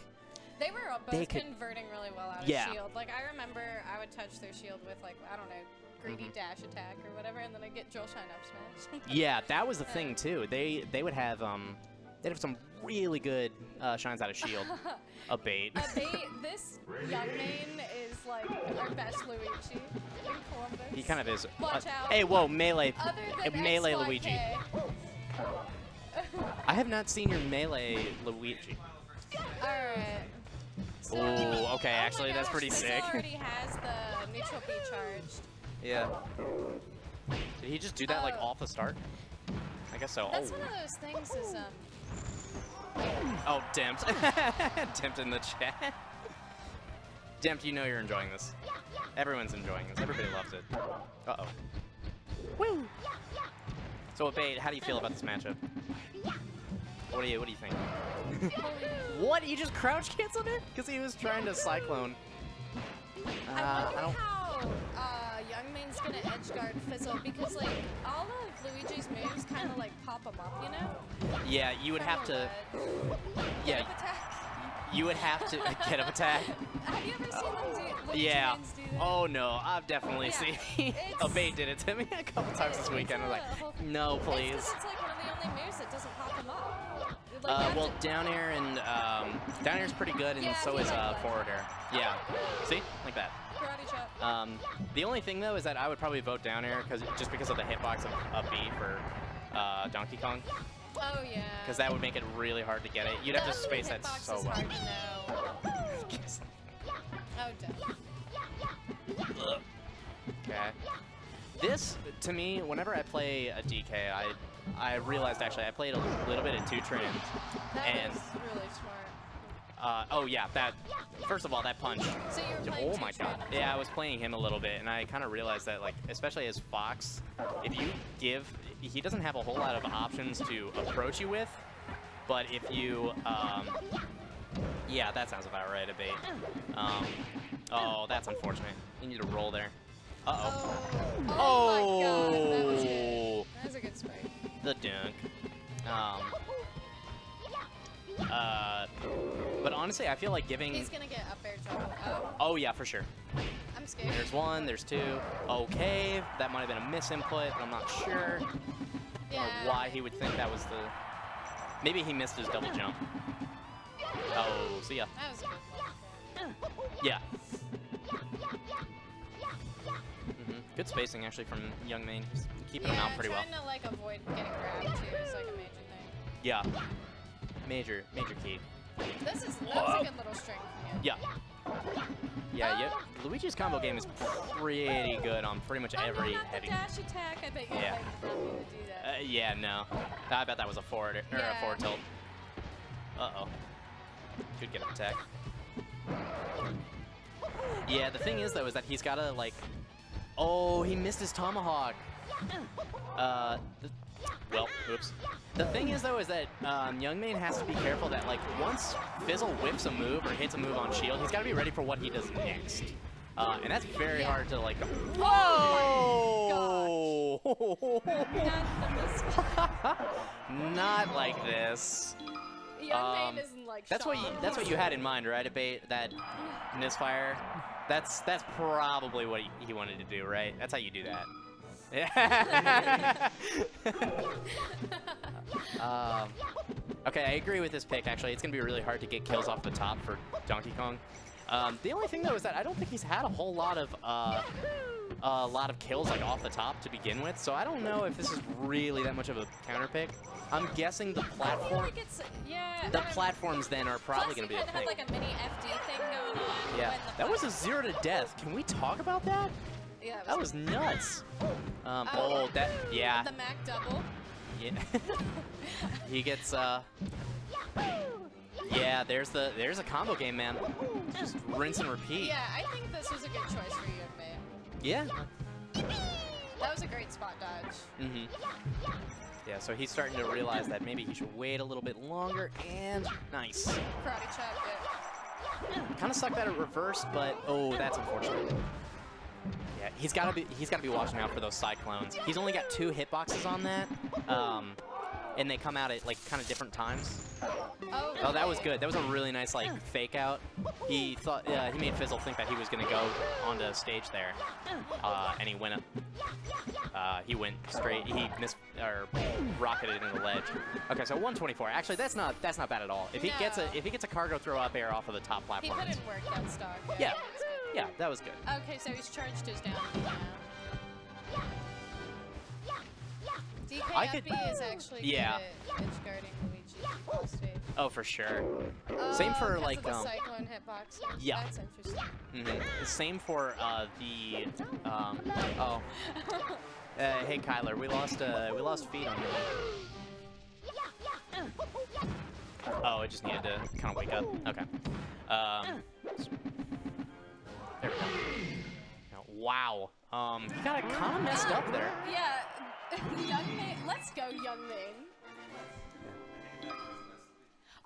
They were both converting really well out of shield. Like, I remember I would touch their shield with, like, I don't know, greedy dash attack or whatever, and then I'd get Joel Shine up smash. Yeah, that was the thing, too. They would have, they'd have some really good shines out of shield. A bait. This young main is, like, our best Luigi in Columbus. He kind of is. Watch out. Hey, whoa, melee. Other than melee XYK. Luigi. I have not seen your melee Luigi. Alright. So, Oh, okay, actually, that's pretty Fizzle sick. already has the neutral B charged. Yeah. Did he just do that, like, off the start? I guess so. That's one of those things is, Oh, Dempt. Dempt in the chat. Dempt, you know you're enjoying this. Everyone's enjoying this. Everybody loves it. Uh-oh. Woo! So, Abate, how do you feel about this matchup? What do you think? What? You just crouch canceled it? Because he was trying to Cyclone. I wonder how Young Main's gonna edge guard Fizzle because like all of Luigi's moves kind of like pop him up, you know? Yeah, you would have to. Get up attack. You would have to get up attack. Have you ever seen them do? Yeah. Mains do that? Oh no, I've definitely seen. Abate did it to me a couple times this weekend. I was like, no, please. It's like one of the only moves that doesn't pop him up. Well, down air and down air's pretty good, and so is forward air. Yeah. See, like that. Karate chop. The only thing though is that I would probably vote down air just because of the hitbox of B for Donkey Kong. Oh yeah. Because that would make it really hard to get it. You'd have to space that Hitbox so is well. hard to know. Oh, damn. Okay. This, to me, whenever I play a DK, I realized actually I played a little bit of 2 Trans. That And was really Oh yeah, that. First of all, that punch. So you were playing Oh my god. Yeah, I was playing him a little bit, and I kind of realized that, like, especially as Fox, if you give, he doesn't have a whole lot of options to approach you with, but if you, yeah, that sounds about right, a bait. Oh, that's unfortunate. You need to roll there. Uh-oh. Oh my god, that was good. That was a good spike. The dunk. But honestly, I feel like giving... He's gonna get up air trouble. Oh, yeah, for sure. I'm scared. There's one, there's two. Okay, that might have been a misinput, but I'm not sure. Yeah. Or why he would think that was the... Maybe he missed his double jump. Oh, see ya. That was a good one. Yeah. Good spacing, actually, from Young Main. He's keeping him out pretty well. trying to, like, avoid getting grabbed, too, is, like, a major thing. Yeah. Major key. That's a good little string from you. Yeah. Yeah, Luigi's combo game is pretty good on pretty much every not heading. the dash attack. I bet you Yeah. like want me to do that. Yeah, no. I bet that was a forward or a forward tilt. Uh-oh. Should get a attack. Yeah, the thing is though is that he's gotta like. Oh, he missed his tomahawk. Well, oops. The thing is though is that Young Main has to be careful that like once Fizzle whips a move or hits a move on shield, he's gotta be ready for what he does next. And that's very hard to like. Whoa! Not like this. Young Main isn't like that's what you had in mind, right? That misfire. That's probably what he wanted to do, right? That's how you do that. Yeah. Okay, I agree with this pick. Actually, it's gonna be really hard to get kills off the top for Donkey Kong. The only thing though is that I don't think he's had a whole lot of kills like off the top to begin with. So I don't know if this is really that much of a counter pick. I'm guessing the platform. The platforms then are probably gonna be a thing. Had like a mini FD thing going on. Yeah, that was a 0 to death. Can we talk about that? Yeah, that was nuts. Oh, that, yeah. The Mac double. Yeah. He gets, yeah, there's a combo game, man. Just rinse and repeat. Yeah, I think this was a good choice for you, man. Yeah. That was a great spot dodge. Mm-hmm. Yeah, so he's starting to realize that maybe he should wait a little bit longer, and nice. Karate chop, yeah. Kind of sucked that at reverse, but oh, that's unfortunate. Yeah, he's gotta be watching out for those cyclones. He's only got 2 hitboxes on that, and they come out at like kind of different times. Oh, that was good. That was a really nice like fake out. He thought he made Fizzle think that he was gonna go onto stage there, and he went up. He went straight. He missed or rocketed into the ledge. Okay, so 124. Actually, that's not bad at all. If he gets a cargo throw up air off of the top platform. He put in work that stock. Yeah. Yeah, that was good. Okay, so he's charged his down now. DKFB is actually good at edge guarding Luigi off stage. Oh, for sure. Same for like the cyclone hitbox. Yeah. That's interesting. Mm-hmm. Same for the oh. Hey Kyler, we lost feed on you. Oh, it just needed to kind of wake up. Okay. There we go. Now, wow. He got it kind of messed up there. Yeah. Young Main. Let's go, Young Main.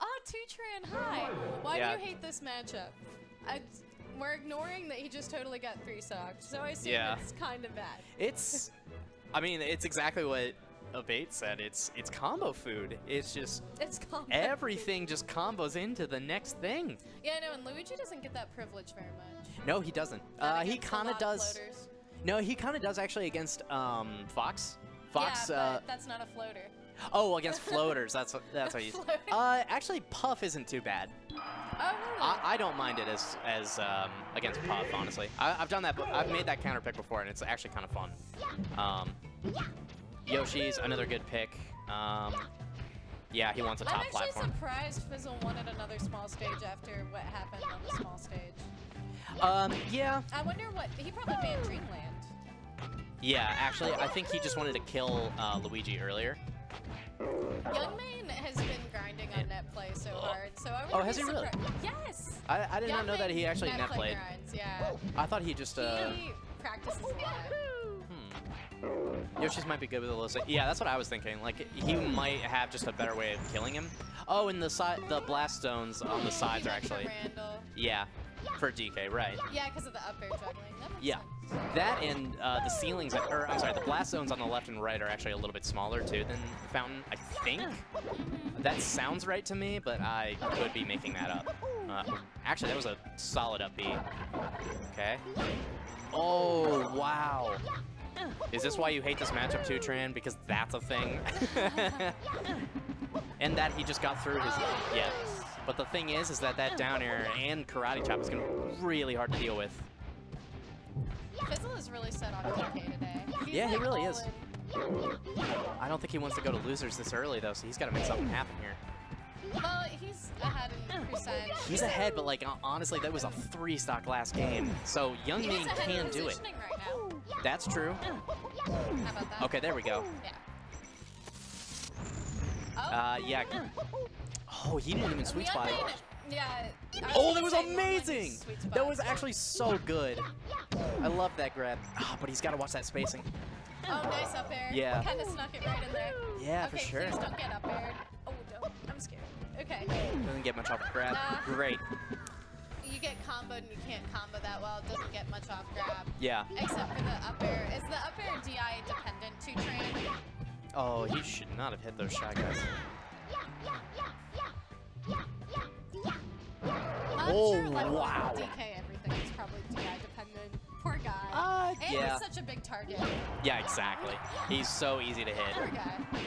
Oh, 2-Tran high. Why do you hate this matchup? We're ignoring that he just totally got 3 socked, so I assume it's kind of bad. I mean, it's exactly what Abate said. It's combo food. It's just everything just combos into the next thing. Yeah, I know, and Luigi doesn't get that privilege very much. No, he doesn't. He kind of does. No, he kind of does actually against Fox. Fox. Yeah, but that's not a floater. Oh, against floaters. That's what you. Actually, Puff isn't too bad. Oh, really? I don't mind it as against Puff, honestly. I've done that. I've made that counter pick before, and it's actually kind of fun. Yoshi's another good pick. Yeah, he wants a top platform. I'm actually surprised Fizzle wanted another small stage after what happened on the small stage. Yeah. I wonder what he probably banned Dreamland. Yeah, actually, I think he just wanted to kill Luigi earlier. Young Main has been grinding on net play so hard, so I would has he really? Yes. I did not know that he actually net played. Grinds, yeah. I thought he just He practices a lot. Yoshi's might be good with a little. Yeah, that's what I was thinking. Like he might have just a better way of killing him. Oh, and the blast zones on the sides are actually. Randall. Yeah, for DK, right? Yeah, because of the up air juggling. That makes Yeah, sense. that and the ceilings, or I'm sorry, the blast zones on the left and right are actually a little bit smaller too than Fountain. I think that sounds right to me, but I could be making that up. Actually, that was a solid up B. Okay. Oh wow. Is this why you hate this matchup too, Tran? Because that's a thing. And that he just got through his yeah. But the thing is that down air and karate chop is gonna be really hard to deal with. Fizzle is really set on DK today. He's Yeah, he like really all is. in. I don't think he wants to go to losers this early though, so he's got to make something happen here. Well, he's ahead in percent. He's ahead, but like honestly, that was a 3-stock last game, so Young He's Min ahead can in do it. positioning right now. That's true. How about that? Okay, there we go. Yeah. Oh. Yeah. Oh, he didn't even sweet spot it. Yeah. I Oh, gonna that was say Young Min's amazing! sweet That spot. was actually so good. I love that grab. Ah, but he's got to watch that spacing. Oh, nice up air. Yeah. Kind of snuck it right in there. Yeah, okay, for sure. Please don't get up aired. Oh, no. I'm scared. Okay. Doesn't get much off the grab. Nah. Great. You get comboed and you can't combo that well. It doesn't get much off grab. Yeah. Except for the up air. Is the up air DI dependent to Tran? Oh, he should not have hit those shot guys. I'm Oh, sure, like, wow. DK everything is probably DI dependent. Poor guy. And yeah. he's such a big target. Yeah, exactly. He's so easy to Poor hit. guy.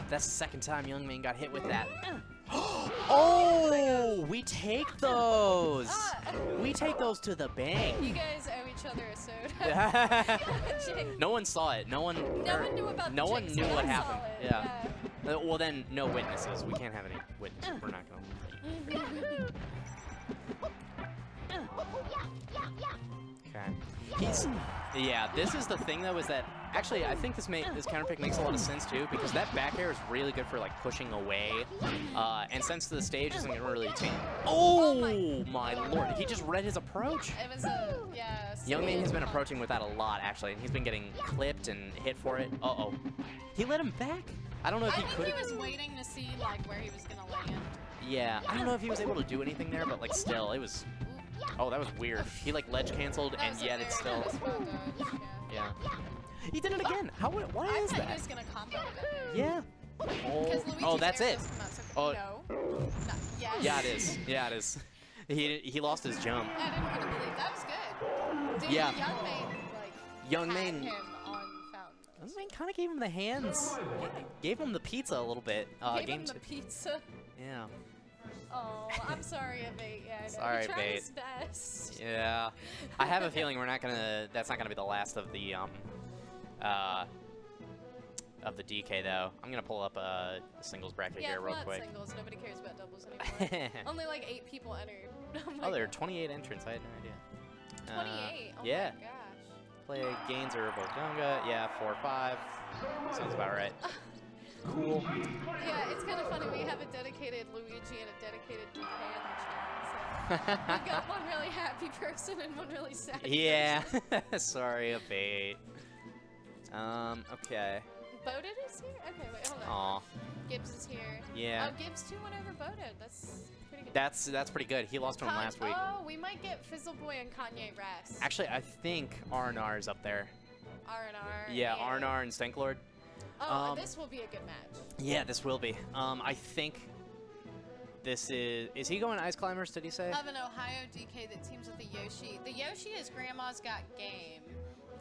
That's the second time Young Min got hit with that. Oh, we take those. We take those to the bank. You guys owe each other a soda. Jinx. No one saw it. No one. No one knew about No the one jinx, knew but what I saw happened. it, Yeah. Well, then no witnesses. We can't have any witnesses. We're not gonna. Okay. Yeah, this is the thing though, is that actually I think this counter pick makes a lot of sense too, because that back air is really good for like pushing away, and since the stage isn't gonna really take. Oh my lord! He just read his approach. It was a Young Min has been approaching with that a lot actually, and he's been getting clipped and hit for it. Uh-oh. He let him back? I don't know if he could. I think he was waiting to see like where he was gonna land. Yeah, I don't know if he was able to do anything there, but like still, it was. Oh, that was weird. He like ledge canceled, That and was a yet it's still. very spot dodge, Yeah. He did it again. How? Why I is thought that? he was gonna combo it there. Yeah. Because Luigi's Oh, that's air it. does come out so Oh. no. Yes. Yeah, it is. Yeah, it is. He lost his jump. I didn't want to believe that was good. Dude, Yeah. Young Min like Young had Min. him on Fountain. Young Min kind of gave him the hands. Gave him the pizza a little bit. Gave Game him the two. pizza. Yeah. Oh, I'm sorry, Abate. Yeah, I know. Sorry, he tried Abate. his best. Yeah. I have a feeling that's not gonna be the last of the DK though. I'm gonna pull up a singles bracket Yeah, here real not quick. singles. Nobody cares about doubles anymore. Only like 8 people entered. Oh, there are 28 entrants. I had no idea. 28. Oh yeah. my gosh. Play Gainzer Bodonga. Yeah, 4 or 5. Sounds about right. Cool. Yeah, it's kind of funny. We have a dedicated Luigi and a dedicated DK in the chat. So we've got one really happy person and one really sad Yeah. person. Sorry, Abate. Okay. Boded is here? Okay, wait, hold on. Aw. Gibbs is here. Yeah. Oh, Gibbs 2 went over Boded. That's pretty good. That's pretty good. He lost to him last week. Oh, we might get Fizzle Boy and Kanye rest. Actually, I think R&R is up there. R&R. Yeah, R&R and Stanklord. Oh, this will be a good match. Yeah, this will be. I think this is he going Ice Climbers, did he say? Of an Ohio DK that teams with the Yoshi. The Yoshi is Grandma's Got Game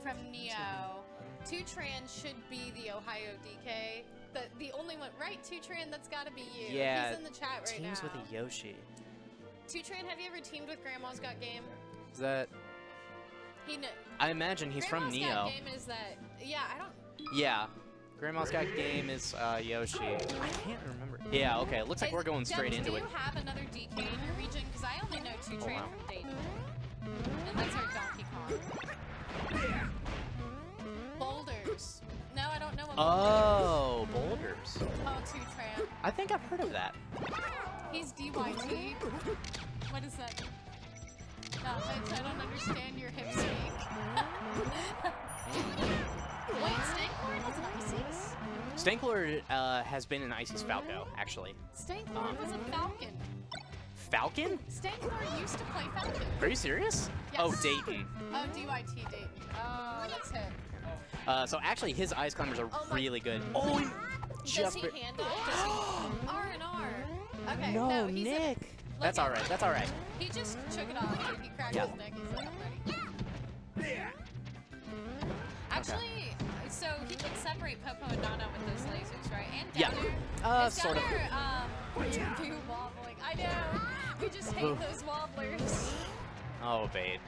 from Neo. 2Tran should be the Ohio DK. The only one, right? 2Tran, that's gotta be you. Yeah, He's in the chat right teams now. with a Yoshi. 2Tran, have you ever teamed with Grandma's Got Game? Is that... He I imagine he's Grandma's from Neo. Got Game is that, yeah, I don't... Yeah. Grandma's Got Game is Yoshi. I can't remember. Yeah, okay. It looks like we're going straight into it. Do you have another DK in your region? Because I only know 2Tran wow. from Dayton. And that's our Donkey Kong. Boulders. No, I don't know what Oh, Boulders. Oh, 2Tran. I think I've heard of that. He's DYT. What is that? Bitch, I don't understand your hip speak. Wait, Stanklord has an Ices? Stanklord has been an Ices Falco, actually. Stanklord was a Falcon. Falcon? Stanklord used to play Falcon. Are you serious? Yes. Oh, Dayton. Oh, DYT Dayton. Oh, that's it. So actually, his Ice Climbers are Oh my- really good. Oh, Does he hand off? Does he R&R? Okay, no, no, he's Nick. A, That's all right. That's all right. He just shook it off, dude. He cracked Yeah. his neck. He's like, I'm ready. Actually, so he can separate Popo and Nana with those lasers, right? And Yeah. Downer. Is Sort of. Downer, do wobbling. I know. We just hate those wobblers. Oh, Bade.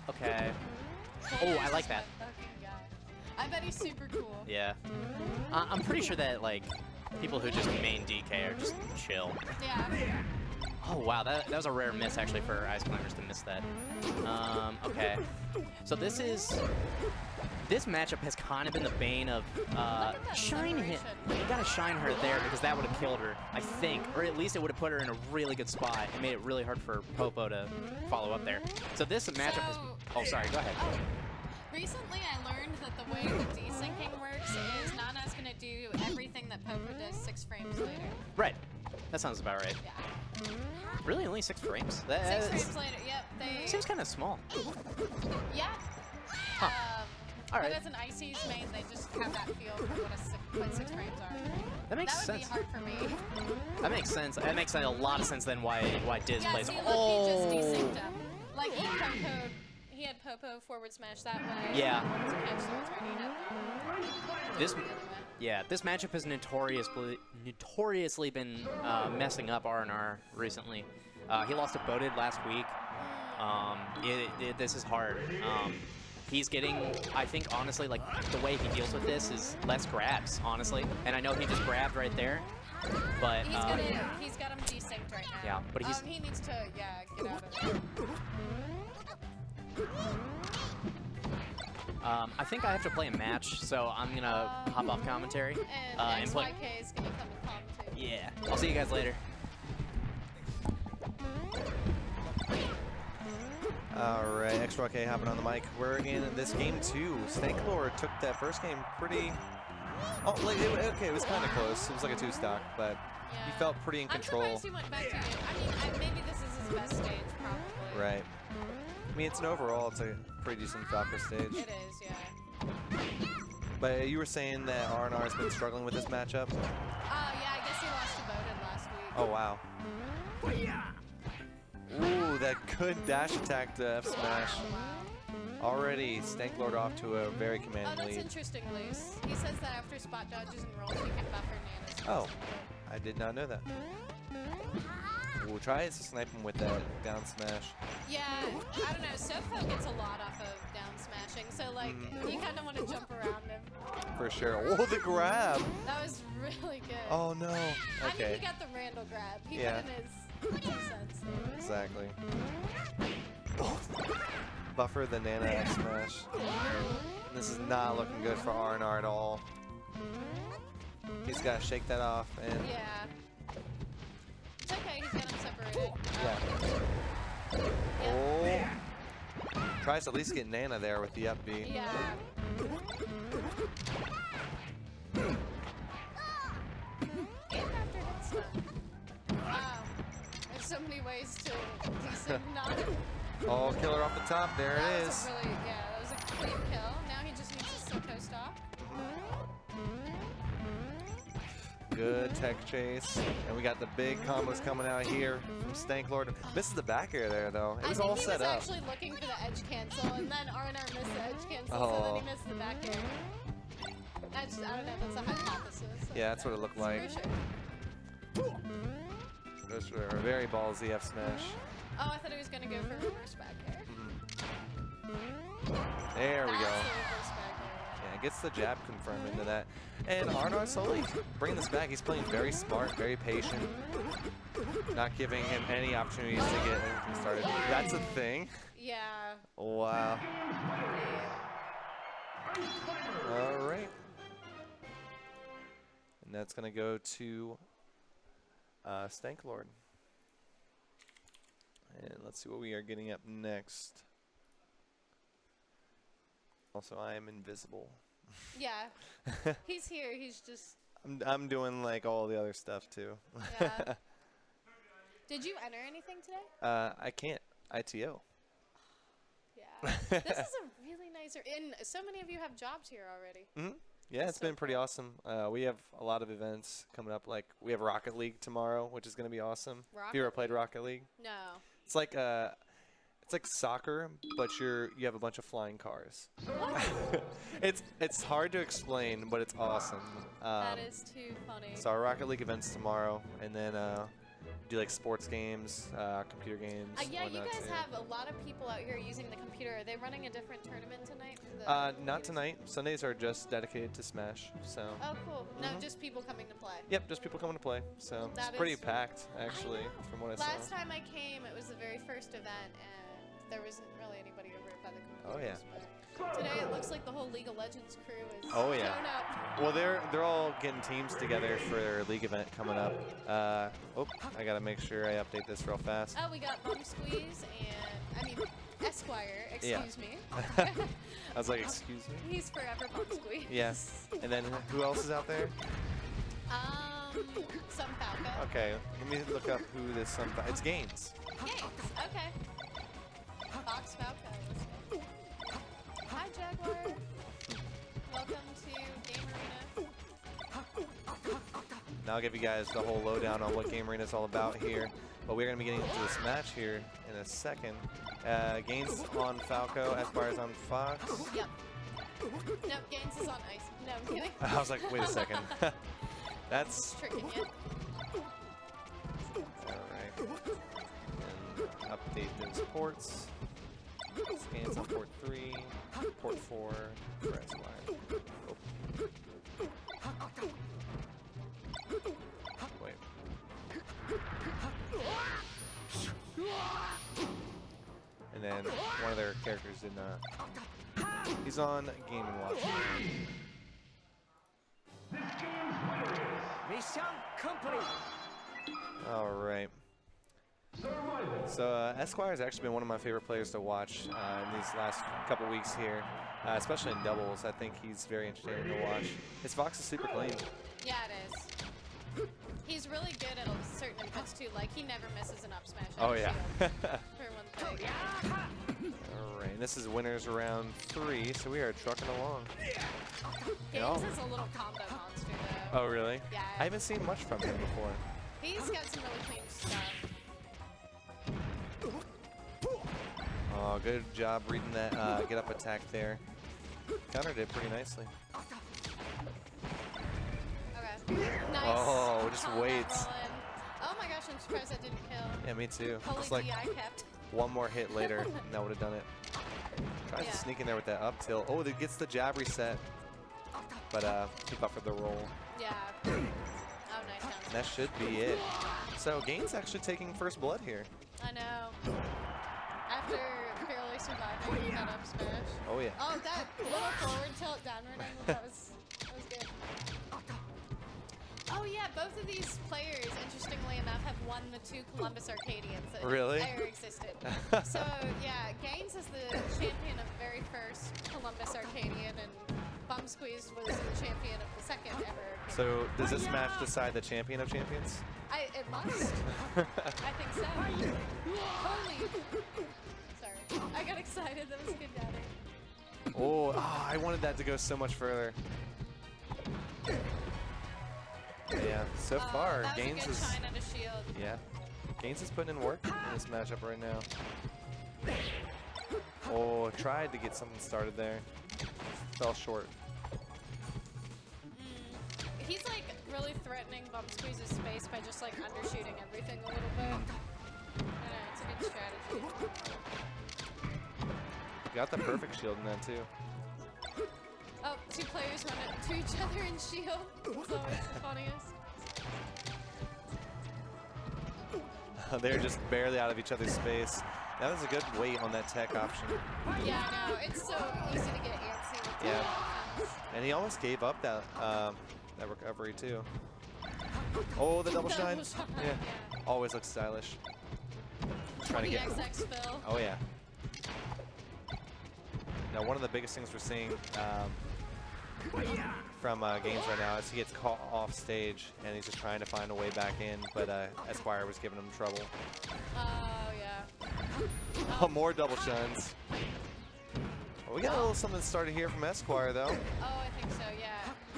Okay. Oh, I like that. Fucking guy. I bet he's super cool. Yeah. I'm pretty sure that, like, people who just main DK are just chill. Yeah. Oh, wow. That was a rare miss, actually, for Ice Climbers to miss that. Okay. So this matchup has kind of been the bane of shine hit. You gotta shine her there because that would have killed her, I think. Or at least it would have put her in a really good spot and made it really hard for Popo to follow up there. So this matchup has... Oh, sorry. Go ahead. Oh, recently I learned that the way the desyncing works is Nana's gonna do everything that Popo does 6 frames later. Right. That sounds about right. Yeah. Really? Only 6 frames? 6 That frames later, yep. They. seems kind of small. Yeah. Huh. All But right. as an Ices main, they just have that feel for what 6 frames are. That makes That would sense. be hard for me. That makes sense. That makes a lot of sense then why Diz Yeah, plays. see, look, Oh. he just desynced him. Like, he had Popo forward smash that way. Yeah. To catch the return, he had This, the other way. yeah, this matchup has notoriously been messing up R&R recently. He lost to Boded last week. This is hard. He's getting, I think, honestly, like, the way he deals with this is less grabs, honestly. And I know he just grabbed right there, but... He's got him desynced right now. Yeah, but he's... He needs to, get out of there. I think I have to play a match, so I'm gonna hop off commentary. And play... XYK is gonna come and commentate. Yeah, I'll see you guys later. Alright, XYK hopping on the mic. We're in this game 2. Stanklord took that first game pretty... Oh, like, okay, it was kind of close. It was like a 2-stock, but he felt pretty in control. I'm surprised he went back to it. I mean, maybe this is his best stage, probably. Right. I mean, it's an overall, it's a pretty decent Falco stage. It is, yeah. But you were saying that R&R has been struggling with this matchup? Yeah, I guess he lost to Bowden last week. Oh, wow. Ooh, that good dash attack to F smash. Already, Stanklord off to a very commanding that's lead. interesting, Luce. He says that after spot dodges and rolls, he can buffer Nana's. Oh, I did not know that. We'll try to snipe him with that down smash. Yeah, I don't know. Sofo gets a lot off of down smashing, so like you kind of want to jump around him. For sure. Oh, the grab! That was really good. Oh no. I mean, Okay. he got the Randall grab. He Yeah. put in his 2 cents. Exactly. Buffer the Nana F smash. This is not looking good for R&R at all. He's got to shake that off and Yeah. It's okay. He's got him separated. yeah. Oh. Tries to at least get Nana there with the up B. Yeah. And after hit stun. There's so many ways to desync Nana. Oh, killer off the top. There That it was is. a really, that was a clean kill. Now he just needs to Silco stop. Good tech chase. And we got the big combos coming out here from Stanklord. Misses the back air there, though. It was all set up. I think he was actually looking for the edge cancel, and then R&R missed the edge cancel, so Oh. then he missed the back air. I don't know, that's a hypothesis. Yeah, that's what it looked like. For sure. Those were a very ballsy F smash. Oh, I thought he was going to go for reverse back air. There we That's go. the reverse back air. Yeah, gets the jab confirmed into that. And R&R slowly bringing this back. He's playing very smart, very patient. Not giving him any opportunities to get anything started. That's a thing. Yeah. Wow. All right. And that's going to go to Stank Lord. And let's see what we are getting up next. Also, I am invisible. Yeah. He's here. He's just. I'm doing like all the other stuff too. Yeah. Did you enter anything today? I can't. ITO. Yeah. This is a really nice. And so many of you have jobs here already. Yeah, That's it's so been pretty cool. awesome. We have a lot of events coming up. Like we have Rocket League tomorrow, which is going to be awesome. Have you ever Rocket played Rocket League? No. It's like soccer, but you have a bunch of flying cars. It's hard to explain, but it's awesome. That is too funny. So our Rocket League events tomorrow, and then do like sports games, computer games. Yeah, you whatnot, guys too. have a lot of people out here using the computer. Are they running a different tournament tonight? For the Not computers? tonight. Sundays are just dedicated to Smash. So. Oh, cool. No, just people coming to play. Yep, just people coming to play. So That it's pretty is- packed, actually, from what I Last saw. time I came, it was the very first event, and there wasn't really anybody over by the computers. Oh, yeah. But today it looks like the whole League of Legends crew is Oh, yeah. showing up. Well, they're all getting teams together for their league event coming up. I gotta make sure I update this real fast. Oh, we got Bum Squeeze and, Esquire, Yeah. excuse me. I was like, excuse me? He's forever Bum Squeeze. Yes. And then who else is out there? Some Falco. Okay, let me look up who this it's Gaines. Games, okay. Fox Falco. let's go. Hi, Jaguar. Welcome to Game Arena. Now I'll give you guys the whole lowdown on what Game Arena is all about here. But we're going to be getting into this match here in a second. Gaines on Falco, Esquire's on Fox. Yep. No, Gaines is on ice. No, I'm kidding. I was like, wait a second. That's Tricking you. alright. And update those ports. Scans on port 3, port 4, for Esquire. Oh. Wait. And then one of their characters did not. He's on Game & Watch. Mission complete. All right. So Esquire's actually been one of my favorite players to watch in these last couple weeks here, especially in doubles. I think he's very entertaining to watch. His Fox is super clean. Yeah, it is. He's really good at certain inputs too. Like he never misses an up smash. Oh yeah. For one thing. All right, and this is winners round 3, so we are trucking along. Gaines is a little combo monster though. Oh really? Yeah. I haven't seen much from him before. He's got some really clean stuff. Oh, good job reading that get up attack there. Countered it pretty nicely. Okay. Nice. Oh, just Calling that waits. roll in. Oh my gosh, I'm surprised that didn't kill. Yeah, me too. Holy It's like DI kept. one more hit later, and that would have done it. Tries Yeah. to sneak in there with that up tilt. Oh, that gets the jab reset. But he buffered the roll. Yeah. Oh, nice. And that should be it. So Gaines actually taking first blood here. I know. After barely surviving that up smash. Oh yeah. Oh, that little forward tilt downward angle, that was good. Oh yeah, both of these players, interestingly enough, have won the 2 Columbus Arcadians that Really? ever existed. So yeah, Gaines is the champion of the very first Columbus Arcadian, and Bum Squeeze was the champion of the second ever Arcadian. So does this match decide the champion of champions? It must. I think so. Holy. Sorry. I got excited. That was a good daddy. Oh, I wanted that to go so much further. Yeah, so far that was Gaines a good is shine at a shield. yeah. Gaines is putting in work in this matchup right now. Oh, tried to get something started there. Fell short. He's like really threatening Bum Squeeze's space by just like undershooting everything a little bit. I know, it's a good strategy. Got the perfect shield in that too. Oh, 2 players run it to each other in shield. It's always the funniest. They're just barely out of each other's space. That was a good weight on that tech option. Yeah, I know. It's so easy to get antsy with Yeah. tech offense. And he almost gave up that that recovery too. Oh, the double shine. Double shine, Yeah. Always looks stylish. Trying to The get. XX Phil. Oh yeah. Now one of the biggest things we're seeing from games right now is he gets caught off stage and he's just trying to find a way back in, but Esquire was giving him trouble. Oh, yeah. Oh, more double shines. Well, we got a little something started here from Esquire though. Oh, I think so, yeah.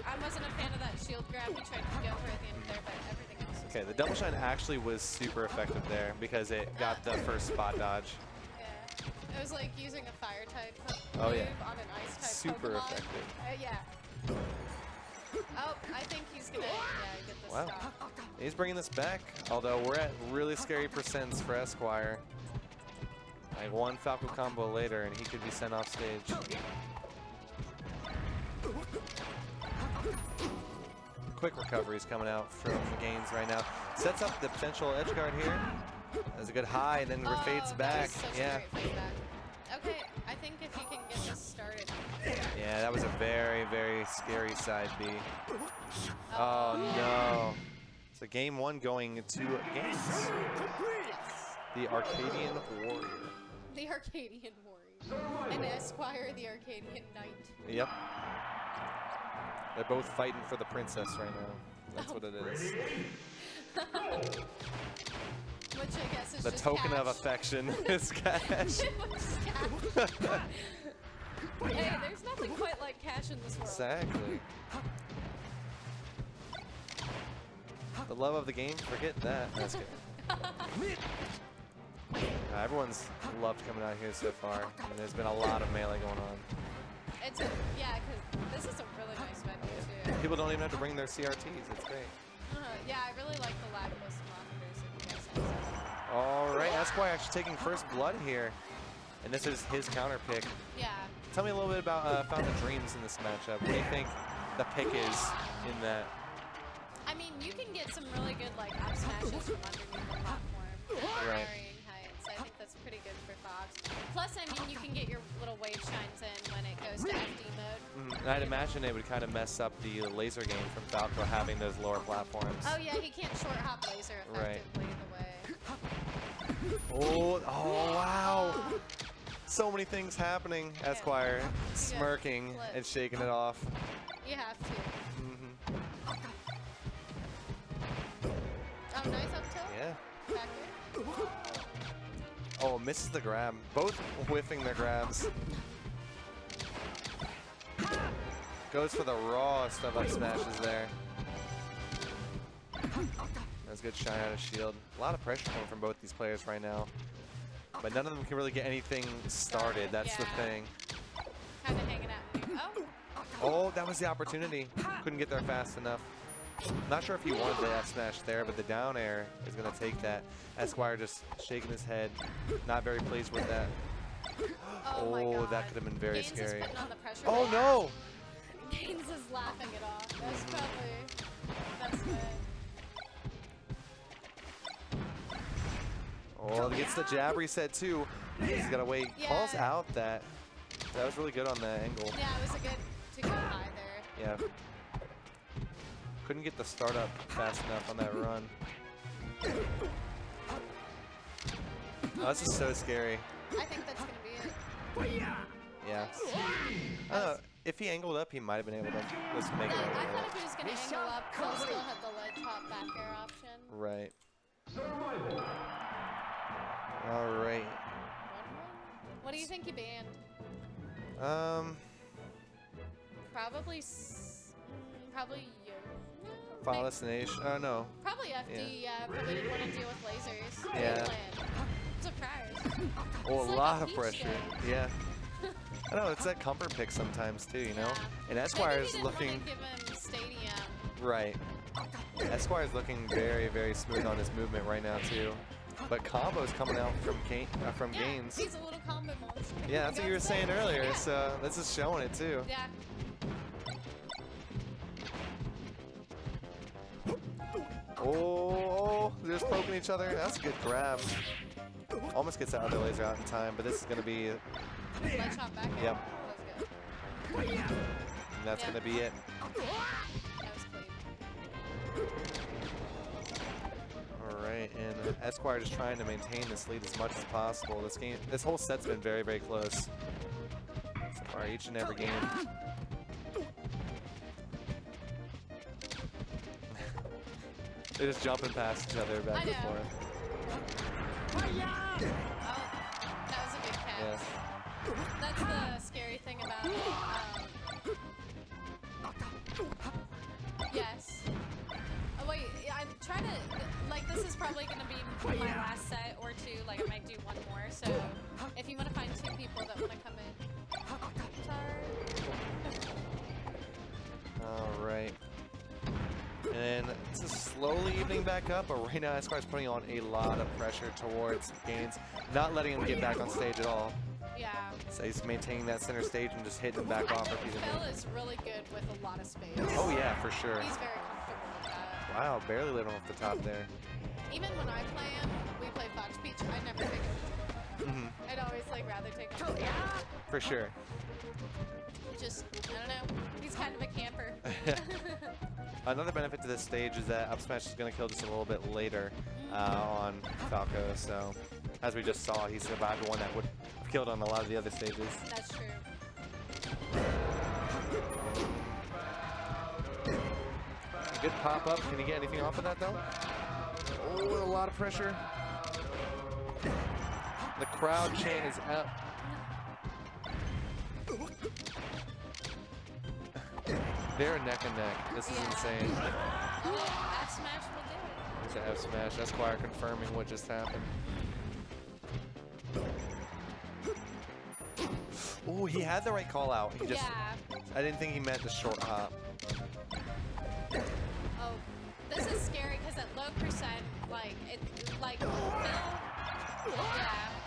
I wasn't a fan of that shield grab he tried to go for at the end there, but everything else was Okay, the double shine actually was super effective there because it got the first spot dodge. Yeah. It was like using a fire type Oh, move yeah. on an ice type Super Pokemon. effective. Yeah. Oh, I think he's gonna get this Wow. stop. He's bringing this back, although we're at really scary percents for Esquire. Like one Falco combo later and he could be sent off stage. Quick recoveries coming out from Gaines right now. Sets up the potential edge guard here. That's a good high and then fades that back. was such a Yeah. great fade back. Okay, I think if he can get this started. Yeah, that was a very, very scary side B. Oh no. So game one going to Gaines. Yes. The Arcadian Warrior. The Arcadian Warrior. And Esquire, the Arcadian Knight. Yep. They're both fighting for the princess right now. That's what it is. Which I guess is The just token of cash. affection is cash. Which is cash. Hey, there's nothing quite like cash in this world. Exactly. The love of the game, forget that. That's good. Everyone's loved coming out here so far, and there's been a lot of melee going on. It's a, yeah, because this is a really nice venue too. People don't even have to bring their CRTs. It's great. Yeah, I really like the Lagos monitors if you guys have some. All right, Esquire actually taking first blood here, and this is his counter pick. Yeah. Tell me a little bit about Fountain of Dreams in this matchup. What do you think the pick is in that? I mean, you can get some really good like up smashes from underneath the platform. Right. Varying heights. I think that's pretty good for Fox. Plus, I mean, you can get your little wave shines in when it goes to FD mode. And I'd imagine it would kind of mess up the laser game from Falco having those lower platforms. Oh yeah, he can't short hop laser effectively the way. Oh wow. So many things happening. Esquire smirking flip. and shaking it off. You have to. Mhm. Oh, nice up tilt. Yeah. Back there. Oh, misses the grab. Both whiffing their grabs. Goes for the rawest of up smashes there. That's a good shine out of shield. A lot of pressure coming from both these players right now. But none of them can really get anything started. That's the Yeah. thing. Kind of hanging out. Oh. Oh, that was the opportunity. Couldn't get there fast enough. Not sure if he wanted the F smash there, but the down air is going to take that. Esquire just shaking his head. Not very pleased with that. Oh, my God. That could have been very Gaines scary. Is putting on the pressure. Oh no! Gaines is laughing it off. That's probably good. Oh, he gets the jab reset too. He's got to wait. Yeah. Calls out that. That was really good on the angle. Yeah, it was a good to go high there. Yeah. Couldn't get the startup fast enough on that run. Oh, this is so scary. I think that's gonna be it. Yeah. I don't know. If he angled up, he might have been able to just make it Yeah, I over. thought if he was gonna angle up, he'll still have the ledge hop back air option. Right. All right. 1-1. What do you think he banned? Probably, probably Yo. Final Destination. Oh no. Probably FD. Yeah, probably didn't want to deal with lasers. Yeah. Land. Surprise. Oh, It's a like lot a of peach pressure. game. Yeah. I know, it's that comfort pick sometimes too, you know? Yeah. And Esquire's Maybe he looking didn't want to give him stadium. right. Esquire's looking very, very smooth on his movement right now too. But combos coming out from Yeah, Gaines. he's a little combo monster. Yeah, that's what you were saying earlier. Yeah. So this is showing it too. Yeah. Oh, they're just poking each other. That's a good grab. Almost gets out of the laser out in time, but this is going to be, Ledge hop back. Yep. That was good. and that's Yeah. going to be it. That was clean. Esquire just trying to maintain this lead as much as possible. This whole set's been very, very close. So far, each and every game. They're just jumping past each other back and forth. Oh, that was a good catch. Yes. That's the scary thing about it. Yes. Oh wait, I'm trying to, like, this is probably going to be my last set or two. Like, I might do one more. So if you want to find 2 people that want to come in. All right. And this is slowly evening back up, but right now Esquire's putting on a lot of pressure towards Gaines, not letting him get back on stage at all. Yeah. So he's maintaining that center stage and just hitting back off repeatedly. Phil is really good with a lot of space. Oh yeah, for sure. He's very comfortable with that. Wow, barely lit him off the top there. Even when I play him, we play Fox Beach, I never take him. I'd always like rather take him. For sure. Just, I don't know, he's kind of a camper. Another benefit to this stage is that up smash is going to kill just a little bit later on Falco. So as we just saw, he survived one that would have killed on a lot of the other stages. That's true. Good pop up. Can he get anything off of that though? Oh, a lot of pressure. The crowd chant is up. They're neck and neck. This is insane. F smash will do it. It's an F smash. Esquire confirming what just happened. Oh, he had the right call out. He just, I didn't think he meant the short hop. Oh, this is scary because at low percent, like, Phil,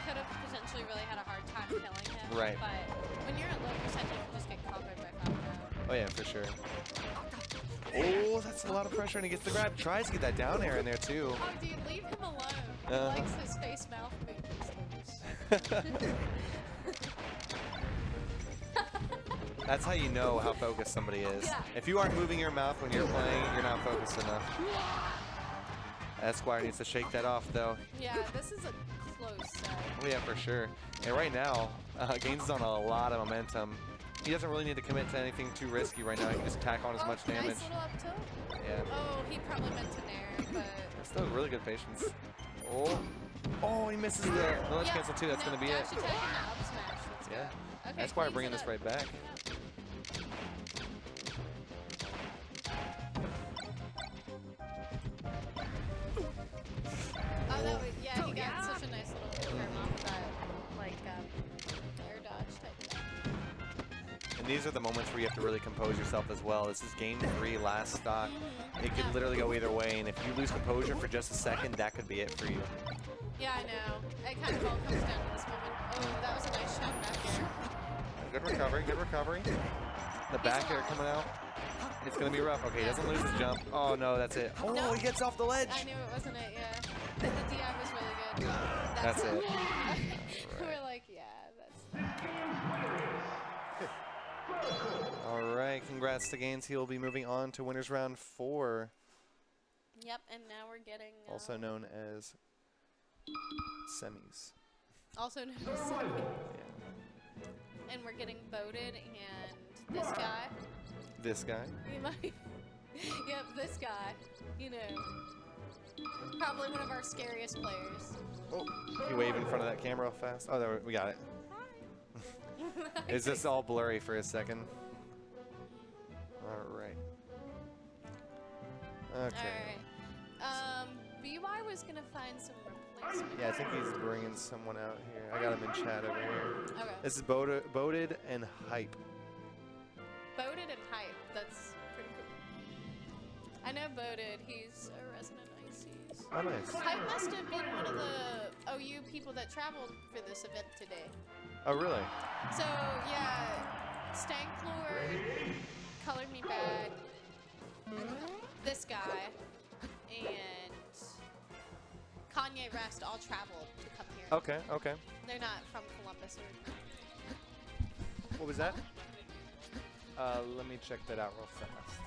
could have potentially really had a hard time killing him. Right. But when you're at low percent, you can just get comboed by Falco. Oh yeah, for sure. Oh, that's a lot of pressure, and he gets the grab. Tries to get that down air in there too. Oh, dude, leave him alone. He likes his face mouth movements. That's how you know how focused somebody is. Yeah. If you aren't moving your mouth when you're playing, you're not focused enough. Esquire needs to shake that off though. Yeah, this is a close set. Oh yeah, for sure. And right now, Gaines is on a lot of momentum. He doesn't really need to commit to anything too risky right now. He can just tack on as much damage. Nice little up tilt. Yeah. Oh, he probably meant to nair, but... Still really good patience. Oh, oh, he misses the ledge cancel too. That's going to be it. Actually taking that up smash. Let's go. Okay, Esquire cleans bringing it this up. right back. Oh, that was, yeah, he got such a nice little confirm off that, like, air dodge type thing. And these are the moments where you have to really compose yourself as well. This is game 3, last stock. It could literally go either way, and if you lose composure for just a second, that could be it for you. Yeah, I know. It kind of all comes down to this moment. Oh, that was a nice shot back there. Good recovery, good recovery. The back air coming out. It's going to be rough. Okay, he doesn't lose his jump. Oh, no, that's it. Oh, No. he gets off the ledge. I knew it wasn't it, yeah. The DI was really good. That's it. We're like, yeah, that's... All right, congrats to Gaines. He will be moving on to winners round 4. Yep, and now we're getting... Also known as semis. Also known as Sunny. And we're getting voted, and this guy. This guy. He might. Yep, this guy. You know. Probably one of our scariest players. Oh, you wave in front of that camera real fast. Oh, there we got it. Is this all blurry for a second? All right. Okay. Alright. BY was gonna find some replacement. Yeah, I think he's bringing someone out here. I got him in chat over here. Okay. This is Boated and Hype. Boated and Hype. That's pretty cool. I know Boated. He's a resident ICs. Oh, nice. Hype must have been one of the OU people that traveled for this event today. Oh, really? So, yeah, Stanklord, Colored Me Bad, this guy, and Kanye Rest all traveled to come here. Okay, okay. They're not from Columbus or... What was that? Let me check that out real fast.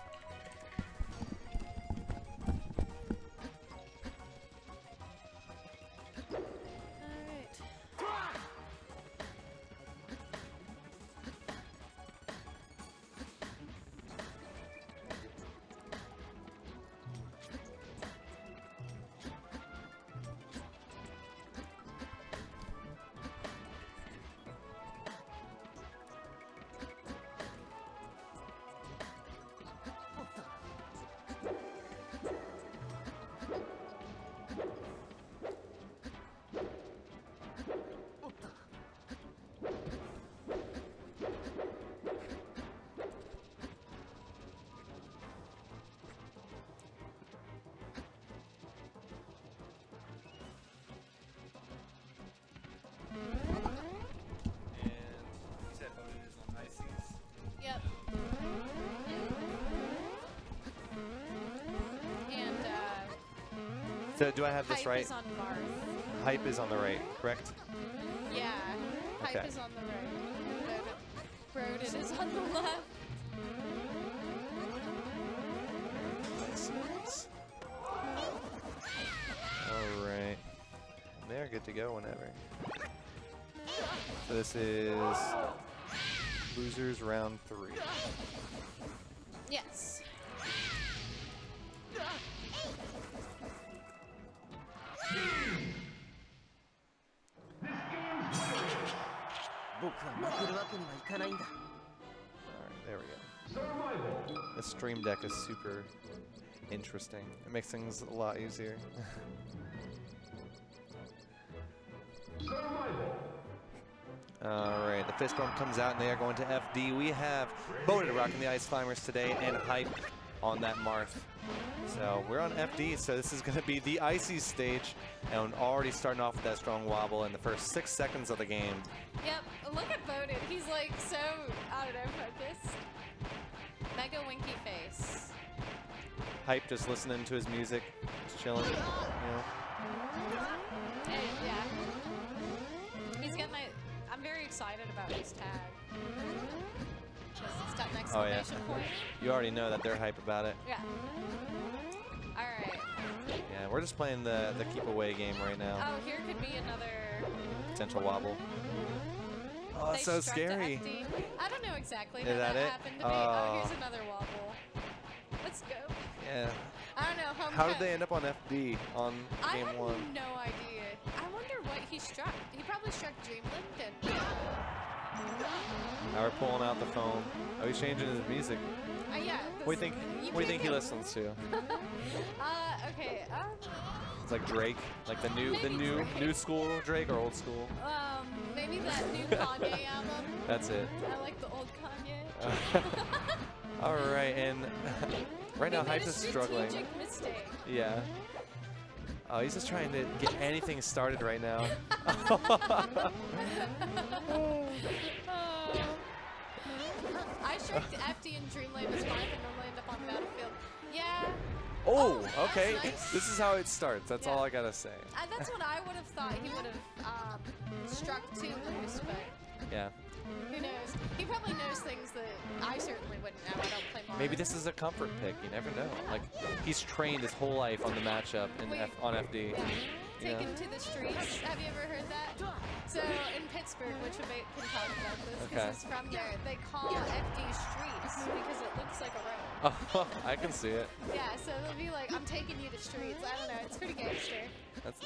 So do I have this Hype right? is on Marth. Hype is on the right, correct? Yeah. Hype Okay. is on the right. Broden is on the left. All right. They're good to go whenever. So this is losers round 3. Yes. All right, there we go. Survival. The stream deck is super interesting. It makes things a lot easier. Survival. All right, the fist bump comes out and they are going to FD. We have Boded rocking the Ice Climbers today and Hype on that Marth. So we're on FD, so this is going to be the Icy stage, and already starting off with that strong wobble in the first 6 seconds of the game. Yep. Look at Bowden. He's like so, I don't know, focused. Mega winky face. Hype just listening to his music, just chilling, you know. Hey, yeah. He's got I'm very excited about his tag. 'Cause it's got an Oh yeah, exclamation point. you already know that they're hype about it. Yeah. All right. Yeah, we're just playing the keep away game right now. Oh, here could be another. Potential wobble. Oh, They it's so struck to scary. FD. I don't know exactly Is how that it? happened to me. Oh. Here's another wobble. Let's go. Yeah. I don't know. How did they end up on FD on I game have 1? no idea. I wonder what he struck. He probably struck Dreamland and. Now we're pulling out the phone. Oh, he's changing his music. Yeah. What do you think he listens to? Okay. It's like Drake, like the new Maybe Drake. new school Drake or old school. Maybe that new Kanye album. That's it. I like the old Kanye. All right, and right now He made Hype a is struggling. strategic mistake. Yeah. Oh, he's just trying to get anything started right now. I struck FD and Dreamland as Marth and normally end up on Battlefield. Yeah. Oh, that's okay. nice. This is how it starts. That's all Yeah. I gotta say. That's what I would have thought he would have struck too loose, but Yeah. who knows? He probably knows things that I certainly wouldn't know. I don't play Marth. Maybe this is a comfort pick. You never know. Like he's trained his whole life on the matchup in Wait. on FD. Yeah. You know? Taken to the streets. Have you ever heard that? So in Pittsburgh, which can talk about this because Okay. he's from there, they call FD streets because it looks like a road. Oh, I can see it. Yeah, so they'll be like, I'm taking you to streets. I don't know, it's pretty gangster.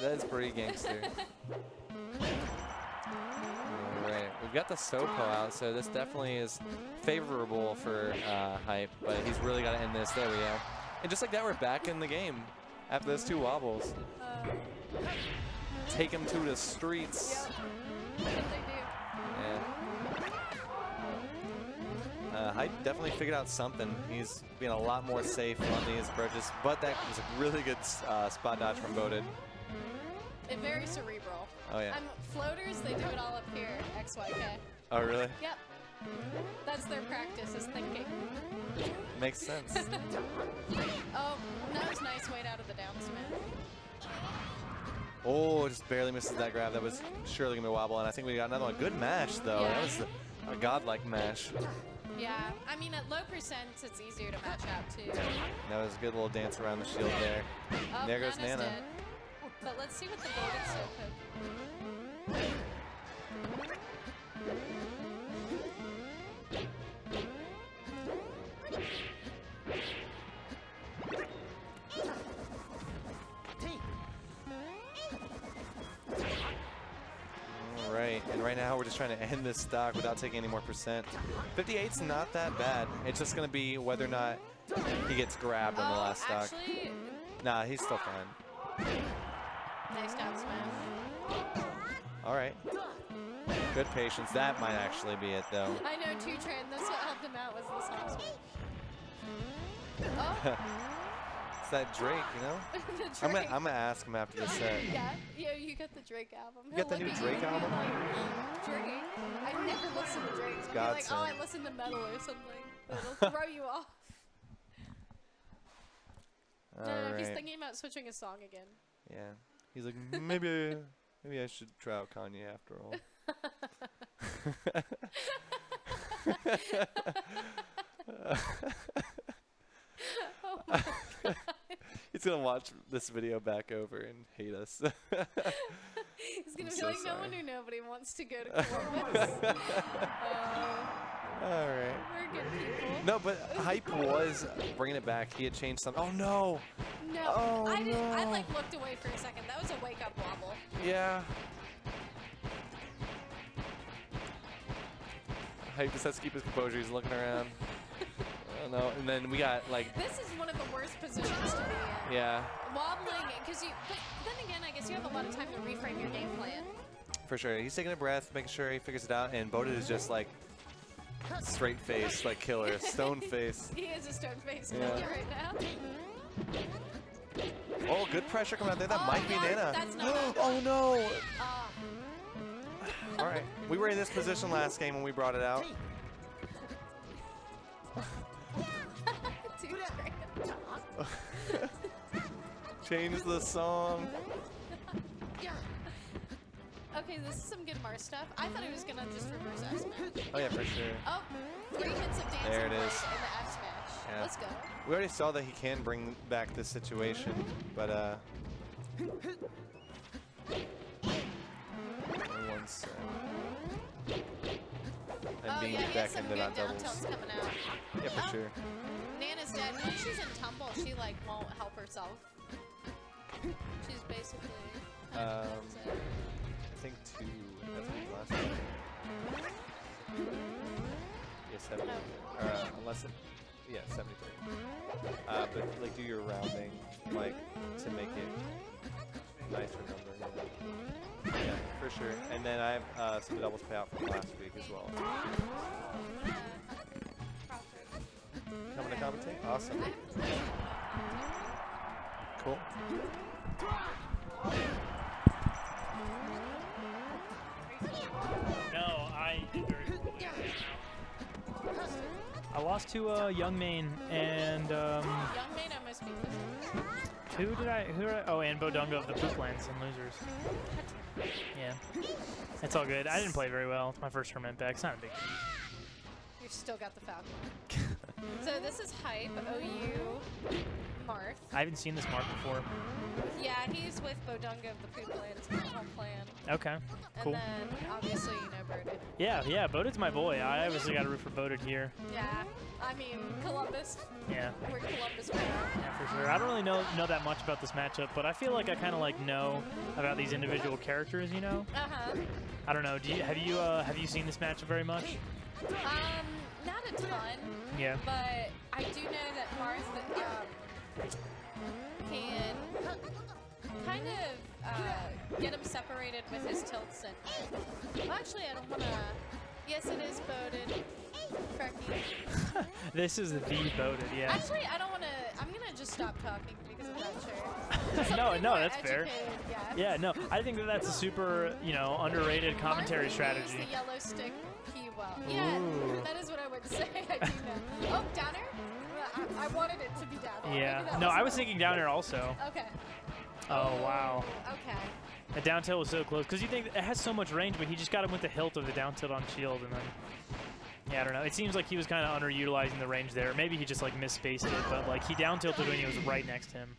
That is pretty gangster. Alright, we've got the Soko out, so this definitely is favorable for Hype, but he's really got to end this. There we go. And just like that, we're back in the game after those 2 wobbles. Take him to the streets. Yep. What they do. Yeah. Hype definitely figured out something. He's being a lot more safe on these approaches, but that was a really good spot dodge from Boded. It's very cerebral. Oh, yeah. Floaters, they do it all up here, XYK. Oh, really? Yep. That's their practice, is thinking. Makes sense. Oh, that was nice weight out of the down smash. Oh, just barely misses that grab. That was surely going to be a wobble, and I think we got another one. Good mash, though. Yeah. That was a godlike mash. Yeah, I mean, at low percents, it's easier to match out, too. That was a good little dance around the shield there. Oh, There goes Nana's Nana. dead. But let's see what the Boded Soko. All right, and right now we're just trying to end this stock without taking any more percent. 58's not that bad. It's just going to be whether or not he gets grabbed on the last stock. Actually, Nah, he's still fine. nice down smash. All right. Good patience. That might actually be it, though. I know, 2Tran, that's what helped him out was the song switch. Oh, It's that Drake, you know? the I'm Drake. gonna ask him after this set. Yeah, you got the Drake album. You got the He'll new look at Drake you and be album? like, Drake? I never listened to Drake. He'll be like, oh, I godsend. listened to metal or something. It'll throw you off. All No, he's right. thinking about switching his song again. Yeah. He's like, maybe I should try out Kanye after all. Oh my God. He's gonna watch this video back over and hate us. He's gonna I'm be so like, no sorry. one who nobody wants to go to Columbus. All right. We're good people. No, but Hype was bringing it back. He had changed something. Oh no. No, Oh, I didn't. I no. like looked away for a second. That was a wake up wobble. Yeah. Hype just has to keep his composure. He's looking around. Oh no. And then we got like. This is one of the worst positions to be in. Yeah. Wobbling, because you. But then again, I guess you have a lot of time to reframe your game plan. For sure. He's taking a breath, making sure he figures it out, and Boded is just like straight face, like killer, stone face. He is a stone face Yeah. killer right now. Oh, good pressure coming out there. That Oh, might be yeah, Nana. that's not bad. Oh no. Ah. All right. We were in this position last game when we brought it out. Dude, Change the song. okay, this is some good Mars stuff. I thought he was gonna just reverse F smash. Oh yeah, for sure. Oh, 3 hits of dancing There it Blade is. in the F smash. Yeah. Let's go. We already saw that he can bring back this situation, but one sec. And Oh being yeah, he has back some into good that down doubles. tilts coming out. Yeah, for Oh. sure. Nana's dead. When she's in tumble, she like won't help herself. She's basically. I think 2. That's what the last one. Yeah, 70. Or unless it. Yeah, 73. But like, do your rounding, like, to make it nicer number. Yeah, for sure. And then I have some doubles payout from last week as well. Coming to commentate? Awesome. Cool. No, I did very poorly. I lost to Young Main and Young Main almost beat this. who did I? Oh, and Bodunga of the Pooplands and losers. Yeah, it's all good. I didn't play very well. It's my first tournament back. It's not a big deal. You still got the Falcon. So this is Hype, OU, Marth. I haven't seen this mark before. Yeah, he's with Bodunga of the Poopland. It's my home clan. Okay, cool. And then obviously you know Birded. Yeah, Boded's my boy. I obviously got to root for Boded here. Yeah, I mean Columbus. Yeah. We're Columbus fans. Yeah, for sure. I don't really know that much about this matchup, but I feel like I kind of like know about these individual characters. You know. I don't know. Have you seen this matchup very much? Not a ton. Yeah. But I do know that Marth can kind of get him separated with his tilts and. Well, actually, I don't want to. Yes, it is Boded. Frecky. This is the Boded, yeah. Actually, I don't want to. I'm gonna just stop talking because I'm not sure. No, Somebody more that's fair. educated, Yeah, no, I think that's a super, underrated commentary Marth strategy. used the yellow stick P well. Yeah, Ooh. that is what I would say. I do know. Oh, downer? I wanted it to be downer. Maybe Yeah. that No, I was wrong. thinking down air also. Okay. Oh, wow. Okay. The down tilt was so close because you think it has so much range, but he just got him with the hilt of the down tilt on shield, and then yeah, I don't know. It seems like he was kind of underutilizing the range there. Maybe he just like misspaced it, but like he down tilted when he was right next to him.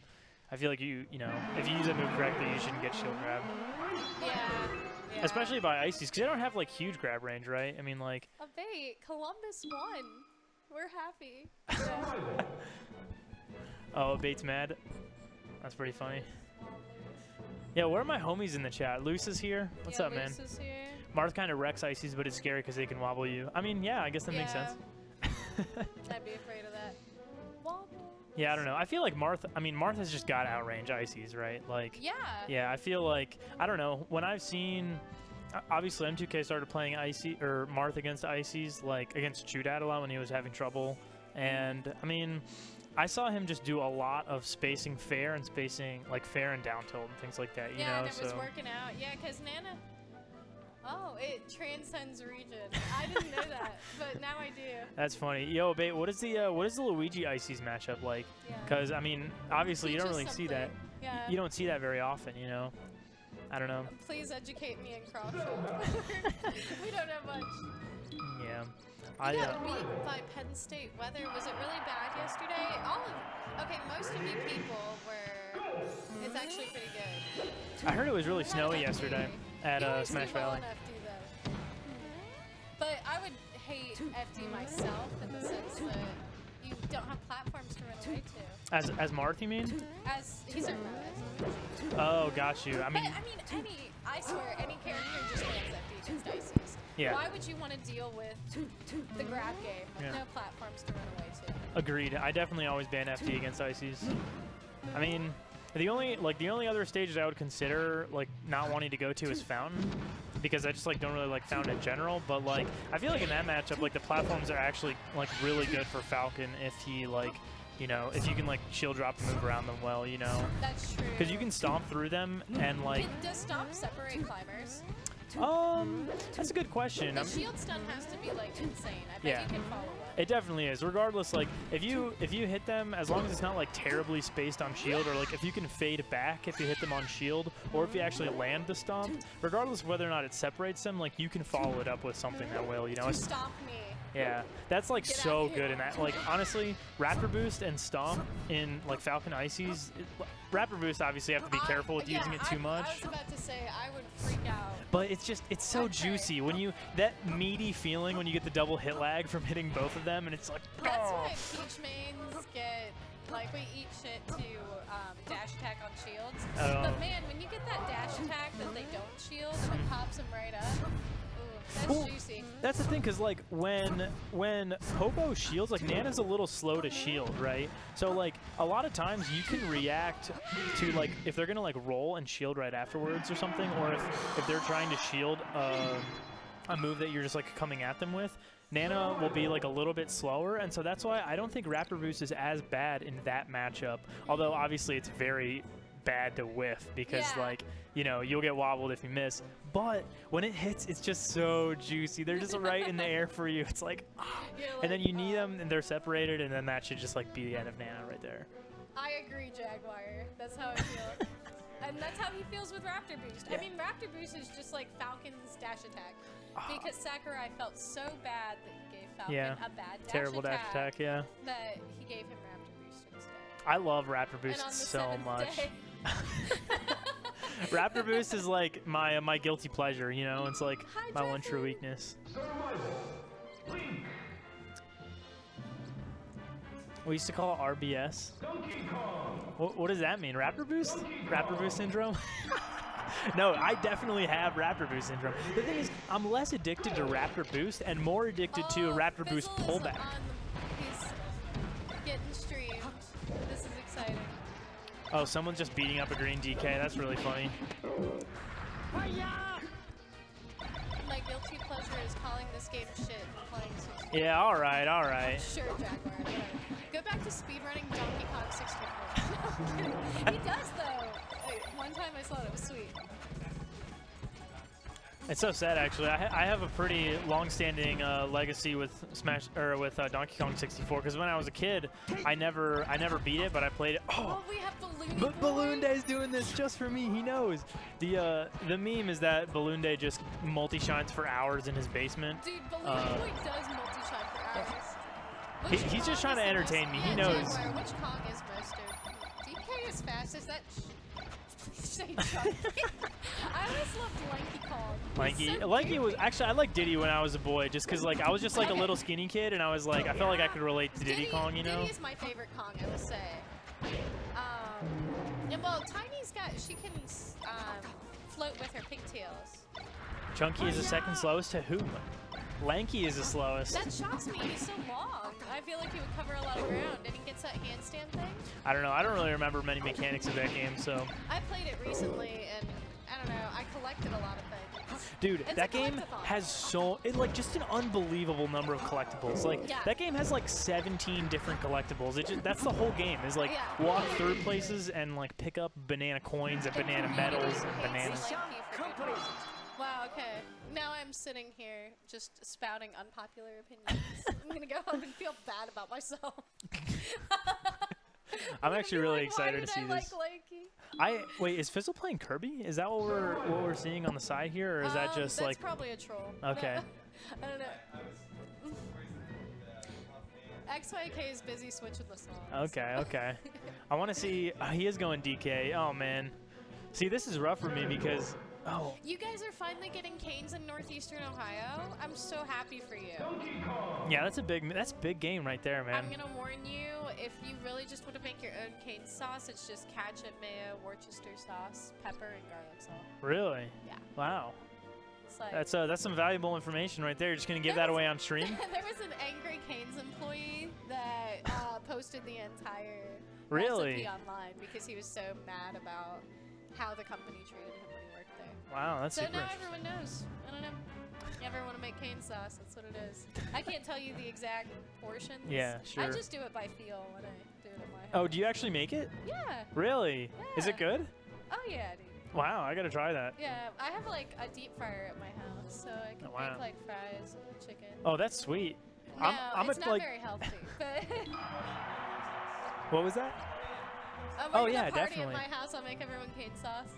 I feel like you know, if you use that move correctly, you shouldn't get shield grabbed. Yeah. Especially by Ices, because they don't have like huge grab range, right? I mean, like. Oh, wait, Columbus won. We're happy. Yeah. Oh, Bates mad. That's pretty funny. Yeah, where are my homies in the chat? Luce is here. What's Yeah, up, man? Luce is here. Marth kind of wrecks Ices, but it's scary because they can wobble you. I mean, yeah, I guess that makes Yeah. sense. I'd be afraid of that. Wobble. Yeah, I don't know. I feel like Marth has just got outrange Ices, right? Like, Yeah. yeah, I feel like, I don't know, when I've seen, obviously M2K started playing Marth against Ices, like against Judat a lot when he was having trouble. And, I mean, I saw him just do a lot of spacing fair and fair and down tilt and things like that, you Yeah, know? and it was working out. Yeah, because Nana. Oh, it transcends region. I didn't know that, but now I do. That's funny. Yo, Bait, what is the Luigi Ices matchup like? Yeah. Because I mean, obviously you don't Teach us really see that. Yeah. you don't see that very often, you know. I don't know. Please educate me in Crawford. We don't know much. Yeah. You got beat by Penn State weather. Was it really bad yesterday? Most of you people were. It's actually pretty good. I heard it was really snowy yesterday at You always Smash do well Valley. in FD though. But I would hate FD myself in the sense that you don't have platforms to run away to. As Marth, you mean? As he's a Oh, got you. I mean, I swear, any character just wins FD against ICs. Yeah. Why would you want to deal with the grab game with Yeah. no platforms to run away to? agreed. I definitely always ban FD against ICs. I mean, the only other stages I would consider like not wanting to go to is Fountain, because I just like don't really like Fountain in general. But like I feel like in that matchup, like the platforms are actually like really good for Falcon if he like, you know, if you can like shield drop and move around them well, you know. That's true. Because you can stomp through them and like. Does stomp separate climbers? That's a good question. The shield stun has to be like insane. I bet Yeah. you can follow it. It definitely is. Regardless, like if you hit them, as long as it's not like terribly spaced on shield, or like if you can fade back if you hit them on shield, or if you actually land the stomp, regardless of whether or not it separates them, like you can follow it up with something that will, you know. To stomp me. Yeah, that's like Get so out of here. good in that. Like honestly, Raptor Boost and Stomp in like Falcon Ices. Raptor Boost obviously have to be careful with using it too much. I was about to say I would freak out. But it's so juicy when you that meaty feeling when you get the double hit lag from hitting both of them, and it's like. That's oh. why Peach mains get like we eat shit to dash attack on shields. Oh. But man, when you get that dash attack that they don't shield and it pops them right up, ooh, that's Well, juicy. That's the thing, because like when Popo shields, like Nana's a little slow to shield, right? So like a lot of times you can react to like if they're gonna like roll and shield right afterwards or something, or if they're trying to shield a move that you're just like coming at them with, Nana will be like a little bit slower, and so that's why I don't think Raptor Boost is as bad in that matchup. Although obviously it's very bad to whiff because like, you know, you'll get wobbled if you miss. But when it hits, it's just so juicy. They're just right in the air for you. It's like, and then you need them and they're separated, and then that should just like be the end of Nana right there. I agree, Jaguar. That's how I feel. And that's how he feels with Raptor Boost. Yeah. I mean, Raptor Boost is just like Falcon's dash attack. Because Sakurai felt so bad that he gave Falcon a bad dash Terrible dash attack, yeah. that he gave him Raptor Boost instead. I love Raptor And Boost on the so 7th much. day- Raptor Boost is like my guilty pleasure, you know? It's like Hi, my one Jeffrey. true weakness. Link. We used to call it RBS. Donkey Kong. What does that mean? Raptor Boost? Raptor Boost syndrome? No, I definitely have Raptor Boost syndrome. The thing is, I'm less addicted to Raptor Boost and more addicted to Raptor Boost Fizzle's pullback. He's getting streamed. This is exciting. Oh, someone's just beating up a green DK. That's really funny. My guilty pleasure is calling this game shit and playing 64. Yeah, all right, all right. Sure, Jaguar. Whatever. Go back to speedrunning Donkey Kong 64. No, I'm kidding. He does, though. One time I saw it. It was sweet. It's so sad, actually. I have a pretty long-standing legacy with Donkey Kong 64 because when I was a kid, I never beat it, but I played it. Oh, we have Balloon but Balloon Day's doing this just for me. He knows. The meme is that Balloon Day just multi-shines for hours in his basement. Dude, Balloon Boy does multi-shot for hours. He's just trying to entertain me. He Yeah, knows. Jaguar, which Kong is most of? DK is fast. Is that? Say Chunky. I always loved Lanky Kong. He's so Lanky cute. was actually I liked Diddy when I was a boy, just because like I was just like a little skinny kid, and I was like I felt like I could relate to Diddy Kong, you know. Diddy is my favorite Kong, I would say. And well, Tiny's got she can float with her pigtails. Chunky is the second slowest to whom? Lanky is the slowest. That shocks me. He's so long. I feel like he would cover a lot of ground, and he gets that handstand thing. I don't know. I don't really remember many mechanics of that game, so. I played it recently, and I don't know. I collected a lot of things. Dude, It's that a game collectathon. has just an unbelievable number of collectibles. Like that game has like 17 different collectibles. That's the whole game. Is like walk through places and like pick up banana coins and banana medals and bananas. Wow, okay. Now I'm sitting here just spouting unpopular opinions. I'm gonna go home and feel bad about myself. I'm actually really excited to see Why this. did I like Lanky? Wait, is Fizzle playing Kirby? Is that what we're seeing on the side here, or is that just that's like? probably a troll. Okay. I don't know. XYK is busy switching the songs. Okay. I want to see. He is going DK. Oh man. See, this is rough for me because. Oh. You guys are finally getting canes in Northeastern Ohio. I'm so happy for you. Yeah, that's big game right there, man. I'm gonna warn you, if you really just want to make your own cane sauce, it's just ketchup, mayo, Worcester sauce, pepper, and garlic salt. Really? Yeah. Wow. It's like, That's some valuable information right there. You're just gonna give that away on stream? there was an angry Canes employee that posted the entire Really? recipe online because he was so mad about how the company treated him when he worked there. Wow, that's So super. now everyone knows. I don't know. You ever want to make cane sauce? That's what it is. I can't tell you the exact portions. Yeah, sure. I just do it by feel when I do it in my house. Oh, do you actually make it? Yeah. Really? Is it Yeah. good? Oh yeah, dude. Wow, I gotta try that. Yeah, I have like a deep fryer at my house, so I can Oh, wow. make like fries and chicken. Oh, that's sweet. No, I'm it's a, not like. very healthy, but What was that? we're Oh, gonna yeah, party definitely. at my house. I'll make everyone cane sauce.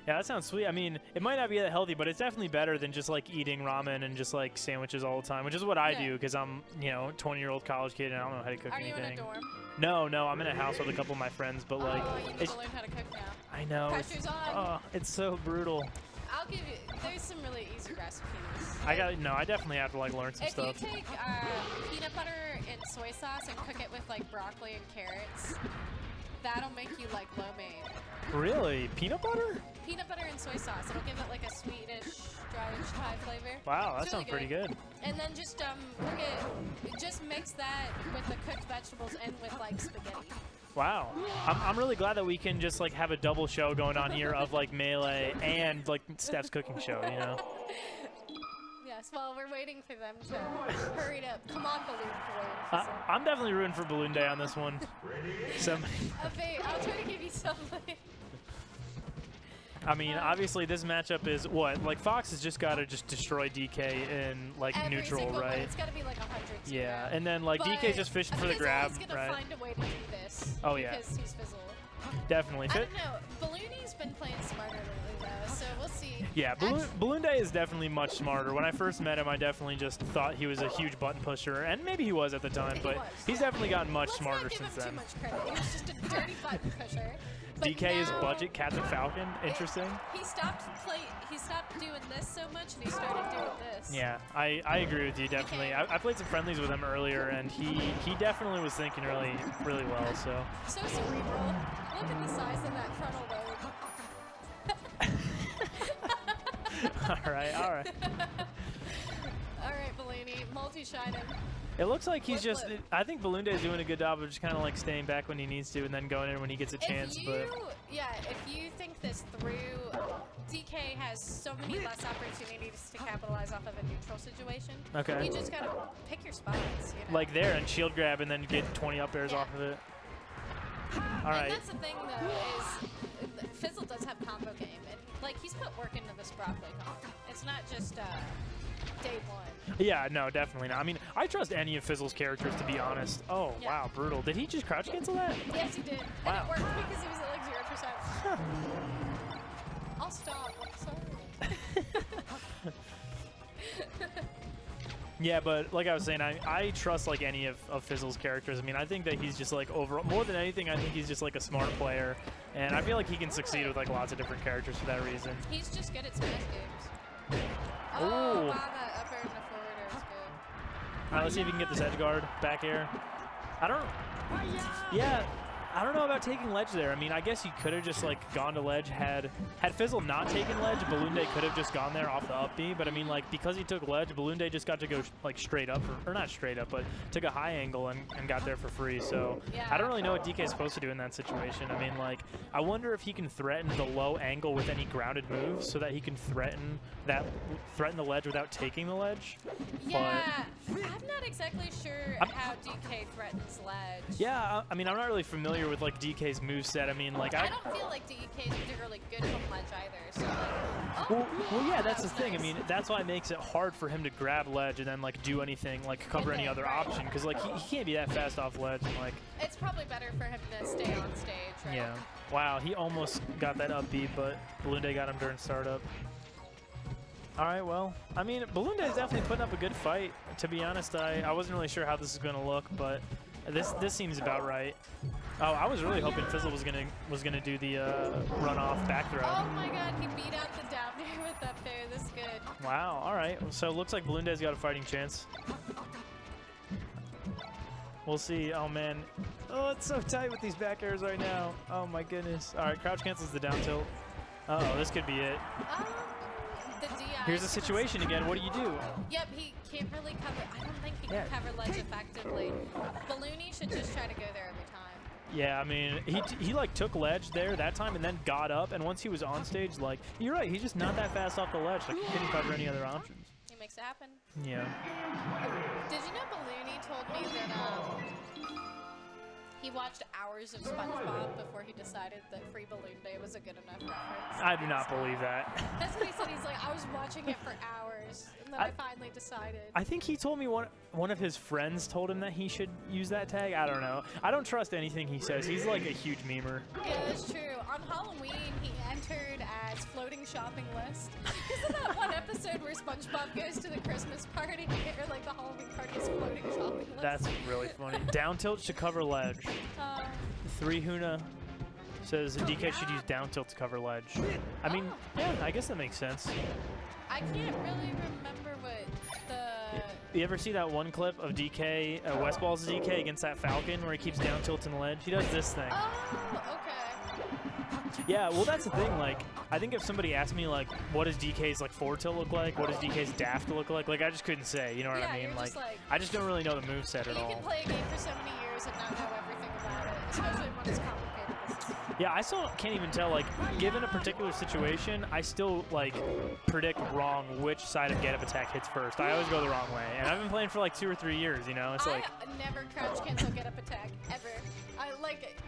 Yeah, that sounds sweet. I mean, it might not be that healthy, but it's definitely better than just like eating ramen and just like sandwiches all the time, which is what I Yeah. do because I'm, 20-year-old college kid and I don't know how to cook Are you anything. in a dorm? No, I'm in a house with a couple of my friends, but like, Oh, you need it's, to learn how to cook now. I know. Pressure's on. Oh, it's so brutal. I'll give you. There's some really easy recipes. I definitely have to like learn some If stuff. you take peanut butter and soy sauce and cook it with like broccoli and carrots, that'll make you like lo mein. Really? Peanut butter? Peanut butter and soy sauce. It'll give it like a sweetish, dryish Thai flavor. Wow, that It's sounds really pretty good. And then just just mix that with the cooked vegetables and with like spaghetti. Wow. I'm really glad that we can just like have a double show going on here of like Melee and like Steph's cooking show, Yes, well, we're waiting for them to hurry it up. Come on, Balloon Boy. I'm definitely rooting for Balloon Day on this one. Somebody. I'll try to give you something. I mean, obviously this matchup is what? Like Fox has just got to just destroy DK in like Every neutral, single one. right? It's got to be like 100. Yeah, and then like But DK's just fishing for the Fizzle grab, is gonna right? find a way to do this. Oh, yeah. Because he's Fizzle. Definitely. I don't know. Balloony's been playing smarter lately though, so we'll see. Yeah, Balloon Day is definitely much smarter. When I first met him, I definitely just thought he was a huge button pusher, and maybe he was at the time, but he's definitely gotten much Let's smarter not give since him then. too much credit. He was just a dirty button pusher. But DK is now budget Captain Falcon. Interesting. He stopped doing this so much, and he started doing this. Yeah, I agree with you definitely. I played some friendlies with him earlier, and he definitely was thinking really well. So. So cerebral. Look at the size of that frontal lobe. all right. All right, Bellini, multi-shine him. It looks like he's Flip, just. flip. I think Balloon Day is doing a good job of just kind of like staying back when he needs to, and then going in when he gets a chance. If you think this through, DK has so many less opportunities to capitalize off of a neutral situation. Okay. You just gotta pick your spots. Like there and shield grab and then get 20 up airs off of it. All right. And that's the thing though is Fizzle does have combo game, and like he's put work into this broccoli combo. It's not just day one. Yeah, no, definitely not. I mean, I trust any of Fizzle's characters, to be honest. Oh, Yeah. wow, brutal. Did he just crouch cancel that? Yes, he did. Wow. And it worked because he was at like 0%. I'll stop. I'm sorry. Yeah, but like I was saying, I trust like any of Fizzle's characters. I mean, I think that he's just like overall, more than anything, I think he's just like a smart player. And I feel like he can succeed with like lots of different characters for that reason. He's just good at Smash games. Oh, Ooh. wow, that up air and the forward air is good. All right, let's see if we can get this edge guard back air. I don't. Yeah, I don't know about taking ledge there. I mean, I guess he could have just like gone to ledge had Fizzle not taken ledge. Balloon Day could have just gone there off the up B. But I mean, like because he took ledge, Balloon Day just got to go like straight up, or not straight up, but took a high angle and got there for free. So I don't really know what DK is supposed to do in that situation. I mean, like I wonder if he can threaten the low angle with any grounded moves so that he can threaten the ledge without taking the ledge. Yeah, I'm not exactly sure how DK threatens ledge. Yeah, I mean, I'm not really familiar with like DK's moveset. I mean, like I don't feel like DK is particularly good from ledge either. So like, Well, yeah, that's the thing. I mean, that's why it makes it hard for him to grab ledge and then like do anything, like cover any other option, because like he can't be that fast off ledge and like. It's probably better for him to stay on stage, right? Yeah. Wow, he almost got that up B, but Balloon Day got him during startup. All right, well, I mean, Balloon Day is definitely putting up a good fight. To be honest, I wasn't really sure how this is going to look, but this seems about right. Oh, I was really hoping Fizzle was gonna do the runoff back throw. Oh my God, he beat out the down air with up there. This is good. Wow. All right. So it looks like Balloon Day's got a fighting chance. We'll see. Oh man. Oh, it's so tight with these back airs right now. Oh my goodness. All right, crouch cancels the down tilt. Uh-oh, this could be it. The DI. Here's the situation again. What do you do? Yep, he can't really cover. I don't think he can cover ledge effectively. Balloony should just try to go there every time. Yeah, I mean, he like took ledge there that time and then got up, and once he was on stage, like, you're right, he's just not that fast off the ledge. Like, he couldn't cover any other options. He makes it happen. Yeah. Did you know Balloony told me that he watched hours of SpongeBob before he decided that Free Balloon Day was a good enough reference? I do not believe that. That's what he said. He's like, I was watching it for hours, and then I finally decided. I think he told me one of his friends told him that he should use that tag. I don't know. I don't trust anything he says. He's like a huge memer. Yeah, that's true. On Halloween, he entered as floating shopping list. Isn't that one episode where SpongeBob goes to the Christmas party, or like the Halloween party is floating shopping list? That's really funny. Down tilt to cover ledge. 3 Huna says DK should use down tilt to cover ledge. I mean, yeah, I guess that makes sense. I can't really remember what the... You ever see that one clip of DK, Westball's DK against that Falcon where he keeps down tilting the ledge? He does this thing. Oh, okay. Yeah, well, that's the thing. Like, I think if somebody asked me, like, what does DK's, like, forward tilt look like? What does DK's daft look like? Like, I just couldn't say. You know what I mean? Like, I just don't really know the moveset at all. You can play a game for so many years and not know everything about it, especially when it's complicated. Yeah, I still can't even tell, like, given a particular situation, I still, like, predict wrong which side of get-up attack hits first. I always go the wrong way. And I've been playing for, like, 2 or 3 years, you know? It's like... I never crouch cancel get-up attack, ever. I, like,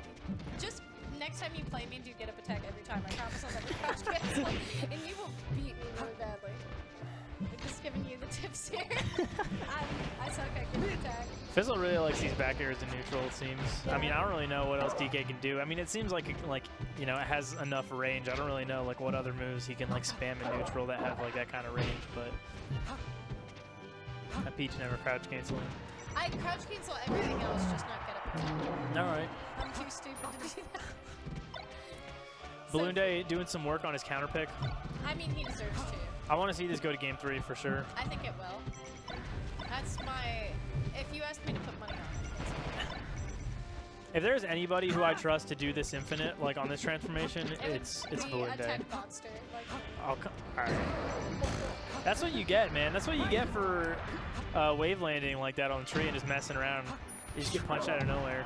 just next time you play me, do get-up attack every time. I promise I'll never crouch cancel. And you will beat me really badly. I'm just giving you the tips here. I suck at get-up attack. Fizzle really likes these back airs in neutral, it seems. I mean, I don't really know what else DK can do. I mean, it seems like you know, it has enough range. I don't really know, like, what other moves he can, like, spam in neutral that have, like, that kind of range, but... That Peach never crouch canceling. I crouch cancel everything else, just not get up attack. Alright. I'm too stupid to do that. Balloon Day doing some work on his counter pick. I mean, he deserves to. I want to see this go to game 3 for sure. I think it will. That's my... If you asked me to put money on it, if there's anybody who I trust to do this infinite, like on this transformation, it's Balloon Day. Monster. Like, All right. That's what you get, man. That's what you get for wave landing like that on the tree and just messing around. You just get punched out of nowhere.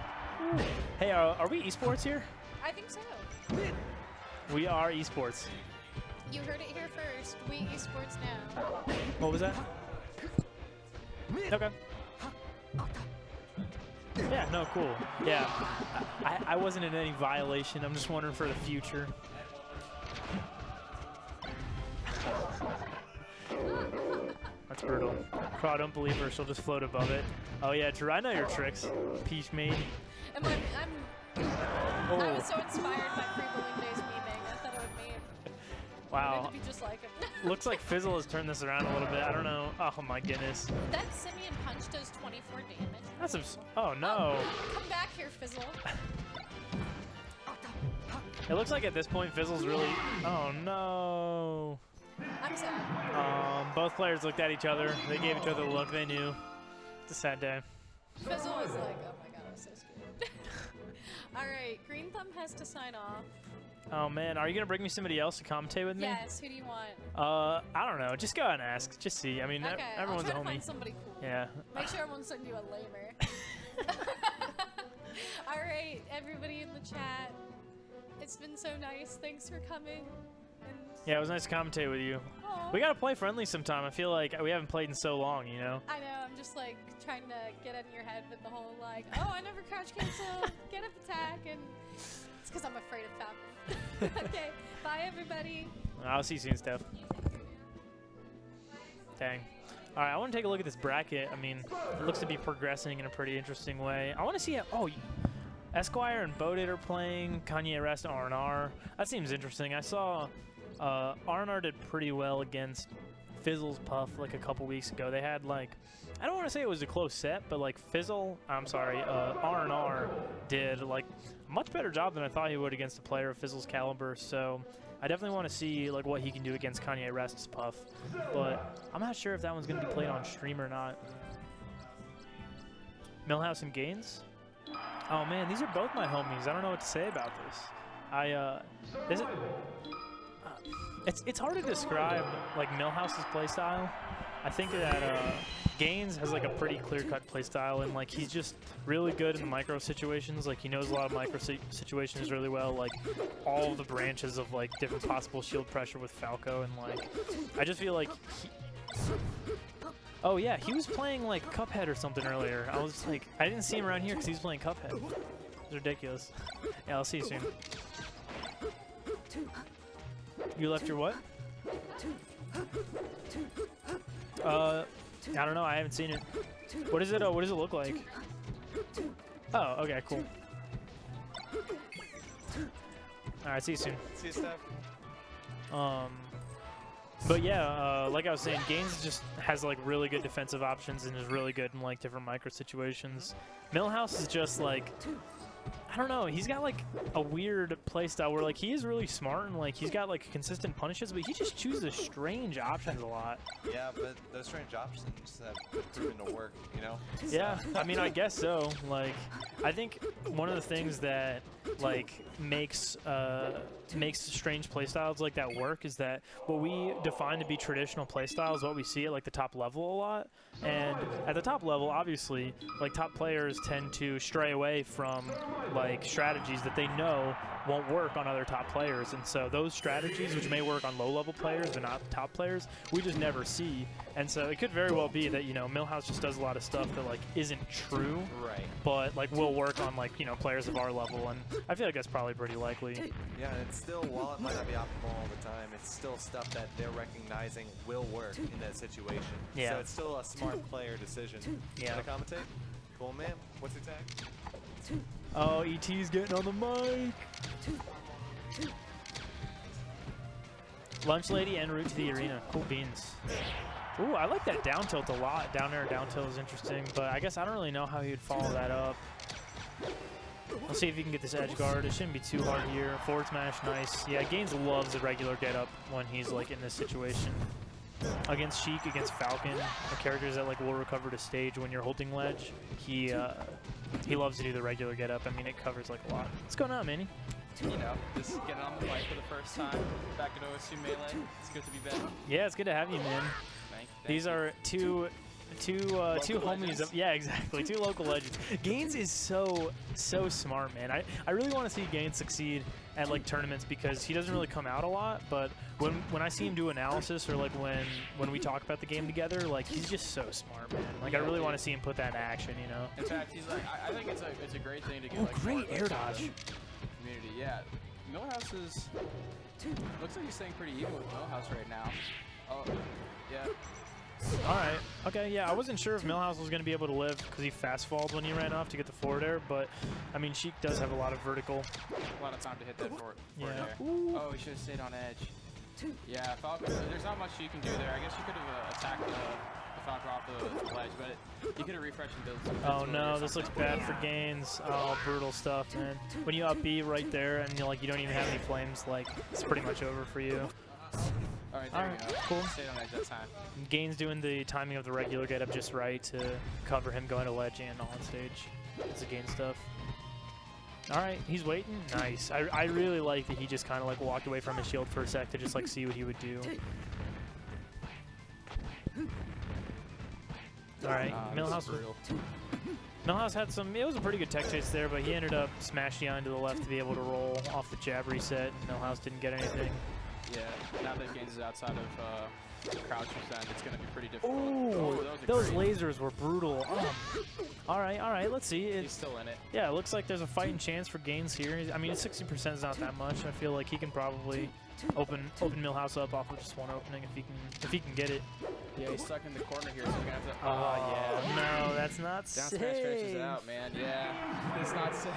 Hey, are we esports here? I think so. We are esports. You heard it here first. We esports now. What was that? Okay. Yeah, no, cool. Yeah, I wasn't in any violation. I'm just wondering for the future. That's brutal. Crow, don't believe her. She'll just float above it. Oh, yeah, Drew, I know your tricks. Peach maid. I was so inspired by Free Balloon Day's memeing. I thought it would meme. Wow. I wanted to be just like him. Looks like Fizzle has turned this around a little bit. I don't know. Oh, my goodness. That Simeon punch does 24 damage. That's oh, no. Oh, come back here, Fizzle. It looks like at this point, Fizzle's really... Oh, no. I'm sad. Both players looked at each other. They gave each other a look. They knew. It's a sad day. Fizzle was like, oh my god, I'm so scared. All right, Green Thumb has to sign off. Oh, man. Are you going to bring me somebody else to commentate with me? Yes, who do you want? I don't know. Just go ahead and ask. Just see. I mean, okay, everyone's I'll try a homie. to find somebody cool. Yeah. Make sure everyone sends you a lamer. All right, everybody in the chat. It's been so nice. Thanks for coming. And yeah, it was nice to commentate with you. Aww. We got to play friendly sometime. I feel like we haven't played in so long, you know? I know. I'm just like trying to get in your head with the whole like, oh, I never crouch cancel, get up attack, and it's because I'm afraid of Falcon. Okay, bye everybody. I'll see you soon, Steph. Dang. All right, I want to take a look at this bracket. I mean, it looks to be progressing in a pretty interesting way. I want to see how, oh, Esquire and Bodit are playing, Kanye Rest, R&R. That seems interesting. I saw R&R did pretty well against Fizzle's Puff like a couple weeks ago. They had like, I don't want to say it was a close set, but like R&R did like a much better job than I thought he would against a player of Fizzle's caliber. So I definitely want to see like what he can do against Kanye Rest's Puff, but I'm not sure if that one's going to be played on stream or not. Millhouse and Gaines? Oh man, these are both my homies. I don't know what to say about this. It's hard to describe like Millhouse's playstyle. I think that Gaines has like a pretty clear-cut playstyle, and like he's just really good in micro situations. Like he knows a lot of micro situations really well. Like all of the branches of like different possible shield pressure with Falco, and like I just feel like oh yeah, he was playing like Cuphead or something earlier. I was like, I didn't see him around here because he was playing Cuphead. It's ridiculous. Yeah, I'll see you soon. You left your what? I don't know. I haven't seen it. What is it? What does it look like? Oh, okay, cool. All right, see you soon. See you, Steph. But yeah, like I was saying, Gaines just has like really good defensive options and is really good in like different micro situations. Millhouse is just like, I don't know, he's got like a weird playstyle where like he is really smart and like he's got like consistent punishes, but he just chooses strange options a lot. Yeah, but those strange options have proven to work, you know? Yeah, I mean, I guess so. Like, I think one of the things that like makes strange playstyles like that work is that what we define to be traditional playstyles, what we see at like the top level a lot. And at the top level, obviously, like top players tend to stray away from like strategies that they know won't work on other top players, and so those strategies which may work on low-level players but not top players, we just never see. And so it could very well be that, you know, Millhouse just does a lot of stuff that like isn't true, right, but like will work on like, you know, players of our level, and I feel like that's probably pretty likely. Yeah, and it's still, while it might not be optimal all the time, it's still stuff that they're recognizing will work in that situation. Yeah. So it's still a smart player decision. Yeah. Gonna commentate? Cool, man. What's your tag? Oh, ET's getting on the mic. Lunch Lady en route to the arena. Cool beans. Ooh, I like that down tilt a lot. Down air, down tilt is interesting, but I guess I don't really know how he would follow that up. Let's see if he can get this edge guard. It shouldn't be too hard here. Forward smash, nice. Yeah, Gaines loves the regular get up when he's like in this situation. Against Sheik, against Falcon, the characters that like will recover to stage when you're holding ledge, he loves to do the regular get up. I mean, it covers like a lot. What's going on, Manny? You know, just getting on the mic for the first time back at OSU Melee. It's good to be back. Yeah, it's good to have you, man. Thank These you. are two homies. Yeah, exactly. Two local legends. Gaines is so smart, man. I really want to see Gaines succeed at like tournaments because he doesn't really come out a lot, but when I see him do analysis or like when we talk about the game together, like he's just so smart, man. Like I really want to see him put that in action, you know. In fact, he's like, I think it's a great thing to get. Oh, like great more air of dodge. Community, yeah. Millhouse is looks like he's staying pretty even with Millhouse right now. Oh, yeah. All right. Okay, yeah, I wasn't sure if Millhouse was going to be able to live because he fast-falled when he ran off to get the forward air, but, I mean, Sheik does have a lot of vertical. A lot of time to hit that forward Yeah. air. Ooh. Oh, he should have stayed on edge. Yeah, Falcon, there's not much you can do there. I guess you could have attacked the Falcon off the ledge, but you could have refreshed and built some. Oh, no, this looks bad for Gaines. Oh, brutal stuff, man. When you up B right there and you don't even have any flames, like, it's pretty much over for you. All right, there we go. Cool. Stayed on edge that time. Gaines doing the timing of the regular get up just right to cover him going to ledge and on stage. It's the Gaines stuff. All right, he's waiting. Nice. I really like that he just kind of like walked away from his shield for a sec to just like see what he would do. All right, Millhouse had some, it was a pretty good tech chase there, but he ended up smashing on to the left to be able to roll off the jab reset, and Millhouse didn't get anything. Yeah, now that Gaines is outside of crouch percent, it's going to be pretty difficult. Ooh, those lasers were brutal. All right, let's see. He's still in it. Yeah, it looks like there's a fighting chance for Gaines here. I mean, 60% is not that much. I feel like he can probably open Millhouse up off of just one opening if he can get it. Yeah, he's stuck in the corner here, so he's gonna have to. Oh yeah. No, that's not Down smash safe. finishes it out, man. Yeah, it's not safe.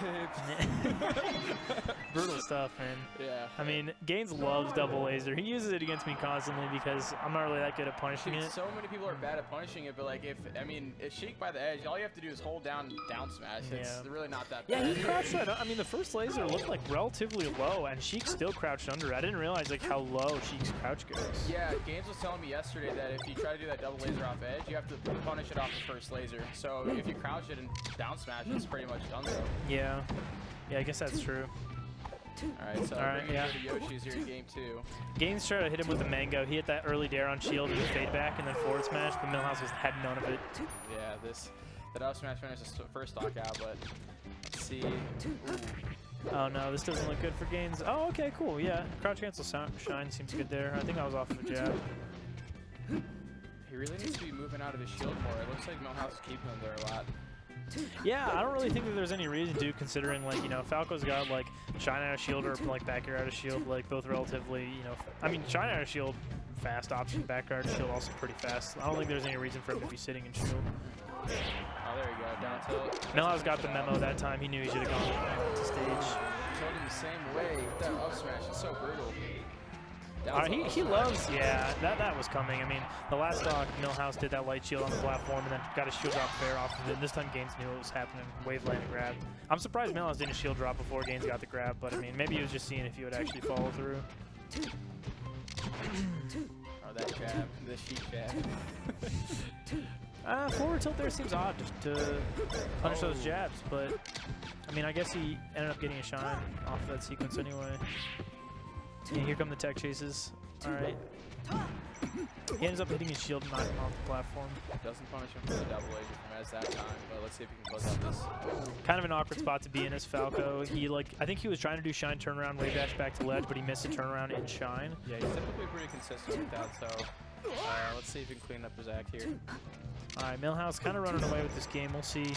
Brutal stuff, man. Yeah. I mean, Gaines loves double laser. He uses it against me constantly because I'm not really that good at punishing Dude, it. so many people are bad at punishing it, but like if Sheik by the edge, all you have to do is hold down smash. It's really not that Yeah, bad. he crouched that. I mean, the first laser looked like relatively low, and Sheik still crouched under it. I didn't realize like how low Sheik's crouch goes. Yeah, Gaines was telling me yesterday that if you try to do that double laser off edge, you have to punish it off the first laser. So if you crouch it and down smash, it's pretty much done though. Yeah. Yeah, I guess that's true. Alright, so bringing it to Yoshi's here in game 2. Gaines tried to hit him with the mango. He hit that early dare on shield and fade back and then forward smash, but Millhouse had none of it. Yeah, that up smash finish is the first stock out, but let's see. Ooh. Oh no, this doesn't look good for Gaines. Oh, okay, cool. Yeah, crouch cancel shine seems good there. I think I was off of a jab. He really needs to be moving out of his shield more. It looks like Millhouse is keeping him there a lot. Yeah, I don't really think that there's any reason to, considering like, you know, Falco's got like shine out of shield or like back air out of shield, like both relatively, you know, I mean shine out of shield fast option, back air out of shield also pretty fast. I don't think there's any reason for him to be sitting in shield. Oh, there you go, down tilt. Millhouse got the memo that time. He knew he should have gone back to stage. Told him the same way. That up smash is so brutal. He loves, yeah, that was coming. I mean, the last stock, Millhouse did that light shield on the platform and then got a shield drop fair off of it. This time Gaines knew what was happening. Wave landing grab. I'm surprised Millhouse didn't shield drop before Gaines got the grab, but I mean, maybe he was just seeing if he would actually follow through. Oh, that jab, the Sheik jab. Forward tilt there seems odd just to punish those jabs, but I mean, I guess he ended up getting a shine off of that sequence anyway. Yeah, here come the tech chases. All right. He ends up hitting his shield and knocking him off the platform. Doesn't punish him for the double laser from as that time, but let's see if he can close out this. Kind of an awkward spot to be in as Falco. I think he was trying to do shine turnaround, wave dash back to ledge, but he missed a turnaround in shine. Yeah, he's typically pretty consistent with that, so let's see if he can clean up his act here. All right, Millhouse kind of running away with this game. We'll see.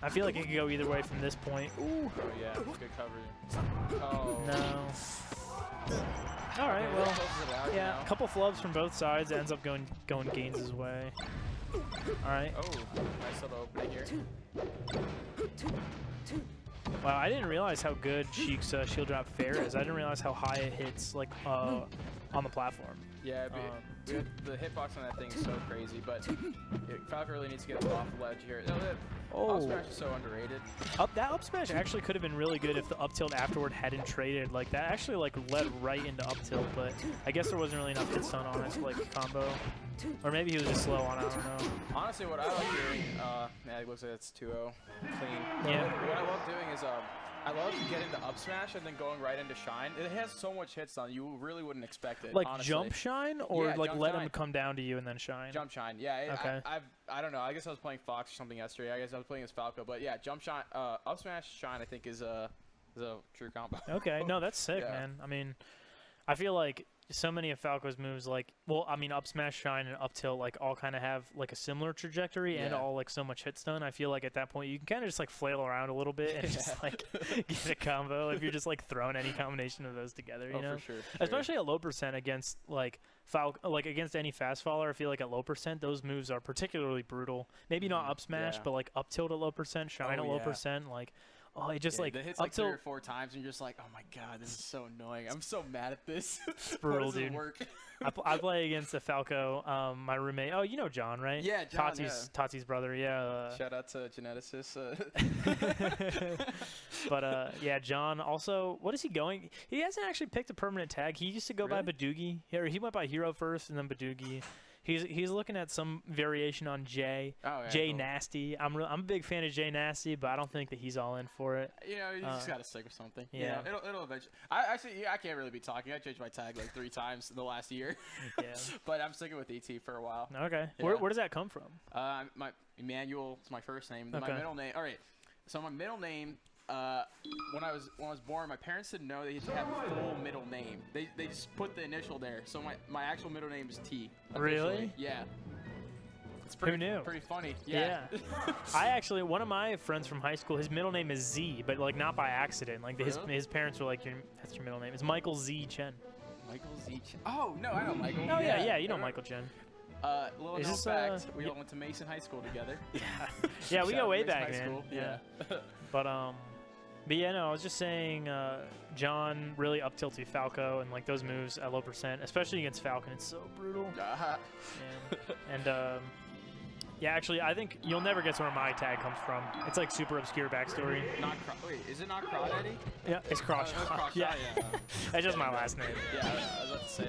I feel like it could go either way from this point. Ooh. Oh yeah, good cover. Oh. No. All right, well, yeah, a couple flubs from both sides. It ends up going Gaines' way. All right. Oh, nice little opening here. Wow, I didn't realize how good Sheik's shield drop fair is. I didn't realize how high it hits, like, on the platform. Yeah, the hitbox on that thing is so crazy, but Falco really needs to get off the ledge here. Up smash is so underrated. That up smash actually could have been really good if the up tilt afterward hadn't traded. Like, that actually, like, led right into up tilt, but I guess there wasn't really enough hit stun on it to, like, combo. Or maybe he was just slow on it, I don't know. Honestly, what I like doing, it looks like it's 2-0 clean. Yeah. What I love doing is, I love getting the up smash and then going right into shine. It has so much hit stun, you really wouldn't expect it. Like honestly. jump shine, or yeah, like let shine. him come down to you and then shine? Jump shine, yeah. Okay. I don't know. I guess I was playing Fox or something yesterday. I guess I was playing as Falco, but yeah, jump shine, up smash shine. I think is a true combo. Okay, no, that's sick, man. I mean, I feel like so many of Falco's moves, like, well, I mean, up smash, shine, and up tilt, like, all kind of have like a similar trajectory and all like so much hit stun. I feel like at that point you can kind of just like flail around a little bit and just like get a combo if you're just like throwing any combination of those together. You know, for sure. Especially at low percent against like Falco, like against any fast faller. I feel like at low percent those moves are particularly brutal. Maybe not up smash, but like up tilt at low percent, shine at low percent, like. Oh, it just like it hits like 3 or 4 times, and you're just like, oh my god, this is so annoying. I'm so mad at this. It's brutal, dude. Work? I play against a Falco. My roommate. Oh, you know John, right? Yeah, John. Tati's brother. Yeah. Shout out to Geneticist. But yeah, John. Also, what is he going? He hasn't actually picked a permanent tag. He used to go by Badoogie. He went by Hero first, and then Badoogie. He's looking at some variation on Jay. Oh, yeah, Jay Nasty. I'm a big fan of Jay Nasty, but I don't think that he's all in for it. You know, you just gotta stick with something. Yeah. You know, it'll eventually. I can't really be talking. I changed my tag like 3 times in the last year. Yeah. But I'm sticking with ET for a while. Okay. Yeah. Where does that come from? My Emmanuel is my first name. Okay. My middle name. All right. So my middle name. When I was born, my parents didn't know they had to have a full middle name. They just put the initial there. So my actual middle name is T. Officially. Really? Yeah. It's pretty, Who knew? Pretty funny. Yeah. I actually, one of my friends from high school, his middle name is Z, but like not by accident. Like his parents were like, that's your middle name. It's Michael Z. Chen. Michael Z. Oh, no, I know Michael. Oh, yeah, you know Michael Chen. Little Is known this, fact, we all went to Mason High School together. Yeah, we Shout go out way Mason back, High man. School. Yeah. But yeah, no, I was just saying, John really up tilted Falco and like those moves at low percent, especially against Falcon. It's so brutal. And yeah, actually, I think you'll never guess where my tag comes from. It's like super obscure backstory. Wait, is it not Crawdaddy? Yeah, it's Crash. Yeah, that's just my last name. Yeah, I was about to say.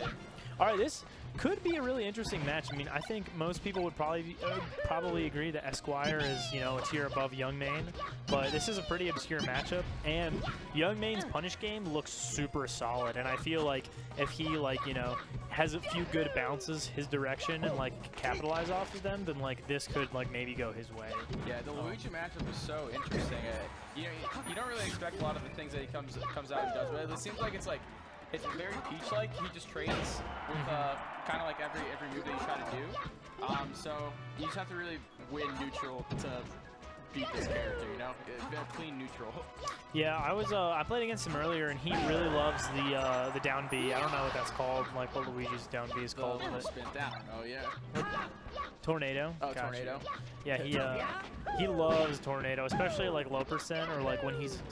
All right, this could be a really interesting match. I mean, I think most people would probably agree that Esquire is, you know, a tier above Youngmane, but this is a pretty obscure matchup, and Youngmane's punish game looks super solid, and I feel like if he, like, you know, has a few good bounces his direction and, like, capitalize off of them, then, like, this could, like, maybe go his way. Yeah, the Luigi matchup is so interesting. You know, you don't really expect a lot of the things that he comes out and does, but it seems like it's very Peach-like. He just trades with kind of like every move that you try to do. So you just have to really win neutral to beat this character, you know? Clean neutral. Yeah, I played against him earlier, and he really loves the down B. I don't know what that's called, like what Luigi's down B is called. The spin down. Oh yeah. Tornado. Oh, Gotcha. Tornado. Yeah, he loves Tornado, especially like low percent or like when he's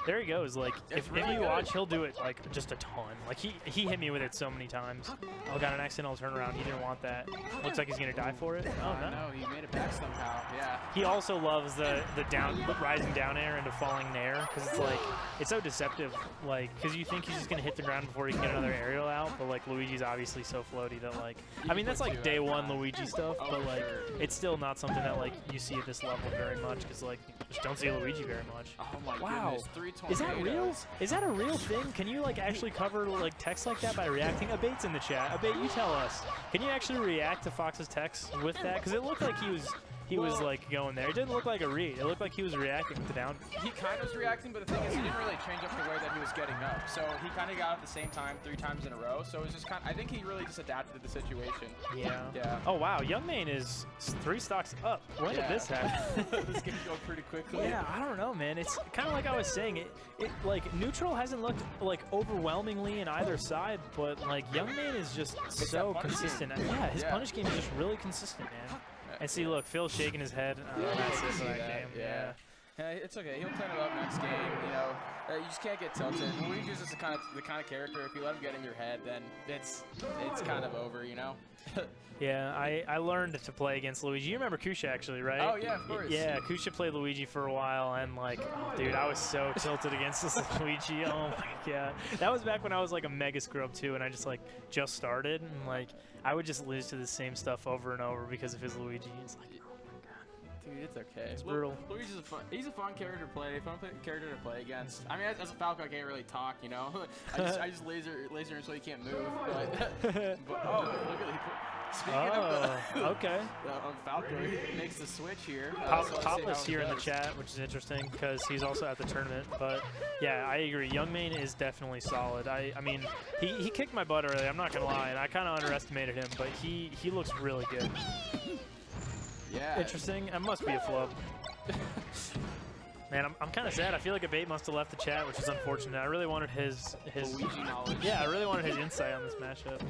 there he goes. Like if you watch, he'll do it like just a ton. Like he hit me with it so many times. Oh, got an accidental turnaround. He didn't want that. Looks like he's gonna die for it. Oh no. No, he made it back somehow. Yeah. He also loves the rising down air into falling nair because it's like it's so deceptive. Like because you think he's just gonna hit the ground before he can get another aerial out, but like Luigi's obviously so floaty that like I mean that's like day one Luigi stuff, but like it's still not something that like you see at this level very much because like you just don't see Luigi very much. Oh my wow. goodness, 3 tornadoes. Is that real? Is that a real thing? Can you like actually cover like text like that by reacting? Abate's in the chat. Abate, you tell us. Can you actually react to Fox's text with that? Because it looked like he was like going there. It didn't look like a read. It looked like he was reacting with the down. He kind of was reacting, but the thing is, he didn't really change up the way that he was getting up. So he kind of got up at the same time 3 times in a row. So it was just kind of, I think he really just adapted to the situation. Yeah. Yeah. Oh wow, Youngmane is 3 stocks up. When did this happen? This can go pretty quickly. Yeah, I don't know, man. It's kind of like I was saying. It like neutral hasn't looked like overwhelmingly in either side, but like Youngmane is just so consistent. Yeah, his punish game is just really consistent, man. And see, look, Phil's shaking his head. That's it for that game. Yeah. Yeah, it's okay. He'll clean it up next game. You know, you just can't get tilted. Luigi's just the kind of character. If you let him get in your head, then it's kind of over. You know. Yeah, I learned to play against Luigi. You remember Kusha actually, right? Oh yeah, of course. Yeah, Kusha played Luigi for a while, and like, oh, dude, I was so tilted against this Luigi. Oh my god, that was back when I was like a mega scrub too, and I just started, and like I would just lose to the same stuff over and over because of his Luigi. It's like, oh my god. Dude, it's okay. It's brutal. Luigi's he's a fun character to play, character to play against. I mean, as a Falco, I can't really talk, you know. I just laser him so he can't move. But oh, look at speaking of Falco, he makes the switch here. Popless here in the chat, which is interesting because he's also at the tournament. But yeah, I agree. Youngmane is definitely solid. I mean, he kicked my butt early. I'm not gonna lie, and I kind of underestimated him, but he looks really good. Yeah. Interesting. It must be a flub. Man, I'm kind of sad. I feel like Abate must have left the chat, which is unfortunate. I really wanted his Luigi knowledge. Yeah, I really wanted his insight on this matchup.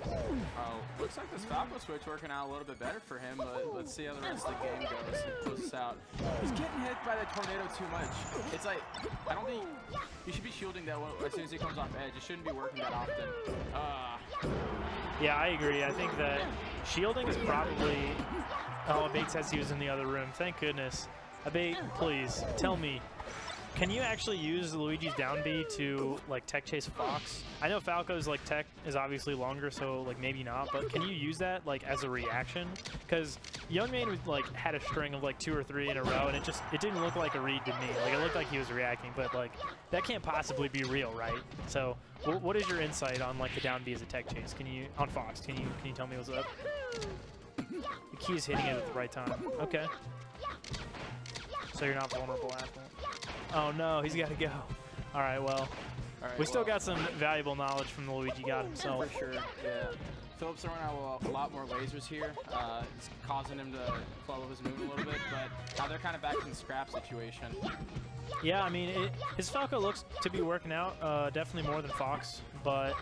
Oh, looks like this Falco switch working out a little bit better for him, but let's see how the rest of the game goes and close this out. He's getting hit by the tornado too much. It's like, I don't think you should be shielding that as soon as he comes off edge. It shouldn't be working that often. Yeah, I agree. I think that shielding is probably... Oh, Abate says he was in the other room. Thank goodness. Abate, please, tell me. Can you actually use Luigi's down B to like tech chase Fox? I know Falco's like tech is obviously longer, so like maybe not, but can you use that like as a reaction? Because Youngmane was like had a string of like 2 or 3 in a row, and it didn't look like a read to me. Like it looked like he was reacting, but like that can't possibly be real, right? So what is your insight on like the down B as a tech chase? Can you on Fox? Can you tell me what's up? The key is hitting it at the right time. Okay. So you're not vulnerable at that. Oh no, he's got to go. All right, well. All right, We still well, got some valuable knowledge from the Luigi God himself. For sure, yeah. Philip's throwing out a lot more lasers here. It's causing him to follow his move a little bit, but now they're kind of back in the scrap situation. Yeah, I mean, his Falco looks to be working out, definitely more than Fox, but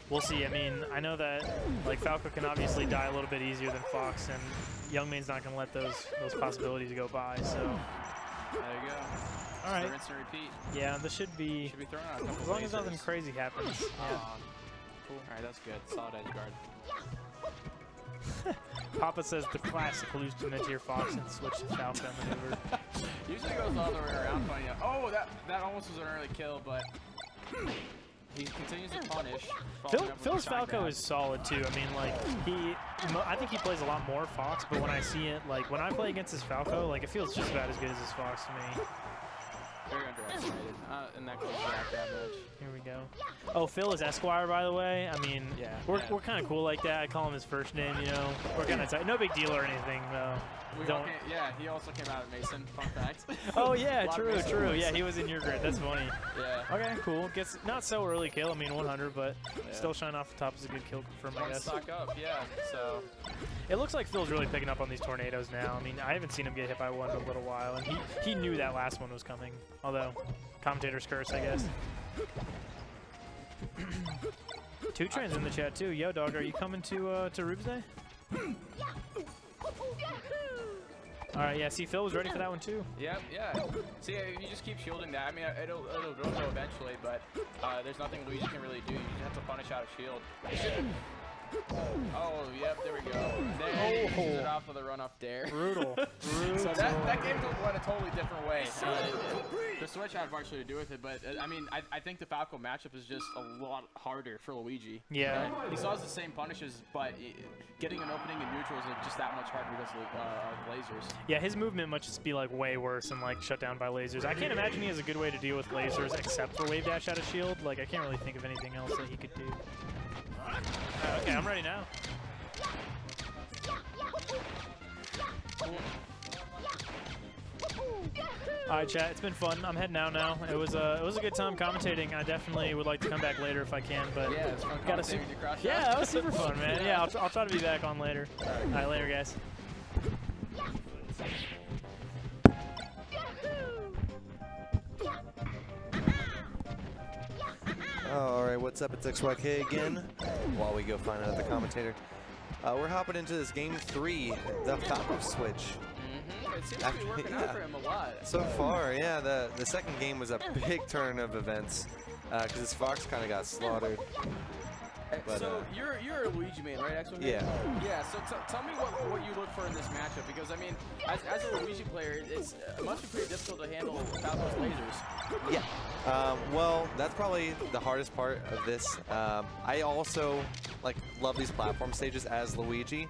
we'll see. I mean, I know that like Falco can obviously die a little bit easier than Fox, and Youngman's not going to let those possibilities go by. So there you go. All right. Rinse and repeat. Yeah, this should be thrown out a couple as long as lasers. nothing crazy happens. Yeah. Cool. All right, that's good. Solid edge guard. Papa says the classic lose to mid-tier Fox and switch to Falco maneuver. Usually goes the other way around. Funny enough. Oh, that almost was an early kill, but he continues to punish. following up with Phil's the shine Falco grab. is solid too. I mean, like I think he plays a lot more Fox, but when I see it, like when I play against his Falco, like it feels just about as good as his Fox to me. Very underestimated. And that goes back damage. Here we go. Oh, Phil is Esquire, by the way. I mean, Yeah, we're yeah. kind of cool like that. I call him his first name, you know. We're kind of tight. No big deal or anything, though. Yeah, he also came out of Mason. Fun fact. Oh yeah, A lot of true, Mason true. boys. Yeah, he was in your grid. That's funny. Yeah. Okay, cool. Gets not so early kill. I mean, 100, but still shine off the top is a good kill confirm, I One guess. stock up, yeah. So It looks like Phil's really picking up on these tornadoes now. I mean, I haven't seen him get hit by one in a little while, and he knew that last one was coming. Although, commentator's curse, I guess. 2 Trains in the chat too. Yo, dog, are you coming to Rubes Day? All right, yeah. See, Phil was ready for that one too. yeah. See, if you just keep shielding that, I mean, it'll go eventually, but there's nothing Luigi can really do. You just have to punish out a shield. Oh, yep, there we go. There he uses it off with a run up there. Brutal. So that game went a totally different way. The switch had partially to do with it, but I mean, I think the Falco matchup is just a lot harder for Luigi. Yeah. He still has the same punishes, but getting an opening in neutral is just that much harder because of lasers. Yeah, his movement must just be like way worse and like shut down by lasers. I can't imagine he has a good way to deal with lasers except for wave dash out of shield. Like I can't really think of anything else that he could do. Okay, I'm ready now. All right, chat. It's been fun. I'm heading out now. It was a good time commentating. I definitely would like to come back later if I can, but Yeah, it's fun gotta commentating with you, Crush. yeah, that was super fun, man. Yeah, I'll try to be back on later. All right, later, guys. All right, what's up? It's XYK again. While we go find another commentator, we're hopping into this game 3, the Falco switch. It seems to be working out for him a lot. So far, yeah, the second game was a big turn of events because his Fox kind of got slaughtered. But, so you're a Luigi main, right? Actually. Yeah. Yeah. So tell me what you look for in this matchup, because I mean, as a Luigi player, it must be pretty difficult to handle Falco's lasers. Yeah. Well, that's probably the hardest part of this. I also love these platform stages as Luigi,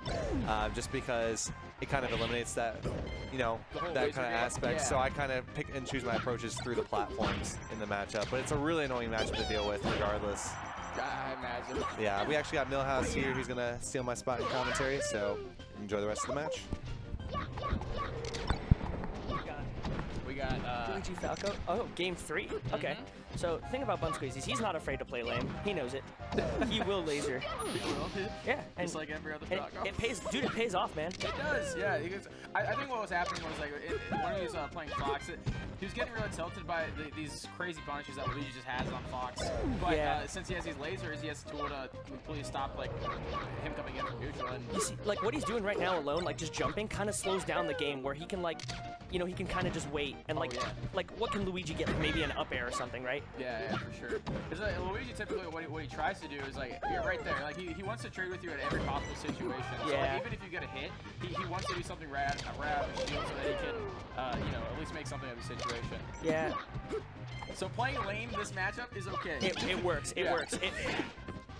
just because it kind of eliminates that, that kind of aspect. Yeah. So I kind of pick and choose my approaches through the platforms in the matchup. But it's a really annoying matchup to deal with, regardless. I imagine. Yeah, we actually got Millhouse here who's gonna steal my spot in commentary. So enjoy the rest of the match. We got Luigi Falco. Oh, game 3. Okay. So the thing about Bun Squeezies, he's not afraid to play lame. He knows it. He will laser. Yeah. And, Just like every other and Falco. it pays, dude. It pays off, man. It does, yeah. Because I think what was happening was when he was playing Fox, he was getting really tilted by these crazy punishes that Luigi just has on Fox. But since he has these lasers, he has a tool to completely stop him coming in from neutral. And You see, what he's doing right now alone, just jumping, kind of slows down the game where he can he can kind of just wait and what can Luigi get? Maybe an up air or something, right? Yeah, for sure. Because Luigi typically what he tries to do is you're right there. He wants to trade with you at every possible situation. Yeah. So even if you get a hit, he wants to do something right out of the shield so that he can at least make something of the situation. Yeah. So playing lane this matchup is okay. It works. It Yeah. works.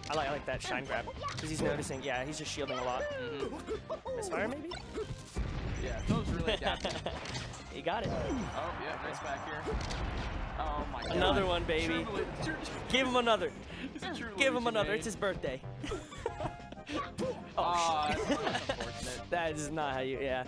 I like that shine grab because he's noticing. Yeah, he's just shielding a lot. Misfire maybe? Yeah, Phil's really adapting. He got it. Oh yeah, nice back here. Oh my god. Another one, baby. Give him another. He's a true Give him Luigi another. main. It's his birthday. Oh, that's unfortunate. That is not how you. Yeah.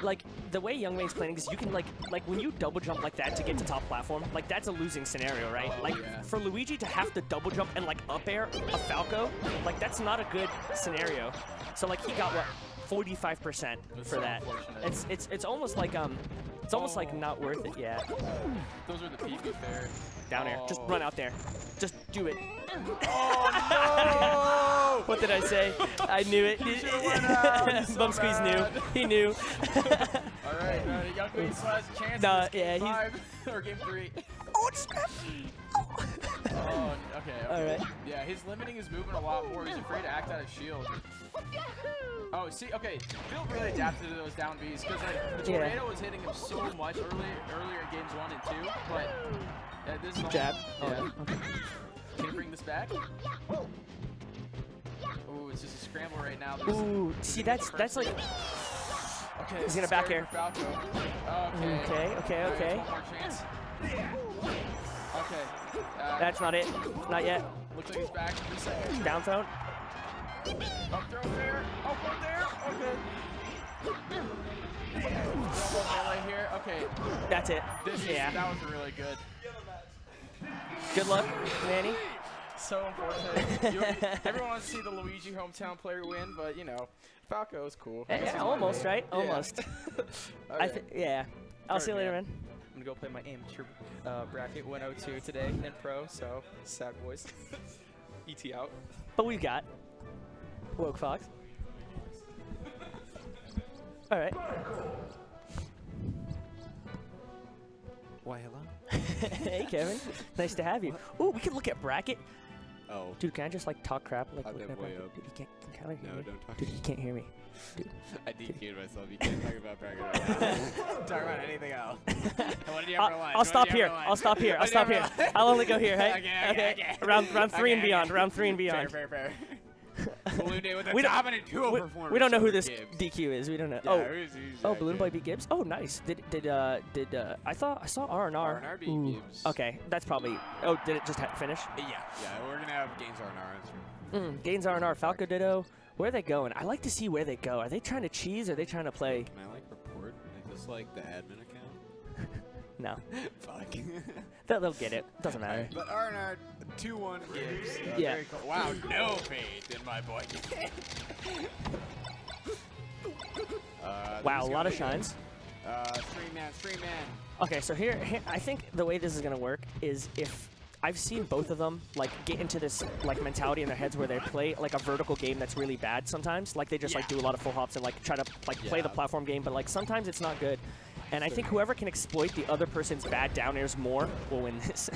like the way Youngmane's playing is you can like when you double jump like that to get to top platform, like that's a losing scenario, right? Like for Luigi to have to double jump and like up air a Falco, like that's not a good scenario. So like he got what 45% for that. It's almost like like not worth it yet. Those are the PP fair. Down air. Just run out there. Just do it. Oh no! What did I say? I knew it. Bum Squeeze knew. He knew. All right, Youngmane still has a chance. Nah, in yeah, game 5 or game 3. Oh, it's Oh, okay. All right. Yeah, his limiting is moving a lot more. He's afraid to act out of shield. Oh, see, okay. Phil really adapted to those down Bs because like the tornado was hitting him so much earlier in games 1 and 2, but this is jab. Yeah. Okay. Can you bring this back? Ooh, it's just a scramble right now. Ooh, see that's like. Okay, he's gonna back air. Okay. Okay. Right, one more chance. Okay. That's not it. Not yet. Looks like he's back. 3 seconds. Down throw. Up throw there. Up one there. Okay. Melee here. Okay. That's it. That was really good. Good luck, Manny. So unfortunate. Everyone wants to see the Luigi hometown player win, but you know, Falco is cool. Yeah, almost, right? Yeah. Almost. Okay. Yeah. I'll see you later, man. I'm gonna go play my amateur bracket 102 today in pro, so sad boys. ET out. But we've got Woke Fox. All right. Why, hello? Hey, Kevin. Nice to have you. Ooh, we can look at bracket. Oh. Dude, can I just like talk crap? Like, Hop look that at boy bracket? up. Dude, he can't hear me. don't talk. Dude, he can't hear me. Dude. I DQ'd myself. You can't talk about bracket right now. Talk about anything else. What did you ever like? I'll stop here. I'll stop here. I'll stop here. I'll only go here. Hey. Okay. Round 3 and beyond. Round 3 and beyond. Fair. Balloon Day with a We don't- dominant duo performance. We don't know who over this Gibbs. DQ is. We don't know. Yeah, oh, who's Balloon Boy beat Gibbs. Oh, nice. Did I saw R&R. R&R beat Gibbs. Okay, that's probably. Oh, did it just finish? Yeah, we're gonna have gains R&R answer. Gains R&R. Falco Ditto. Where are they going? I like to see where they go. Are they trying to cheese or are they trying to play? Can I like report? I just like the admin account. No. Fuck. They'll get it. Doesn't matter. But R&R 2-1 Gibbs. Yeah. Very cool. Wow, no faith in my boy. Wow, a lot of shines. Stream man. Okay, so here, I think the way this is gonna work is if I've seen both of them like get into this like mentality in their heads where they play like a vertical game that's really bad sometimes. Like they just like do a lot of full hops and like try to like play the platform game, but like sometimes it's not good. And I think whoever can exploit the other person's bad down airs more will win this.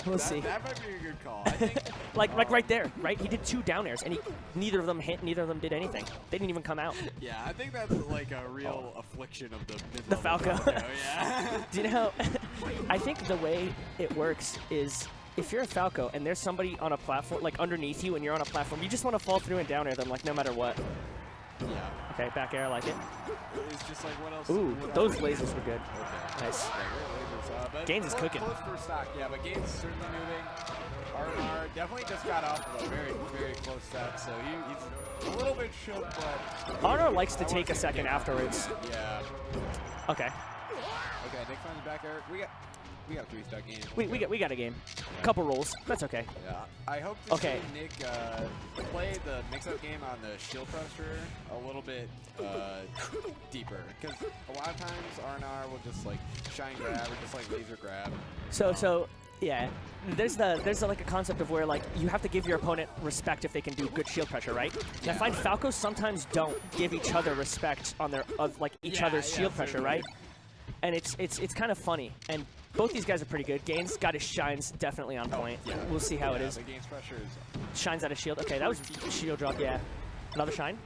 We'll see. That might be a good call. I think, like right there, right? He did 2 down airs and neither of them hit, neither of them did anything. They didn't even come out. yeah, I think that's like a real affliction of the The Falco. Yeah. Do you know, I think the way it works is if you're a Falco and there's somebody on a platform, like underneath you and you're on a platform, you just want to fall through and down air them like no matter what. Yeah. Okay, back air, I like it. It's just like what else? Ooh, those lasers were good. Okay. Nice. But Gaines is cooking. Close for stock, yeah, but Gaines is certainly moving. R&R definitely just got off of a very, very close set, so he's a little bit shook, but... Honor likes to take a second afterwards. Yeah. Okay. Okay, Nick finds back there. We got a 3-stock game. We got a game. Couple rolls. That's okay. Yeah. I hope to see Nick play the mix-up game on the shield pressure a little bit deeper, because a lot of times R&R will just like shine grab or just like laser grab. So yeah, there's like a concept of where like you have to give your opponent respect if they can do good shield pressure, right? And I find Falcos sometimes don't give each other respect on their each other's shield pressure, right? And it's kind of funny. And both these guys are pretty good. Gaines got his shines definitely on point. We'll see how it is. The Gaines pressure is shines out of shield. Okay, that was shield drop. Yeah, another shine.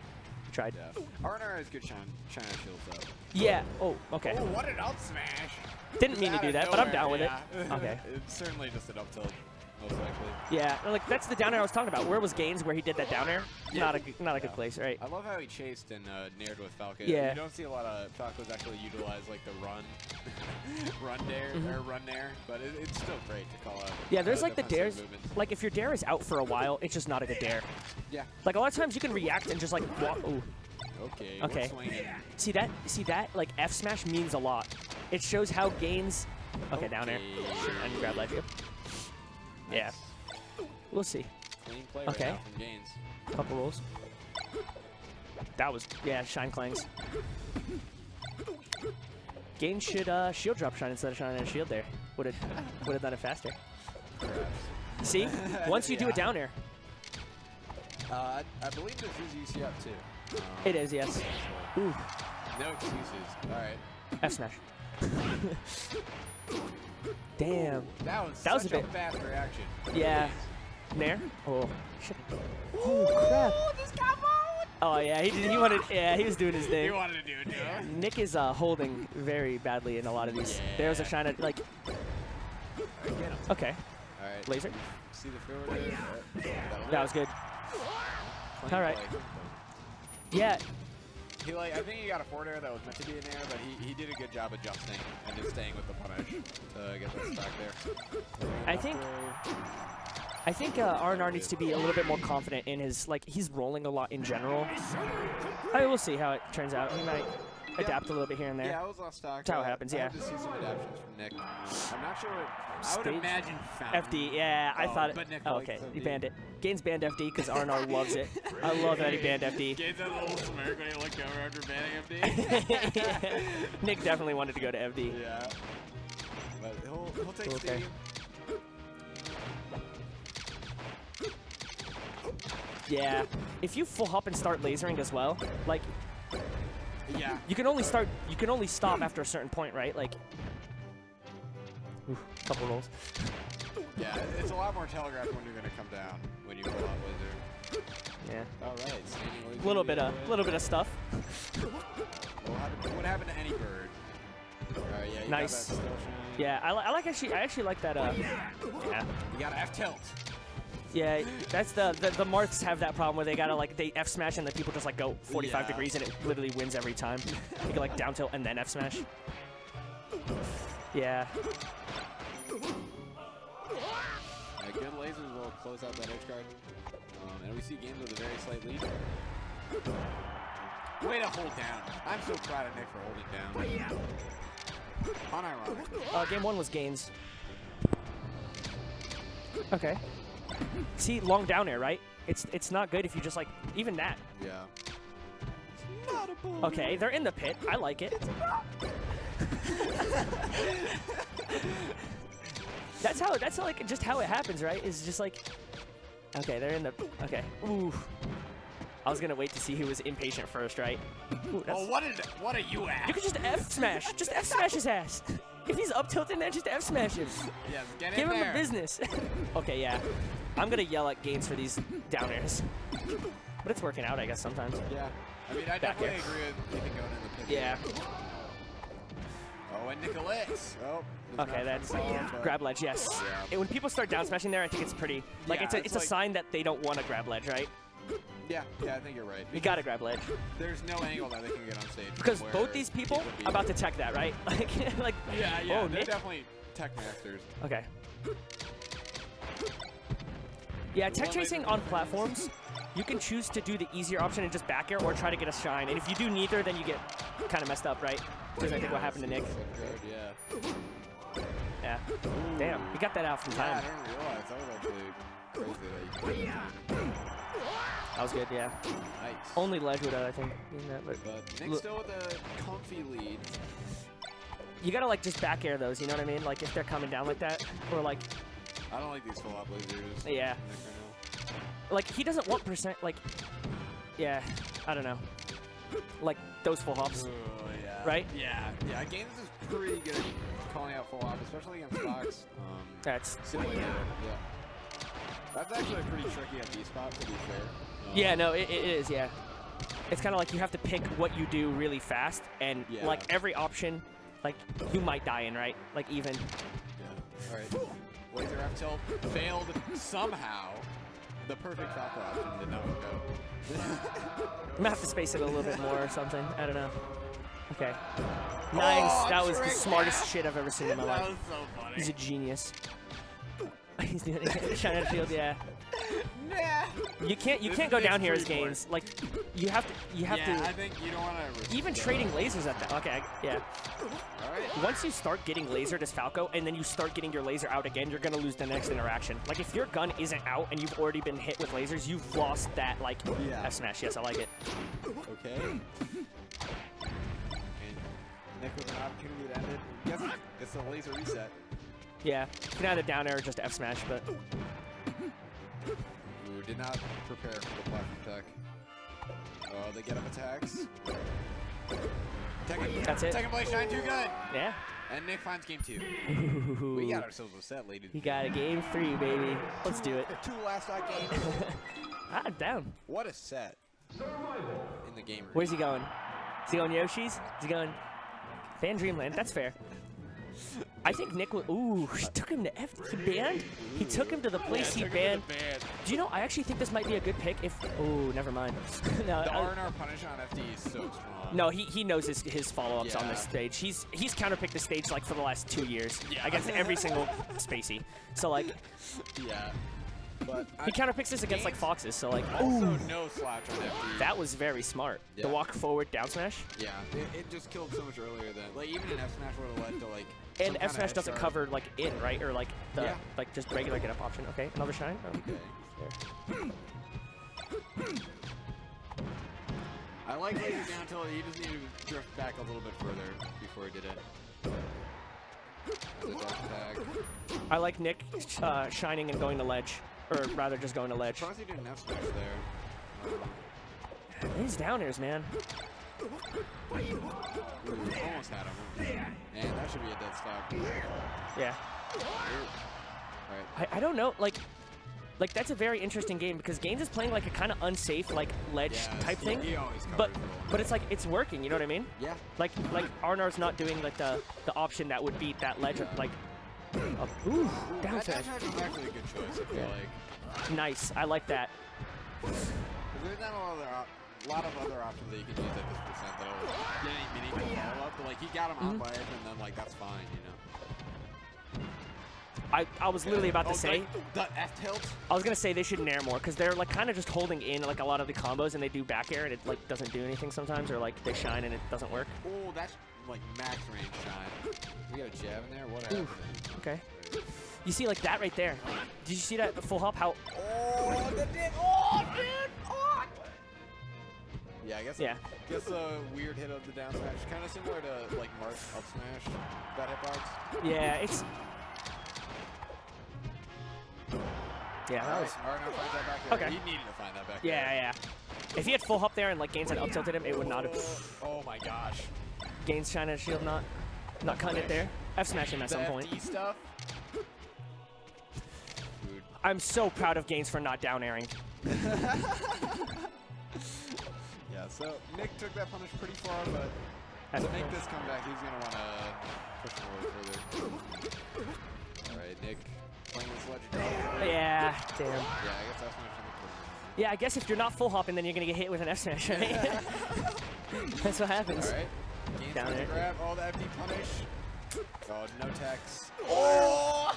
Tried. Yeah. R&R has good shine out of shields though. Yeah. Oh, okay. Oh, what an up smash! Didn't mean to do that, but I'm down with it. Okay. It's certainly just an up tilt, most likely. Yeah, like that's the down air I was talking about. Where was Gaines where he did that down air? Yeah. Not a good place, right? I love how he chased and nared with Falco. Yeah. You don't see a lot of Falcos actually utilize like the run dare, or run nair, but it's still great to call out. Yeah, there's like the defensive dares. movement. Like if your dare is out for a while, it's just not a good dare. Yeah. Like a lot of times you can react and just like walk. Ooh. Okay. Okay. We're swinging. See that? Like F smash means a lot. It shows how Gains. Okay, down air. And grab ledge. Yeah. We'll see. Clean play Okay. right now from Gains. Couple rolls. That was Shine Clangs. Gains should shield drop Shine instead of Shine and shield there. Would have done it faster. See? Once you do a down air. I believe this is UCF too. It is, yes. Ooh. No excuses. All right. F smash. Damn. That was a such bit. a fast reaction. Yeah. Nair? Oh, shit. Oh, crap. This combo! Oh, yeah, he wanted, he was doing his thing. He wanted to do it too. Nick is holding very badly in a lot of these. There's a Shine, like, Get him. okay. All right. Laser. See the forward there? That was good. Clean All right. play. Yeah. I think he got a forward air that was meant to be in air, but he did a good job adjusting and just staying with the punish to get that stack there. I think R&R needs to be a little bit more confident in his, like, he's rolling a lot in general. I mean, we'll see how it turns out. He might adapt a little bit here and there. Yeah, I was lost stock. That's how it happens, I yeah. hope to see some adaptations from Nick. I'm not sure. I would Stage- imagine Fountain. FD, yeah, I thought it. But Nick Oh, likes okay, he FD. banned it. Gains banned FD because R&R loves it. I love that he banned FD. Gains had a little smirk when he looked over after banning FD. Nick definitely wanted to go to FD. Yeah. But he'll take Okay. Stadium. Yeah, if you full hop and start lasering as well, like, Yeah. you can only stop after a certain point, right? Like, oof, couple rolls. Yeah, it's a lot more telegraphed when you're gonna come down when you pull out laser. Yeah. All right. Standing laser Little the bit other way. of stuff. What happened to any bird? All right. Yeah. You Nice. Got that still shine. Yeah, I actually like that. Yeah. You got F tilt. Yeah, that's the Marths have that problem where they gotta like they F smash and then people just like go 45 Yeah. degrees and it literally wins every time. You can like down tilt and then F smash. Yeah. Good lasers will close out that edge guard. And we see Games with a very slight lead. Way to hold down. I'm so proud of Nick for holding down. Unironic. Game 1 was Gains. Okay. See, long down air, right? It's not good if you just like even that. Yeah. Okay, they're in the pit. I like it. That's like just how it happens, right? Is just like, okay, they're in the, okay. Ooh. I was gonna wait to see who was impatient first, right? Ooh, Oh, what are you at? you can just F smash. Just F smash his ass. If he's up tilting there, just F smash him. Yeah, get in Give him there. a business. Okay, yeah. I'm gonna yell at Gains for these down airs. But it's working out, I guess, sometimes. Yeah. I mean, I Back definitely air. agree with Ethan going in the pit. Yeah. Oh, and Nicholas. Oh. there's Okay, not that's from Paul, but- grab ledge, yes. Yeah. And when people start down smashing there, I think it's pretty, like, Yeah, it's a it's like- sign that they don't want to grab ledge, right? Yeah, I think you're right. You gotta grab ledge. There's no angle that they can get on stage. Because where both these people it would be- are about to tech that, right? like, Yeah, oh, they're Nick. definitely tech masters. Okay. Yeah, tech chasing on platforms, you can choose to do the easier option and just back air or try to get a shine. And if you do neither, then you get kind of messed up, right? Which is, I think, what happened to Nick. Yeah. Yeah. Damn, he got that out from Yeah, I time. didn't realize that was actually crazy that you could. That was good, yeah. Nice. Only ledge would have, I think, been that, but Nick's look, still with a comfy lead. you gotta like just back air those, you know what I mean? Like if they're coming down like that, or like, I don't like these full up lasers. yeah. Like he doesn't want percent, like, yeah, I don't know. Like those full hops, Yeah. right? Yeah. Gaines is pretty good at calling out full hop, especially against Fox. That's Similar. Yeah. That's actually pretty tricky at B spot, to be fair. yeah, no, it is, yeah. It's kind of like you have to pick what you do really fast, and Yeah. like every option, like you might die in, right? Like even. Yeah. All right. Laser F tilt failed somehow. The perfect Falco option did not work out. I'm gonna have to space it a little bit more or something. I don't know. Okay. Nice. Oh, that was the trick smartest back. shit I've ever seen in my That life. was so funny. He's a genius. He's doing it. Shine out shield, yeah. You can't go down here as gains. Like, you have to. I think you don't want to. Even trading lasers at that. Okay, yeah. All right. Once you start getting lasered as Falco, and then you start getting your laser out again, you're gonna lose the next interaction. Like, if your gun isn't out and you've already been hit with lasers, you've lost that, like, F smash. Yes, I like it. Okay. And Nick with an opportunity to end it. Guess it's a laser reset. Yeah, you can either down air or just F smash, but. Ooh, did not prepare for the platform tech. Oh, they get up attacks. That's it. Second place, shine too good. Yeah. And Nick finds game 2. Ooh. We got ourselves a set, ladies. You got a game 3, baby. Let's do it. 2 last out games. I'm down. What a set. In the game. Where's he going? Is he going Yoshi's? Is he going Fan Dreamland? That's fair. I think Nick will. Ooh, he took him to F. He banned? He took him to the place he banned. Do you know, I actually think this might be a good pick if. Oh, never mind. No, the R&R punish on FD is so strong. No, he knows his follow-ups on this stage. He's counterpicked the stage like for the last 2 years against every single Spacey. So like. Yeah. But he counterpicks this against like Foxes, so like. Also, Ooh. no slash on FD. That was very smart. The walk forward down smash. Yeah, it just killed so much earlier than like even an F smash would have led to like. And F smash doesn't cover like in, right, or like the like just regular get up option. Okay, another shine. Okay. I like laying down until he just needed to drift back a little bit further before he did it. I like Nick shining and going to ledge, or rather just going to ledge. Surprised he did an F smash there. These down airs, man. Ooh, almost had him. And that should be a dead stop. Yeah. Alright. I don't know, like that's a very interesting game because Gaines is playing like a kind of unsafe like ledge type thing, but it's like it's working. You know what I mean? Yeah. Like Arnar's not doing like the option that would beat that ledge like. Ooh, down smash is actually a good choice. I feel like. Nice. I like that. There's not a lot of other options that you can use at this percent that'll get any meaningful follow up. But like he got him on by it, and then like that's fine, you know. I was literally about to say. The F tilt. I was gonna say they should nair more because they're like kind of just holding in like a lot of the combos and they do back air and it like doesn't do anything sometimes or like they shine and it doesn't work. Oh, that's like max range shine. We got a jab in there. What happened? Okay. You see like that right there. Did you see that full hop? How? Oh, the dip. Oh, dude. Oh. Yeah, I guess. Yeah. Guess a weird hit of the down smash, kind of similar to like Marth up smash. That hitbox. Yeah, it's. Yeah, that was. Okay. He needed to find that back Yeah, yeah. If he had full hop there and like Gaines had up tilted him, it would not have. Oh my gosh. Gaines trying to shield not cutting it there. F smash him at some point. FD stuff. I'm so proud of Gaines for not down airing. Yeah, so Nick took that punish pretty far, but to make this comeback, he's going to want to push forward further. All right, Nick playing this ledge. Yeah, damn. Yeah, I guess that's my finish. Yeah, I guess if you're not full hopping, then you're going to get hit with an F smash, right? That's what happens. All right. Gaines Down there. Grab all the FD punish. Oh, no text. Oh!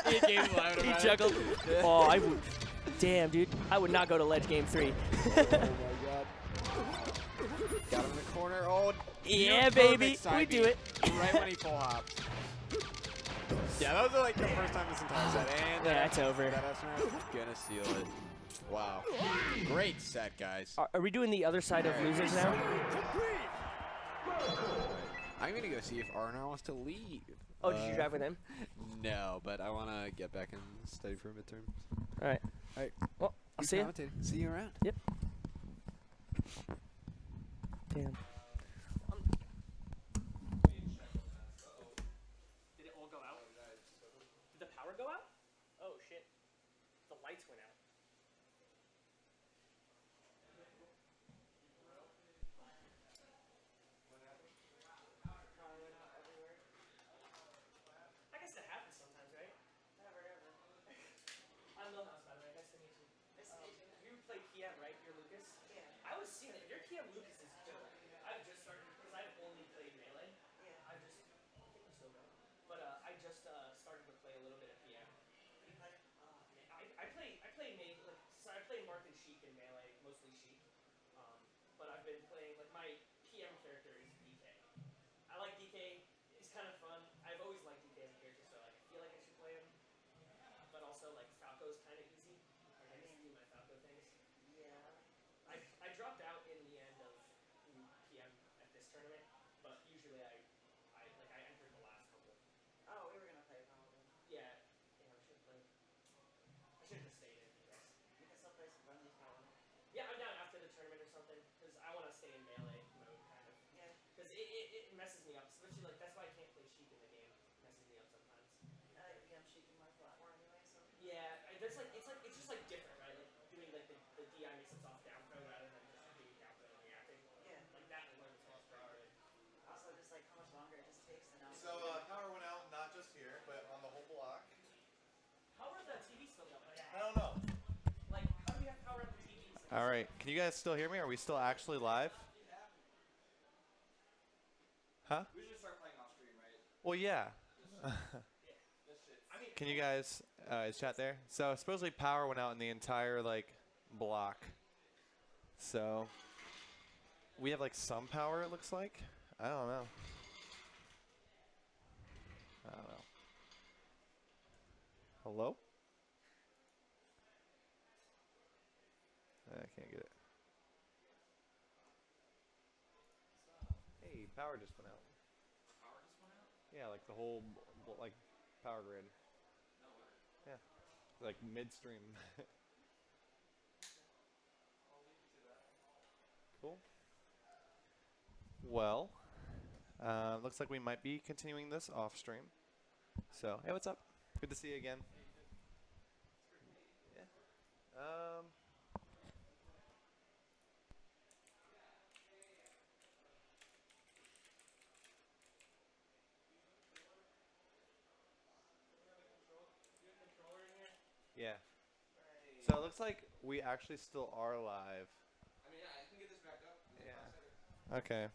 He gave him loud He about juggled. it. Oh, I would. Damn, dude. I would not go to ledge game 3. Oh my god. Got him in the corner. Oh, yeah, baby. We do it. Right when he full hopped. Yeah, that was like the first time this entire set. And yeah, it's over. That F smash is gonna seal it. Wow. Great set, guys. Are we doing the other side of losers now? I'm gonna go see if Arnar wants to leave. Oh, did you drive with him? No, but I want to get back and study for midterms. All right. All right. Well, I'll see you. See you around. Yep. Damn. Did it all go out? Did the power go out? Oh shit. The lights went out. I guess that happens sometimes, right? Never. I'm Millhouse, by the way. Nice to meet you. You play PM, right? You're Lucas? Yeah. I was seeing it. Your PM Lucas is dope. I but I've been playing, like, my PM character is DK. I like DK. He's kind of fun. I've always liked DK as a character, so like, I feel like I should play him. But also, like, Falco's kind of easy. Like, I just do my Falco things. Yeah. I dropped out in the end of PM at this tournament, but usually I entered the last couple. Oh, we were gonna play Paladin. Yeah. Yeah, we should have played. I should have just stayed in, I guess. You can still play some friendly Paladin. Yeah, I'm down after the tournament or something, because I want to stay in melee mode, kind of. Yeah. Because it messes me up, especially, like, that's why I can't play Sheik in the game. It messes me up sometimes. Yeah, I'm Sheik in my flat more anyway, so. Yeah, it's just, like, different, right? Like, doing, like, the DI makes it off down throw rather than just doing down throw and reacting. Yeah. Like, that alone is most priority. Also, just, like, how much longer it just takes to know. So, power went out, not just here, but on the whole block. How are the TVs still going? I don't know. Like, how do we have power on the TVs? All right, can you guys still hear me? Are we still actually live? Huh? We should start playing off stream, right? Well, yeah. Can you guys, is chat there? So supposedly power went out in the entire, like, block. So we have, like, some power, it looks like. I don't know. Hello? I can't get it. Hey, power just went out. Power just went out? Yeah, like the whole, like, power grid. No way. Yeah. Like midstream. Cool. Well, looks like we might be continuing this off stream. So, hey, what's up? Good to see you again. Yeah. Yeah. So it looks like we actually still are live. I mean, yeah, I can get this back up. Yeah. Okay.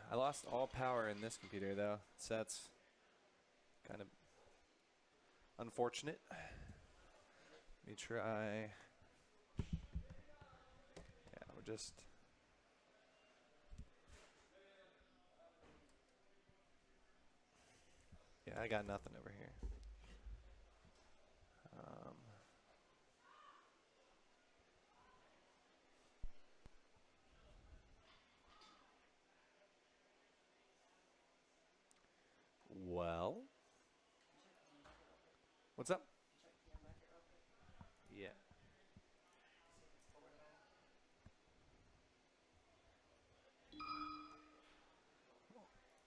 I lost all power in this computer though, so that's kind of unfortunate. Let me try. Yeah, we're just. Yeah, I got nothing over here. Well, what's up? Yeah.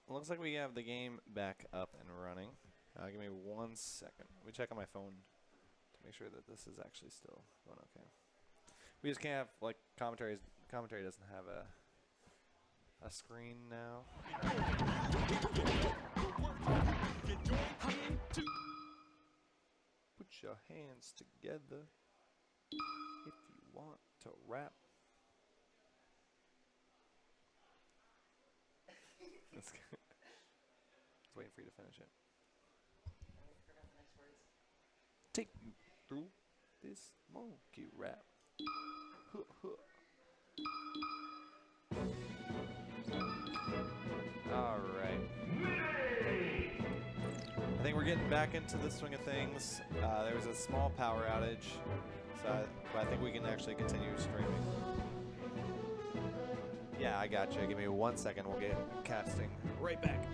Looks like we have the game back up and running. Give me 1 second. Let me check on my phone to make sure that this is actually still going okay. We just can't have, like, commentary doesn't have a screen now. Put your hands together if you want to rap. That's good. Just waiting for you to finish it. Take me through this monkey rap. Huh, huh. All right. I think we're getting back into the swing of things. There was a small power outage, but I think we can actually continue streaming. Yeah, I got you. Give me 1 second. We'll get casting right back.